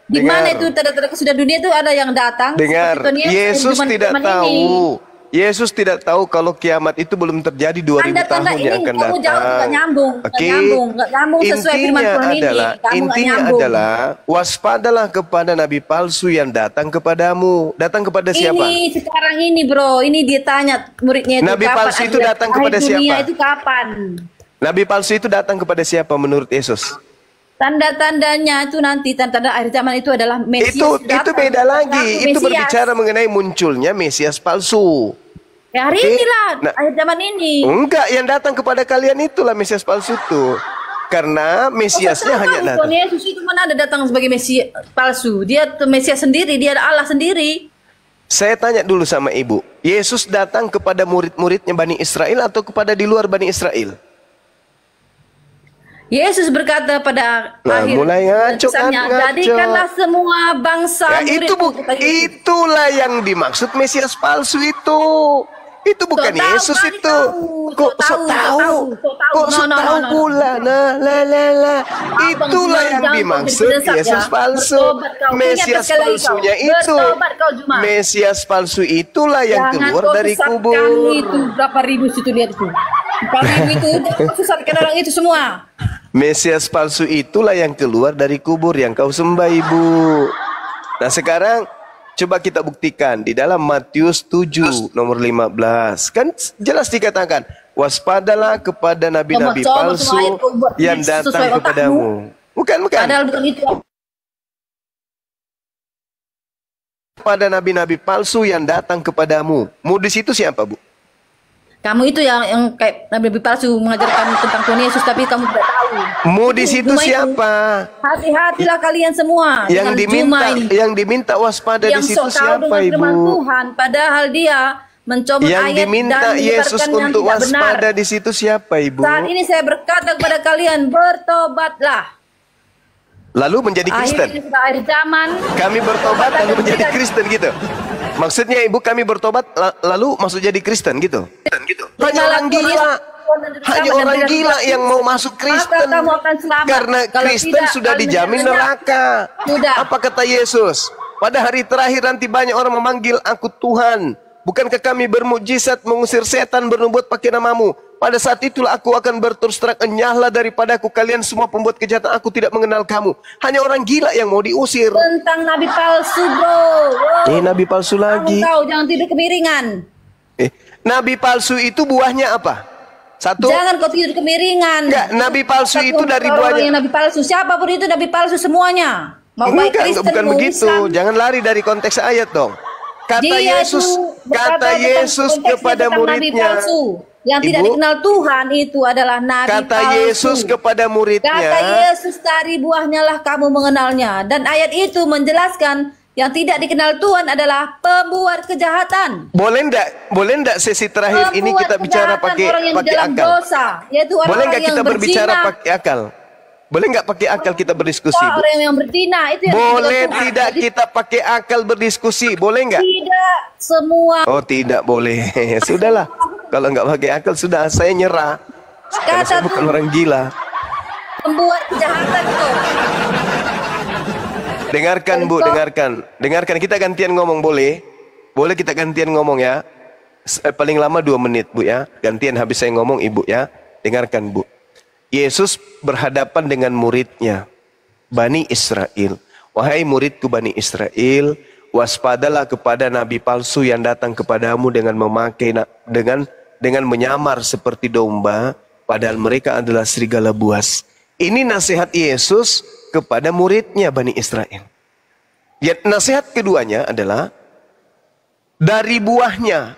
Di mana itu tanda-tanda kesudahan dunia itu ada yang datang. Dengar. Yesus tidak tahu. Yesus tidak tahu kalau kiamat itu belum terjadi 2000 tahun yang akan datang. Nggak nyambung sesuai firman Tuhan ini. Intinya adalah waspadalah kepada nabi palsu yang datang kepadamu. Datang kepada siapa? Ini sekarang ini, bro. Ini dia tanya muridnya itu. Nabi palsu itu datang kepada siapa? Itu kapan? Nabi palsu itu datang kepada siapa menurut Yesus? Tanda-tandanya itu nanti, tanda-tanda akhir zaman itu adalah Mesias. Itu beda lagi. Itu berbicara mengenai munculnya Mesias palsu. Ya hari inilah, akhir zaman ini. Enggak, yang datang kepada kalian itulah Mesias palsu itu. Karena Mesiasnya hanya datang. Yesus itu mana ada datang sebagai Mesias palsu? Dia Mesias sendiri, dia ada Allah sendiri. Saya tanya dulu sama Ibu. Yesus datang kepada murid-muridnya Bani Israel atau kepada di luar Bani Israel? Yesus berkata pada Nah, akhir mulai ngaco kan, pesannya, ngaco. jadikanlah semua bangsa Ya, murid-ku." itulah yang dimaksud Mesias palsu itu. Itu bukan Yesus itu. Kok sok tahu? Kok sok tahu pula? Nah. Itulah yang dimaksud Yesus palsu. Mesias palsunya itu. Mesias palsu itulah yang keluar dari kubur. Itu berapa ribu situ, lihat itu. 4.000 itu sesatkan orang itu semua. Mesias palsu itulah yang keluar dari kubur yang kau sembah, Ibu. Nah, sekarang coba kita buktikan di dalam Matius 7 nomor 15. Kan jelas dikatakan, waspadalah kepada nabi-nabi palsu yang datang kepadamu. Bukan. Padahal bukan itu. Pada nabi-nabi palsu yang datang kepadamu. Modus itu siapa, Bu? Kamu itu yang kayak nabi-nabi palsu mengajarkan tentang Tuhan Yesus, tapi kamu tidak tahu. Modus itu siapa? Hati-hatilah kalian semua. Yang diminta waspada di situ siapa, Ibu? Tuhan, padahal dia mencomot ayat yang diminta Yesus untuk waspada di situ siapa, Ibu? Saat ini saya berkata kepada kalian, bertobatlah. Lalu menjadi Kristen. Akhir zaman. Kami bertobat lalu menjadi Kristen gitu. Maksudnya, Ibu, kami bertobat lalu masuk jadi Kristen gitu. Hanya orang gila. Hanya orang gila yang mau masuk Kristen. Karena Kristen sudah dijamin neraka. Apa kata Yesus? Pada hari terakhir nanti banyak orang memanggil aku Tuhan. Bukankah kami bermujizat mengusir setan, bernubuat pakai namamu? Pada saat itulah aku akan berterus terang, enyahlah daripadaku kalian semua pembuat kejahatan, aku tidak mengenal kamu. Hanya orang gila yang mau diusir. Tentang nabi palsu, bro. Nabi palsu lagi. Kau jangan tidur kemiringan. Nabi palsu itu buahnya apa? Satu. Jangan kau tidur kemiringan. Enggak, nabi palsu itu dari buahnya. Yang nabi palsu, siapapun itu nabi palsu semuanya. Mau baik Kristen, bukan begitu. Islam. Jangan lari dari konteks ayat dong. Kata Yesus kepada muridnya, yang tidak dikenal Tuhan itu adalah nabi palsu. Kata Yesus kepada muridnya, kata Yesus, dari buahnya lah kamu mengenalnya. Dan ayat itu menjelaskan yang tidak dikenal Tuhan adalah pembuat kejahatan. Boleh enggak sesi terakhir ini kita bicara pakai akal? Dosa, yaitu boleh enggak kita berbicara pakai akal? Boleh nggak pakai akal kita berdiskusi? Orang yang berzina itu yang boleh tidak kita pakai akal berdiskusi? Boleh nggak? Tidak semua. Oh, tidak boleh. Sudahlah. Kalau nggak pakai akal sudah, saya nyerah. Karena saya bukan orang gila. Membuat kejahatan itu. Dengarkan, Bu, dengarkan. Kita gantian ngomong, boleh? Boleh kita gantian ngomong ya. Paling lama 2 menit, Bu ya. Gantian habis saya ngomong, Ibu ya. Dengarkan, Bu. Yesus berhadapan dengan muridnya, Bani Israel. Wahai muridku Bani Israel, waspadalah kepada nabi palsu yang datang kepadamu dengan dengan menyamar seperti domba, padahal mereka adalah serigala buas. Ini nasihat Yesus kepada muridnya Bani Israel. Ya, nasihat keduanya adalah, dari buahnya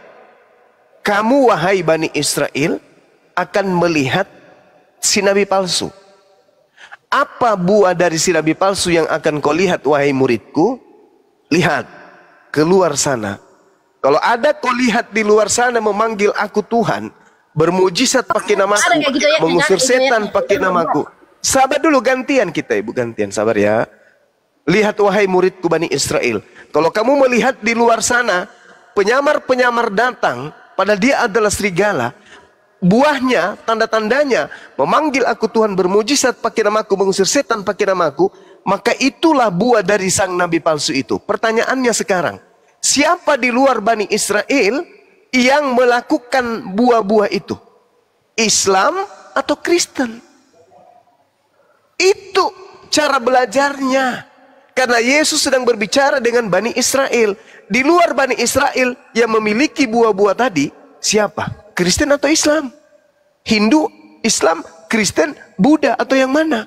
kamu wahai Bani Israel akan melihat si nabi palsu. Apa buah dari si nabi palsu yang akan kau lihat wahai muridku? Lihat, keluar sana. Kalau ada kau lihat di luar sana memanggil aku Tuhan, bermujizat pakai namaku, mengusir setan pakai namaku. Sabar dulu, gantian kita, Ibu, gantian, sabar ya. Lihat wahai muridku Bani Israel, kalau kamu melihat di luar sana penyamar-penyamar datang, padahal dia adalah serigala, buahnya, tanda-tandanya memanggil aku Tuhan, bermujizat pakai namaku, mengusir setan pakai namaku, maka itulah buah dari sang nabi palsu itu. Pertanyaannya sekarang, siapa di luar Bani Israel yang melakukan buah-buah itu? Islam atau Kristen? Itu cara belajarnya. Karena Yesus sedang berbicara dengan Bani Israel. Di luar Bani Israel yang memiliki buah-buah tadi, siapa? Kristen atau Islam? Hindu, Islam, Kristen, Buddha atau yang mana?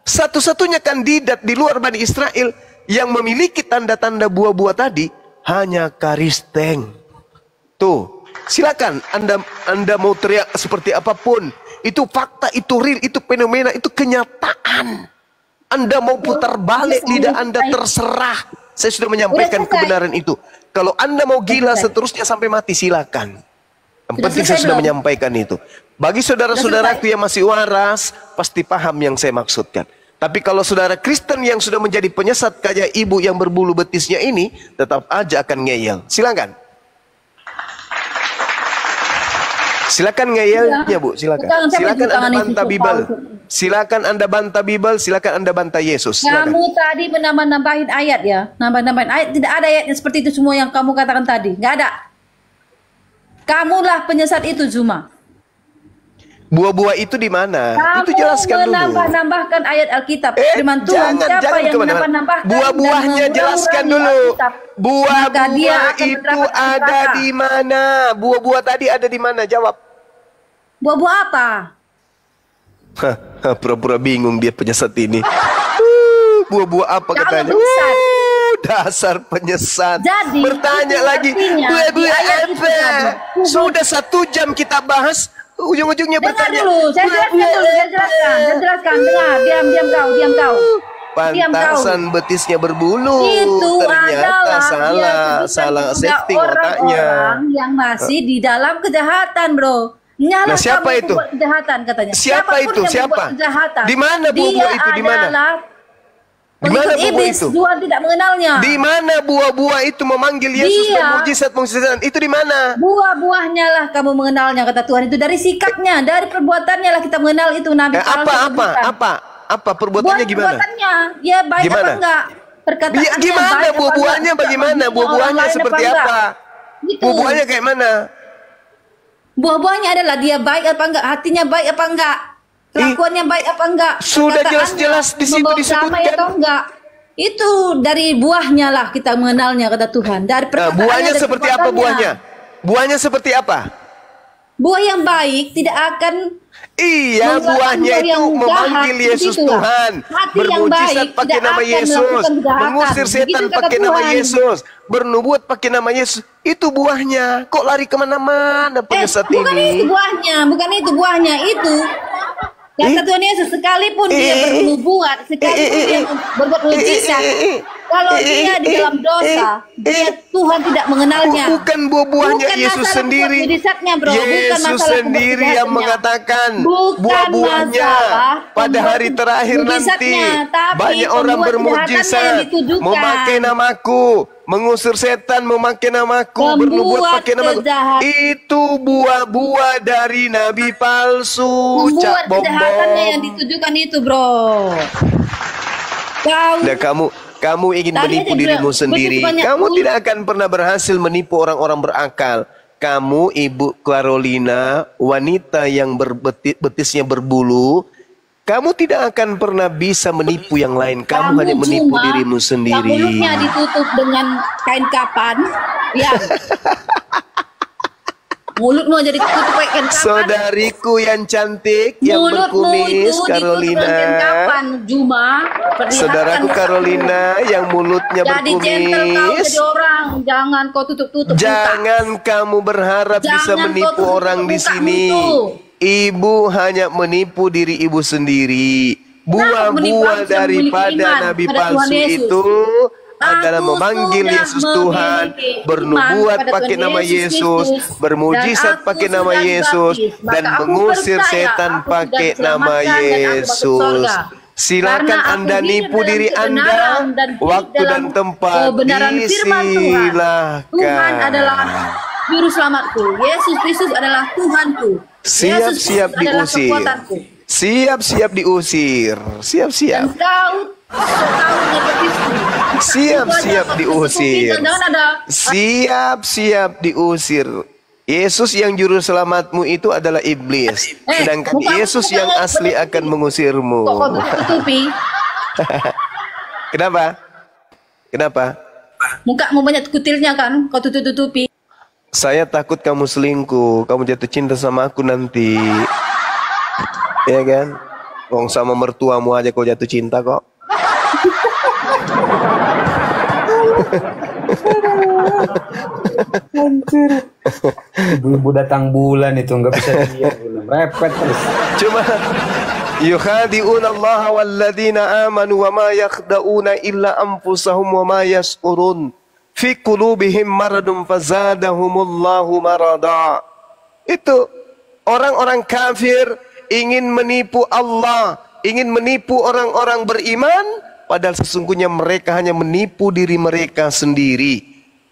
Satu-satunya kandidat di luar Bani Israel yang memiliki tanda-tanda buah-buah tadi hanya Kristen. Tuh, silakan Anda mau teriak seperti apapun, itu fakta, itu real, itu fenomena, itu kenyataan. Anda mau putar balik lidah Anda, terserah. Saya sudah menyampaikan kebenaran itu. Kalau Anda mau gila seterusnya sampai mati, silakan. Yang penting saya sudah menyampaikan itu. Bagi saudara-saudaraku yang masih waras, pasti paham yang saya maksudkan. Tapi kalau saudara Kristen yang sudah menjadi penyesat kayak ibu yang berbulu betisnya ini, tetap aja akan ngeyel. Silakan. Silakan ngeyelnya, Bu. Silakan. Silakan Anda bantah Bible. Silakan Anda bantah Bible, silakan Anda bantah Yesus. Silakan. Kamu tadi menambah-nambahin ayat ya. Nambah-nambahin ayat. Tidak ada ayat yang seperti itu semua yang kamu katakan tadi. Nggak ada. Kamulah penyesat itu, Zuma. Buah-buah itu di mana? Itu jelaskan dulu. Kamu menambah-nambahkan ayat Alkitab. Firman Tuhan. Siapa yang menambah-nambahkan? Buah-buahnya jelaskan dulu. Buah-buah itu ada di mana? Buah-buah tadi ada di mana? Jawab. Buah-buah apa? Pura-pura bingung dia penyesat ini. Buah-buah apa katanya? Dasar penyesat. Jadi, bertanya lagi, buah-buah apa? Sudah 1 jam kita bahas. Ujung-ujungnya bertanya. Dulu, saya jelaskan. Dengar, diam kau. Pantasan betisnya berbulu. Itu ternyata salah setting otaknya. Orang yang masih di dalam kejahatan, bro. Nah, siapa itu? Kejahatan katanya. Siapa itu? Siapa? Di mana buah-buah itu? Di mana? Di mana buah itu? Tuhan tidak mengenalnya. Di mana buah-buah itu memanggil Yesus bermujizat itu di mana? Buah-buahnya lah kamu mengenalnya, kata Tuhan. Itu dari sikapnya, dari perbuatannya lah kita mengenal itu nabi. Apa perbuatannya gimana? Perbuatannya, ya baik gimana? apa enggak? Perkataannya gimana buah-buahnya bagaimana? Buah-buahnya seperti apa? Gitu. Buah-buahnya kayak mana? Buah-buahnya adalah dia baik apa enggak, hatinya baik apa enggak, kelakuannya baik apa enggak. Sudah jelas-jelas di situ disebutkan. Atau enggak. Itu dari buahnya lah kita mengenalnya, kata Tuhan. Dari buahnya seperti apa buahnya? Buahnya seperti apa? Buah yang baik tidak akan. Iya, buahnya itu memanggil Yesus Tuhan, bermujizat pakai nama Yesus, mengusir setan pakai nama Yesus, bernubuat pakai nama Yesus. Itu buahnya. Kok lari kemana-mana penyesat ini? Bukan itu buahnya itu. Kata Tuhan Yesus, sekalipun dia bernubuat, sekalipun dia berbuat mujizat, kalau dia di dalam dosa, Tuhan tidak mengenalnya. Bukan buah-buahnya Yesus sendiri. Yesus sendiri yang mengatakan buah-buahnya pada hari terakhir nanti banyak orang bermujizat memakai namaku, mengusir setan memakai namaku, bernubuat pakai namaku. Itu buah-buah dari nabi palsu. Membuat kejahatannya yang ditujukan itu, bro. Kamu ingin menipu dirimu sendiri. Kamu tidak akan pernah berhasil menipu orang-orang berakal. Kamu, Ibu Carolina, wanita yang betisnya berbulu, kamu tidak akan pernah bisa menipu yang lain. Kamu hanya menipu dirimu sendiri. Mulutnya ditutup dengan kain kapan, ya. Mulutmu jadi tutup pakai kain kapan. Saudariku yang cantik, yang berkumis, Carolina. Saudaraku Carolina yang mulutnya berkumis. Jadi gentle kau jadi orang, jangan kau tutup-tutup. Jangan kamu berharap bisa menipu orang di sini. Ibu hanya menipu diri ibu sendiri. Buah-buah daripada nabi palsu itu adalah memanggil Yesus Tuhan, bernubuat pakai nama Yesus, bermujizat pakai nama Yesus, dan mengusir setan pakai nama Yesus. Silakan Anda nipu diri Anda, waktu dan tempat disilakan. Tuhan adalah juru selamatku, Yesus Kristus adalah Tuhanku. Siap-siap diusir. Siap-siap diusir. Siap-siap. Siap-siap diusir. Siap-siap diusir. Yesus yang juru selamatmu itu adalah iblis. Sedangkan Yesus yang asli akan mengusirmu. Kenapa? Kenapa? Mukamu banyak kutilnya kan? Kau tutup-tutupi. Saya takut kamu selingkuh. Kamu jatuh cinta sama aku nanti. Ya kan? Wong sama mertuamu aja kau jatuh cinta kok. Ibu-ibu datang bulan itu nggak bisa dilihat, repet terus. Cuma yukhadi'una Allah walladzina amanu wa ma yakhda'una illa anfusahum wa ma yash'urun fi qulubihim maradun fazadahumullahu marada. Itu Orang-orang kafir ingin menipu Allah, ingin menipu orang-orang beriman, padahal sesungguhnya mereka hanya menipu diri mereka sendiri.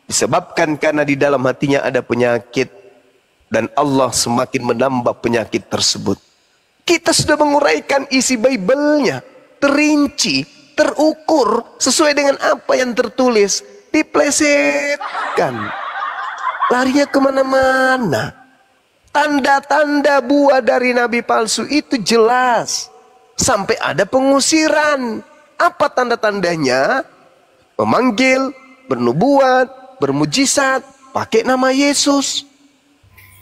Disebabkan karena di dalam hatinya ada penyakit, dan Allah semakin menambah penyakit tersebut. Kita sudah menguraikan isi Bible-nya, terinci, terukur, sesuai dengan apa yang tertulis. Diplesetkan, larinya kemana-mana. Tanda-tanda buah dari nabi palsu itu jelas. Sampai ada pengusiran. Apa tanda-tandanya? Memanggil, bernubuat, bermujizat, pakai nama Yesus.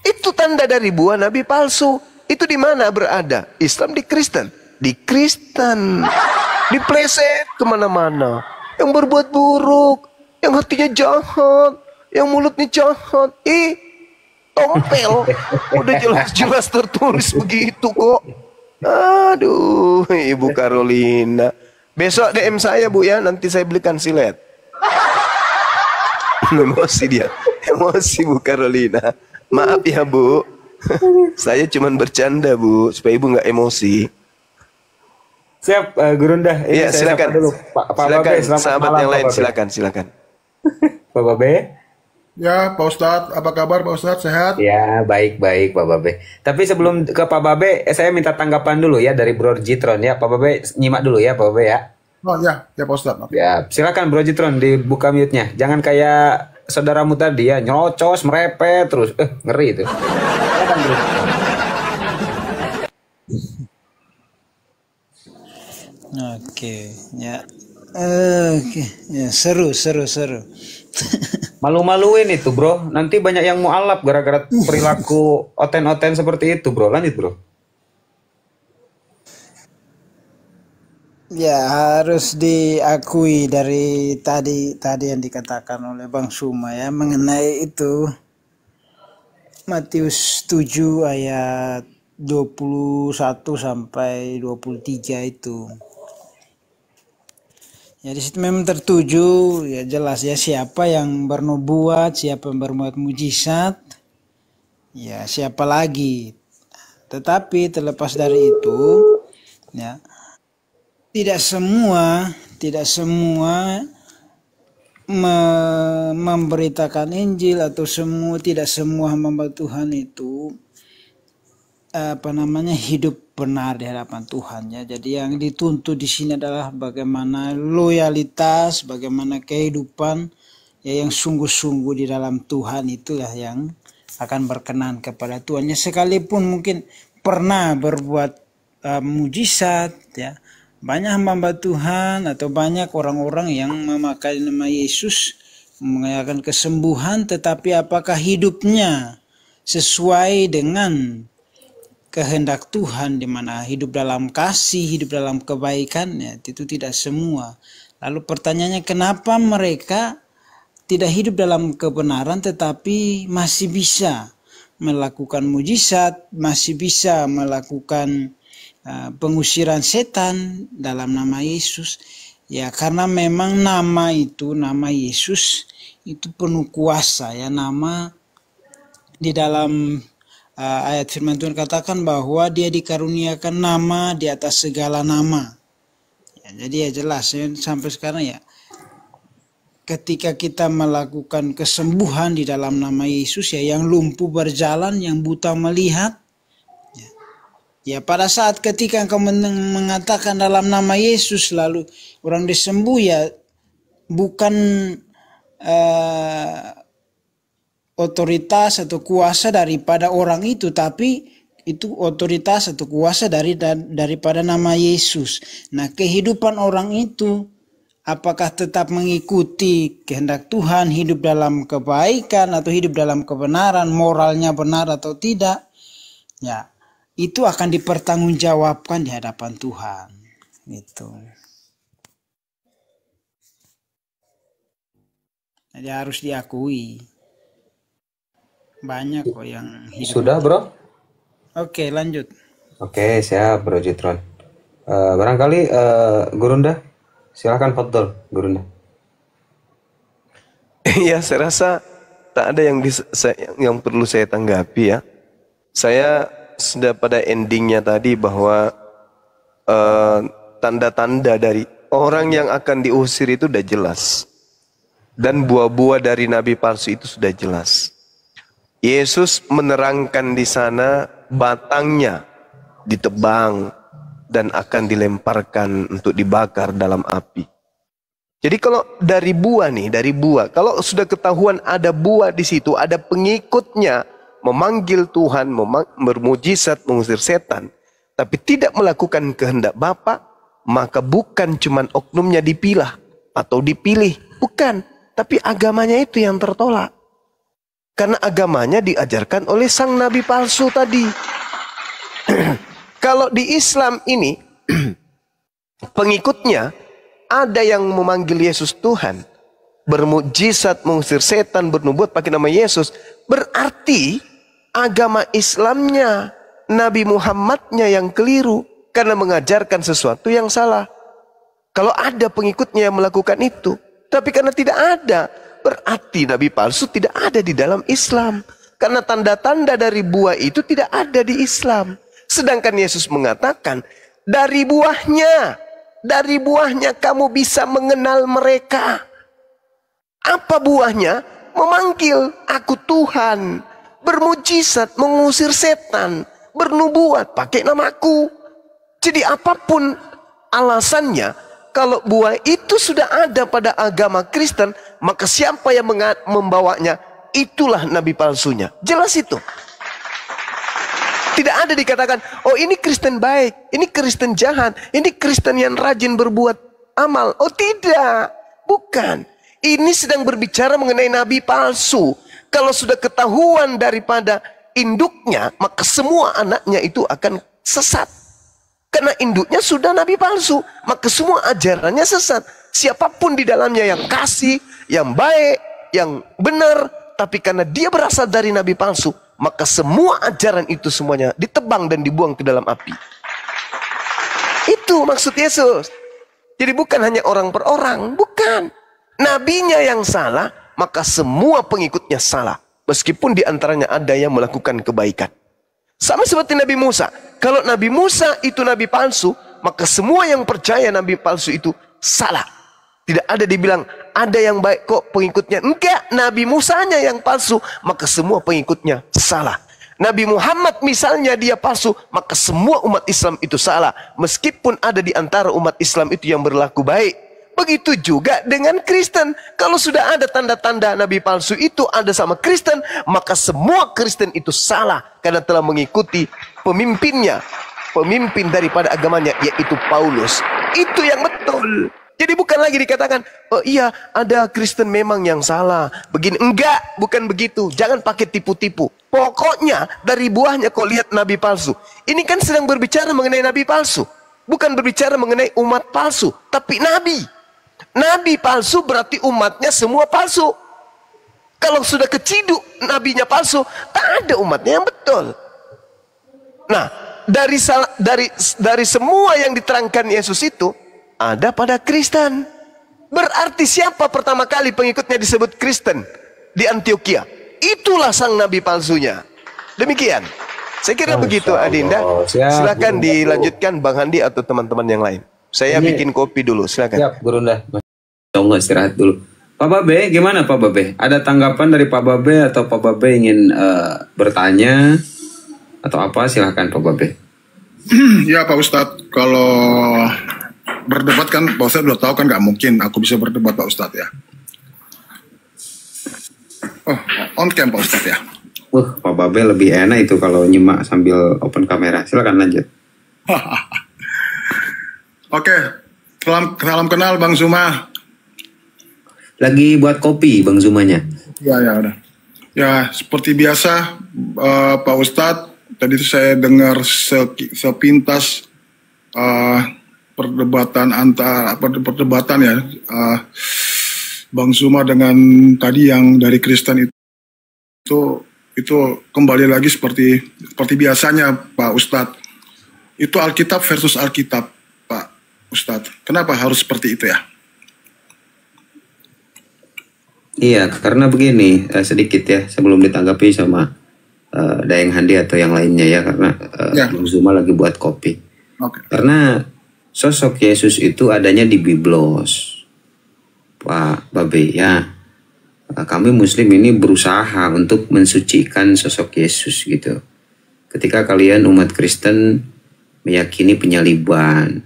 Itu tanda dari buah nabi palsu. Itu di mana berada? Islam di Kristen. Di Kristen. Dipleset kemana-mana. Yang berbuat buruk, yang hatinya jahat, yang mulutnya jahat. Tompel. Udah jelas-jelas tertulis begitu kok. Aduh, Ibu Carolina. Besok DM saya, Bu, ya. Nanti saya belikan silet. Emosi dia. Emosi Bu Carolina. Maaf ya, Bu. Saya cuman bercanda, Bu, supaya Ibu nggak emosi. Siap, Gurunda. Iya, silakan dulu. Pak silakan, Babe, selamat sahabat malam, yang lain, Pak Babe. silakan. Pak Babe. Ya, Pak Ustadz, apa kabar Pak Ustadz? Sehat? Ya, baik-baik Pak Babe. Tapi sebelum ke Pak Babe, saya minta tanggapan dulu ya dari Bro Jitron ya. Pak Babe nyimak dulu ya, Pak Babe ya. Oh ya, ya Pak Ustadz. Ya, silakan Bro Jitron dibuka mute-nya. Jangan kayak saudaramu tadi ya, nyocos, merepet terus. Ngeri itu. Silakan, Bro. Oke, ya. Oke, ya seru. Malu-maluin itu, Bro. Nanti banyak yang mualaf gara-gara perilaku oten-oten seperti itu, Bro. Lanjut, Bro. Ya, harus diakui dari tadi yang dikatakan oleh Bang Suma ya mengenai itu Matius 7 ayat 21 sampai 23 itu. Ya di situ memang tertuju ya jelas ya siapa yang bernubuat, siapa yang berbuat mujizat, ya siapa lagi. Tetapi terlepas dari itu, ya tidak semua memberitakan Injil atau tidak semua hamba Tuhan itu hidup benar di hadapan Tuhan ya. Jadi yang dituntut di sini adalah bagaimana loyalitas, bagaimana kehidupan ya yang sungguh-sungguh di dalam Tuhan, itulah yang akan berkenan kepada Tuhan. Ya, sekalipun mungkin pernah berbuat mujizat ya. Banyak hamba Tuhan atau banyak orang-orang yang memakai nama Yesus mengajarkan kesembuhan, tetapi apakah hidupnya sesuai dengan kehendak Tuhan, di mana hidup dalam kasih, hidup dalam kebaikan, ya, itu tidak semua. Lalu pertanyaannya, kenapa mereka tidak hidup dalam kebenaran tetapi masih bisa melakukan mujizat, masih bisa melakukan pengusiran setan dalam nama Yesus? Ya karena memang nama Yesus itu penuh kuasa ya. Nama di dalam ayat firman Tuhan katakan bahwa dia dikaruniakan nama di atas segala nama ya, jadi ya jelas ya, sampai sekarang ya ketika kita melakukan kesembuhan di dalam nama Yesus ya, yang lumpuh berjalan, yang buta melihat ya, pada saat ketika engkau mengatakan dalam nama Yesus lalu orang disembuh ya, bukan otoritas atau kuasa daripada orang itu, tapi itu otoritas atau kuasa daripada nama Yesus. Nah, kehidupan orang itu apakah tetap mengikuti kehendak Tuhan, hidup dalam kebaikan atau hidup dalam kebenaran, moralnya benar atau tidak, ya itu akan dipertanggungjawabkan di hadapan Tuhan. Gitu. Jadi harus diakui. Banyak kok yang hidup. Sudah, Bro? Oke, lanjut. Oke, siap, Bro Jitron. Barangkali Gurunda, silakan Fadol, Gurunda. Ya, saya rasa tak ada yang perlu saya tanggapi ya. Saya pada endingnya tadi bahwa tanda-tanda dari orang yang akan diusir itu sudah jelas. Dan buah-buah dari nabi palsu itu sudah jelas. Yesus menerangkan di sana batangnya ditebang dan akan dilemparkan untuk dibakar dalam api. Jadi kalau dari buah nih, kalau sudah ketahuan ada buah di situ, ada pengikutnya memanggil Tuhan, bermujizat, mengusir setan, tapi tidak melakukan kehendak Bapa, maka bukan cuman oknumnya dipilah atau dipilih, bukan, tapi agamanya itu yang tertolak. Karena agamanya diajarkan oleh sang nabi palsu tadi. Kalau di Islam ini pengikutnya ada yang memanggil Yesus Tuhan, bermujizat, mengusir setan, bernubuat pakai nama Yesus, berarti agama Islamnya, Nabi Muhammadnya yang keliru karena mengajarkan sesuatu yang salah. Kalau ada pengikutnya yang melakukan itu, tapi karena tidak ada, berarti nabi palsu tidak ada di dalam Islam. Karena tanda-tanda dari buah itu tidak ada di Islam. Sedangkan Yesus mengatakan, dari buahnya kamu bisa mengenal mereka. Apa buahnya? Memanggil aku Tuhan, bermujizat, mengusir setan, bernubuat pakai namaku. Jadi apapun alasannya, kalau buah itu sudah ada pada agama Kristen, maka siapa yang membawanya, itulah nabi palsunya. Jelas itu. Tidak ada dikatakan, oh ini Kristen baik, ini Kristen jahat, ini Kristen yang rajin berbuat amal. Oh tidak, bukan. Ini sedang berbicara mengenai nabi palsu. Kalau sudah ketahuan daripada induknya, maka semua anaknya itu akan sesat. Karena induknya sudah nabi palsu, maka semua ajarannya sesat. Siapapun di dalamnya yang kasih, yang baik, yang benar, tapi karena dia berasal dari nabi palsu, maka semua ajaran itu semuanya ditebang dan dibuang ke dalam api. Itu maksud Yesus. Jadi bukan hanya orang per orang, bukan. Nabinya yang salah, maka semua pengikutnya salah. Meskipun di antaranya ada yang melakukan kebaikan. Sama seperti Nabi Musa. Kalau Nabi Musa itu nabi palsu, maka semua yang percaya nabi palsu itu salah. Tidak ada dibilang ada yang baik kok pengikutnya. Enggak, Nabi Musanya yang palsu, maka semua pengikutnya salah. Nabi Muhammad misalnya dia palsu, maka semua umat Islam itu salah. Meskipun ada di antara umat Islam itu yang berlaku baik. Begitu juga dengan Kristen. Kalau sudah ada tanda-tanda nabi palsu itu ada sama Kristen, maka semua Kristen itu salah. Karena telah mengikuti pemimpinnya, pemimpin daripada agamanya, yaitu Paulus. Itu yang betul. Jadi bukan lagi dikatakan, oh iya ada Kristen memang yang salah. Begini, enggak, bukan begitu. Jangan pakai tipu-tipu. Pokoknya dari buahnya kau lihat nabi palsu. Ini kan sedang berbicara mengenai nabi palsu. Bukan berbicara mengenai umat palsu, tapi nabi. Nabi palsu berarti umatnya semua palsu. Kalau sudah keciduk nabinya palsu, tak ada umatnya yang betul. Nah, dari semua yang diterangkan Yesus itu, ada pada Kristen. Berarti siapa pertama kali pengikutnya disebut Kristen di Antioquia? Itulah sang nabi palsunya. Demikian. Saya kira begitu Adinda. Silakan dilanjutkan Bang Handi atau teman-teman yang lain. Saya bikin kopi dulu, silakan. Siap, Gurunda. Tunggu istirahat dulu. Pak Babe, gimana Pak Babe? Ada tanggapan dari Pak Babe atau Pak Babe ingin bertanya atau apa? Silakan Pak Babe. Ya Pak Ustadz, kalau berdebat kan Pak Ustadz udah tahu kan nggak mungkin aku bisa berdebat Pak Ustadz ya. Oh, on cam Pak Ustadz ya. Pak Babe lebih enak itu kalau nyimak sambil open kamera. Silakan lanjut. Oke, salam kenal Bang Zuma. Lagi buat kopi Bang Zumanya. Ya udah. Ya seperti biasa Pak Ustadz, tadi itu saya dengar sepintas perdebatan ya Bang Zuma dengan tadi yang dari Kristen itu kembali lagi seperti biasanya Pak Ustadz. Itu Alkitab versus Alkitab Pak Ustadz. Kenapa harus seperti itu ya? Iya, karena begini sedikit ya sebelum ditanggapi sama Dayang Handi atau yang lainnya ya, karena Bang Zuma lagi buat kopi. Karena sosok Yesus itu adanya di Biblos, Pak Babe ya. Kami Muslim ini berusaha untuk mensucikan sosok Yesus gitu. Ketika kalian umat Kristen meyakini penyaliban,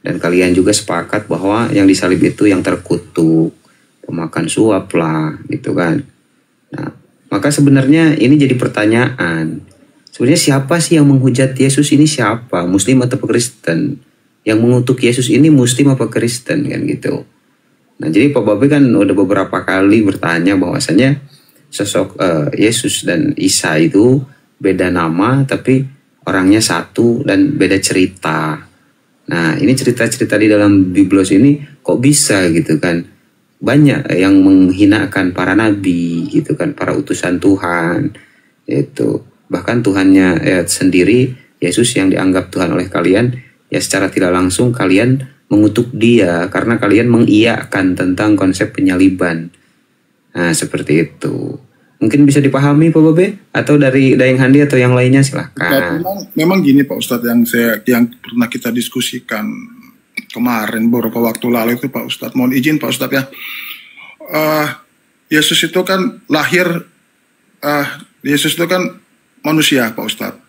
dan kalian juga sepakat bahwa yang disalib itu yang terkutuk, pemakan suap lah gitu kan. Nah, maka sebenarnya ini jadi pertanyaan. Sebenarnya siapa sih yang menghujat Yesus ini, siapa? Muslim atau Kristen? Yang mengutuk Yesus ini Muslim apa Kristen kan gitu. Nah, jadi Pak Babe kan udah beberapa kali bertanya bahwasanya sosok Yesus dan Isa itu beda nama tapi orangnya satu dan beda cerita. Nah, ini cerita-cerita di dalam Biblos ini kok bisa gitu kan. Banyak yang menghinakan para nabi gitu kan, para utusan Tuhan itu. Bahkan Tuhannya sendiri, Yesus yang dianggap Tuhan oleh kalian, ya secara tidak langsung kalian mengutuk dia karena kalian mengiyakan tentang konsep penyaliban. Nah, seperti itu. Mungkin bisa dipahami Pak Babe, atau dari Dayang Handi atau yang lainnya, silahkan. Memang gini Pak Ustadz, yang pernah kita diskusikan kemarin beberapa waktu lalu itu Pak Ustadz, mohon izin Pak Ustadz ya, Yesus itu kan lahir, Yesus itu kan manusia Pak Ustadz,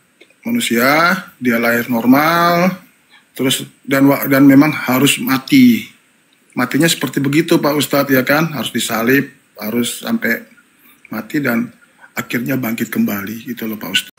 manusia, dia lahir normal, terus dan memang harus mati, matinya seperti begitu Pak Ustadz ya kan, harus disalib, harus sampai mati dan akhirnya bangkit kembali gitu loh Pak Ustadz.